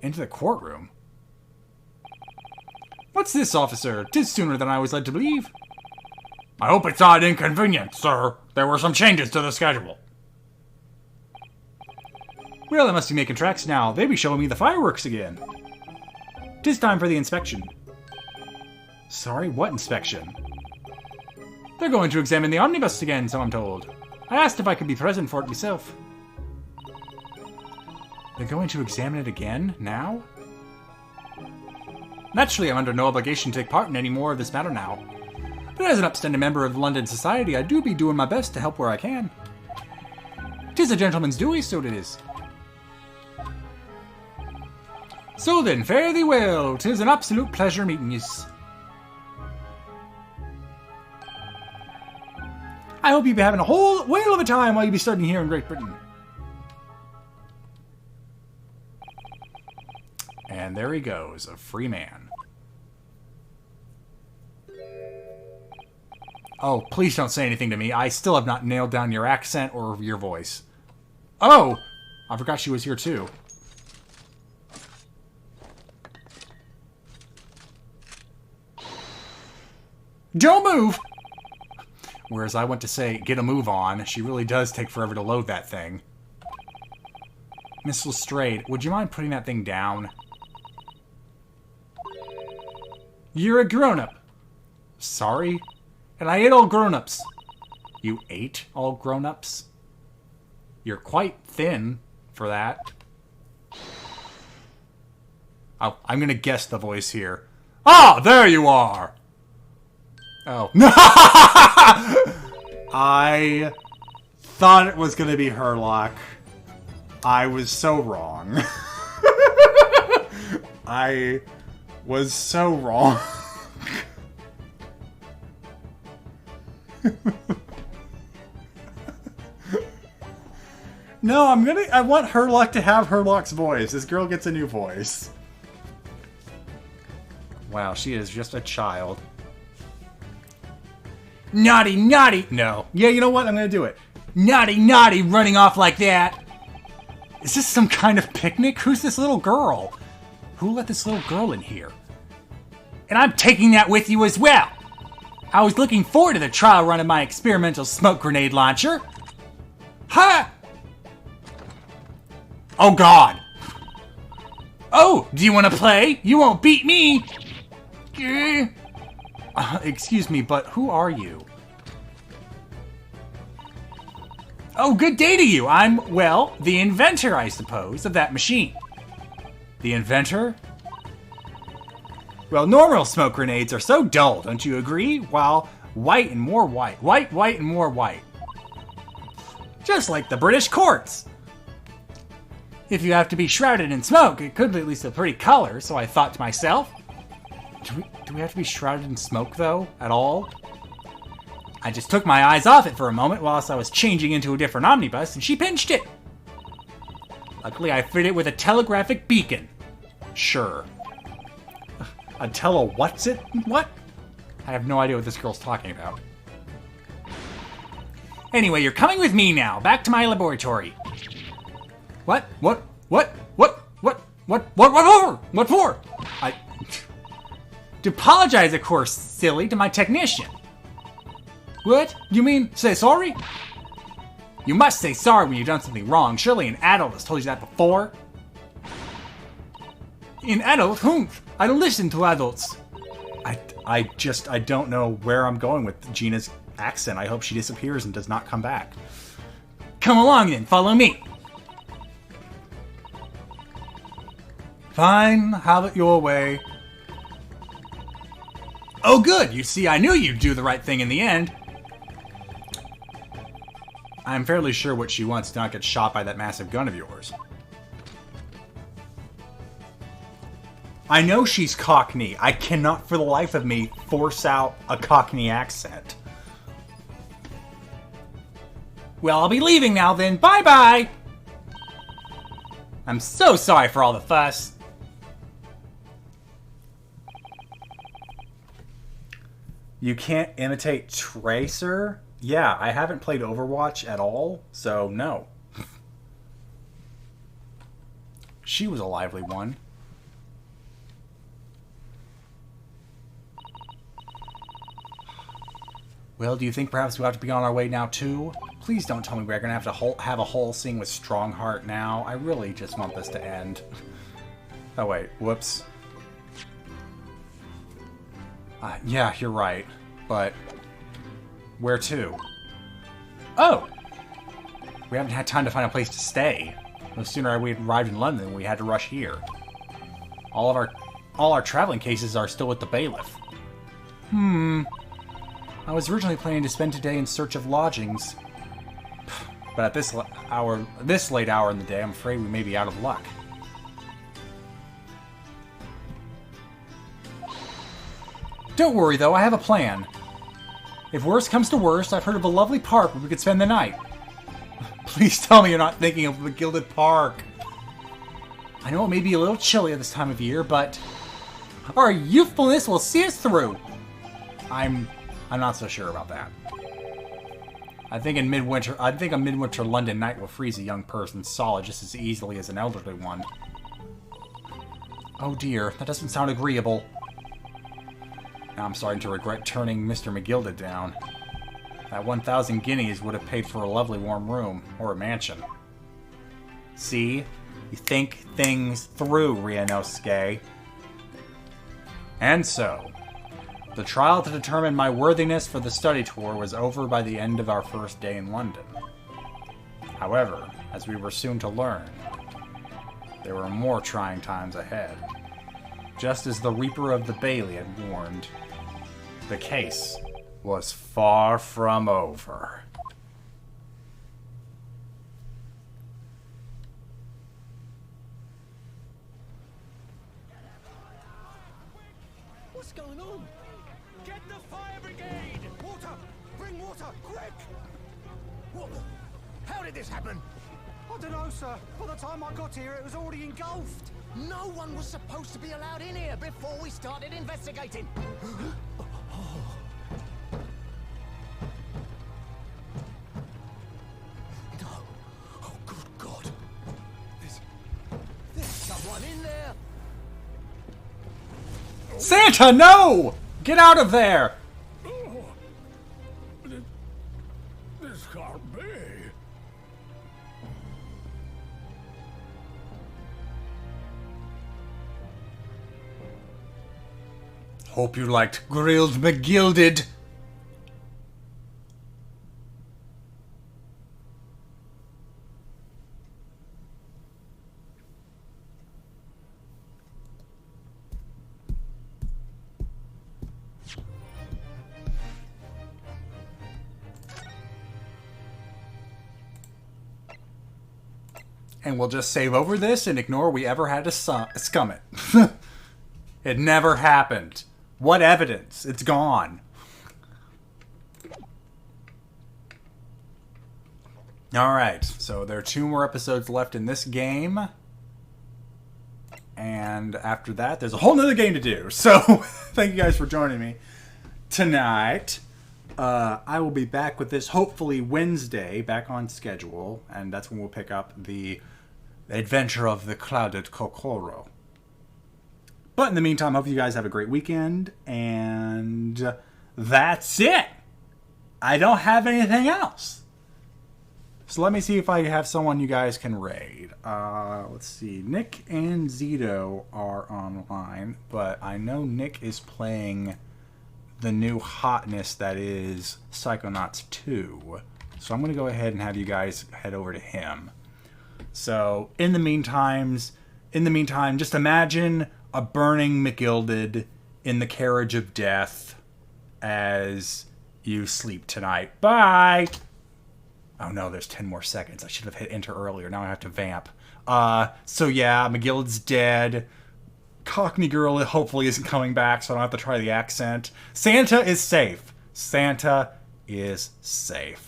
Into the courtroom? What's this, officer? 'Tis sooner than I was led to believe. I hope it's not inconvenient, sir. There were some changes to the schedule. Well, I must be making tracks now. They be showing me the fireworks again. 'Tis time for the inspection. Sorry, what inspection? They're going to examine the omnibus again, so I'm told. I asked if I could be present for it myself. They're going to examine it again? Now? Naturally, I'm under no obligation to take part in any more of this matter now. But as an upstanding member of London society, I do be doing my best to help where I can. 'Tis a gentleman's duty, so it is. So then, fare thee well. 'Tis an absolute pleasure meeting yous. I hope you be having a whole whale of a time while you be studying here in Great Britain. And there he goes, a free man. Oh, please don't say anything to me. I still have not nailed down your accent or your voice. Oh! I forgot she was here too. Don't move! Whereas I went to say, get a move on, she really does take forever to load that thing. Miss Lestrade, would you mind putting that thing down? You're a grown-up. Sorry? And I ate all grown-ups. You ate all grown-ups? You're quite thin for that. Oh, I'm gonna guess the voice here. Ah, there you are! Oh. I thought it was gonna be Herlock. I was so wrong. I was so wrong. No, I want Herlock to have Herlock's voice. This girl gets a new voice. Wow, she is just a child. Naughty, naughty! No. Yeah, you know what? I'm gonna do it. Naughty, naughty, running off like that. Is this some kind of picnic? Who's this little girl? Who let this little girl in here? And I'm taking that with you as well. I was looking forward to the trial run of my experimental smoke grenade launcher. Ha! Oh God. Oh, do you want to play? You won't beat me. Excuse me, but who are you? Oh, good day to you. I'm, well, the inventor, I suppose, of that machine. The inventor? Well, normal smoke grenades are so dull, don't you agree? While white and more white. White, white, and more white. Just like the British courts. If you have to be shrouded in smoke, it could be at least a pretty color, so I thought to myself, do we have to be shrouded in smoke, though, at all? I just took my eyes off it for a moment whilst I was changing into a different omnibus, and she pinched it. Luckily, I fitted it with a telegraphic beacon. Sure. A what's it? What? I have no idea what this girl's talking about. Anyway, you're coming with me now, back to my laboratory. What? What for? To apologize, of course, silly, to my technician. What? You mean say sorry? You must say sorry when you've done something wrong. Surely an adult has told you that before. An adult? Whom? I don't listen to adults. I don't know where I'm going with Gina's accent. I hope she disappears and does not come back. Come along then, follow me. Fine, have it your way. Oh good, you see, I knew you'd do the right thing in the end. I'm fairly sure what she wants to not get shot by that massive gun of yours. I know she's Cockney. I cannot for the life of me force out a Cockney accent. Well, I'll be leaving now then. Bye-bye! I'm so sorry for all the fuss. You can't imitate Tracer? Yeah, I haven't played Overwatch at all, so no. She was a lively one. Well, do you think perhaps we'll have to be on our way now too? Please don't tell me we're gonna have to have a whole scene with Strongheart now. I really just want this to end. Oh wait, whoops. Yeah, you're right. But where to? Oh! We haven't had time to find a place to stay. No sooner we arrived in London, we had to rush here. All our traveling cases are still with the bailiff. I was originally planning to spend today in search of lodgings. But at this late hour in the day, I'm afraid we may be out of luck. Don't worry though, I have a plan. If worst comes to worst, I've heard of a lovely park where we could spend the night. Please tell me you're not thinking of the Gilded Park. I know it may be a little chilly at this time of year, but our youthfulness will see us through. I'm not so sure about that. I think a midwinter London night will freeze a young person solid just as easily as an elderly one. Oh dear, that doesn't sound agreeable. Now I'm starting to regret turning Mr. McGilded down. That 1,000 guineas would have paid for a lovely warm room, or a mansion. See? You think things through, Ryunosuke. And so, the trial to determine my worthiness for the study tour was over by the end of our first day in London. However, as we were soon to learn, there were more trying times ahead. Just as the Reaper of the Bailey had warned, the case was far from over. What's going on? Get the fire brigade! Water! Bring water, quick! What the? How did this happen? I don't know, sir. By the time I got here, it was already engulfed. No one was supposed to be allowed in here before we started investigating. No. Oh, good God. There's someone in there. Santa, no! Get out of there! This can't be. Hope you liked Grilled McGilded. And we'll just save over this and ignore we ever had to scum it. It never happened. What evidence? It's gone. Alright, so there are 2 more episodes left in this game. And after that, there's a whole nother game to do. So, thank you guys for joining me tonight. I will be back with this hopefully Wednesday, back on schedule. And that's when we'll pick up the adventure of the Clouded Kokoro. But in the meantime, I hope you guys have a great weekend. And that's it. I don't have anything else. So let me see if I have someone you guys can raid. Let's see. Nick and Zito are online, but I know Nick is playing the new hotness that is Psychonauts 2. So I'm going to go ahead and have you guys head over to him. So in the meantime, just imagine a burning McGilded in the carriage of death as you sleep tonight. Bye! Oh no, there's 10 more seconds. I should have hit enter earlier. Now I have to vamp. So yeah, McGilled's dead. Cockney Girl hopefully isn't coming back, so I don't have to try the accent. Santa is safe. Santa is safe.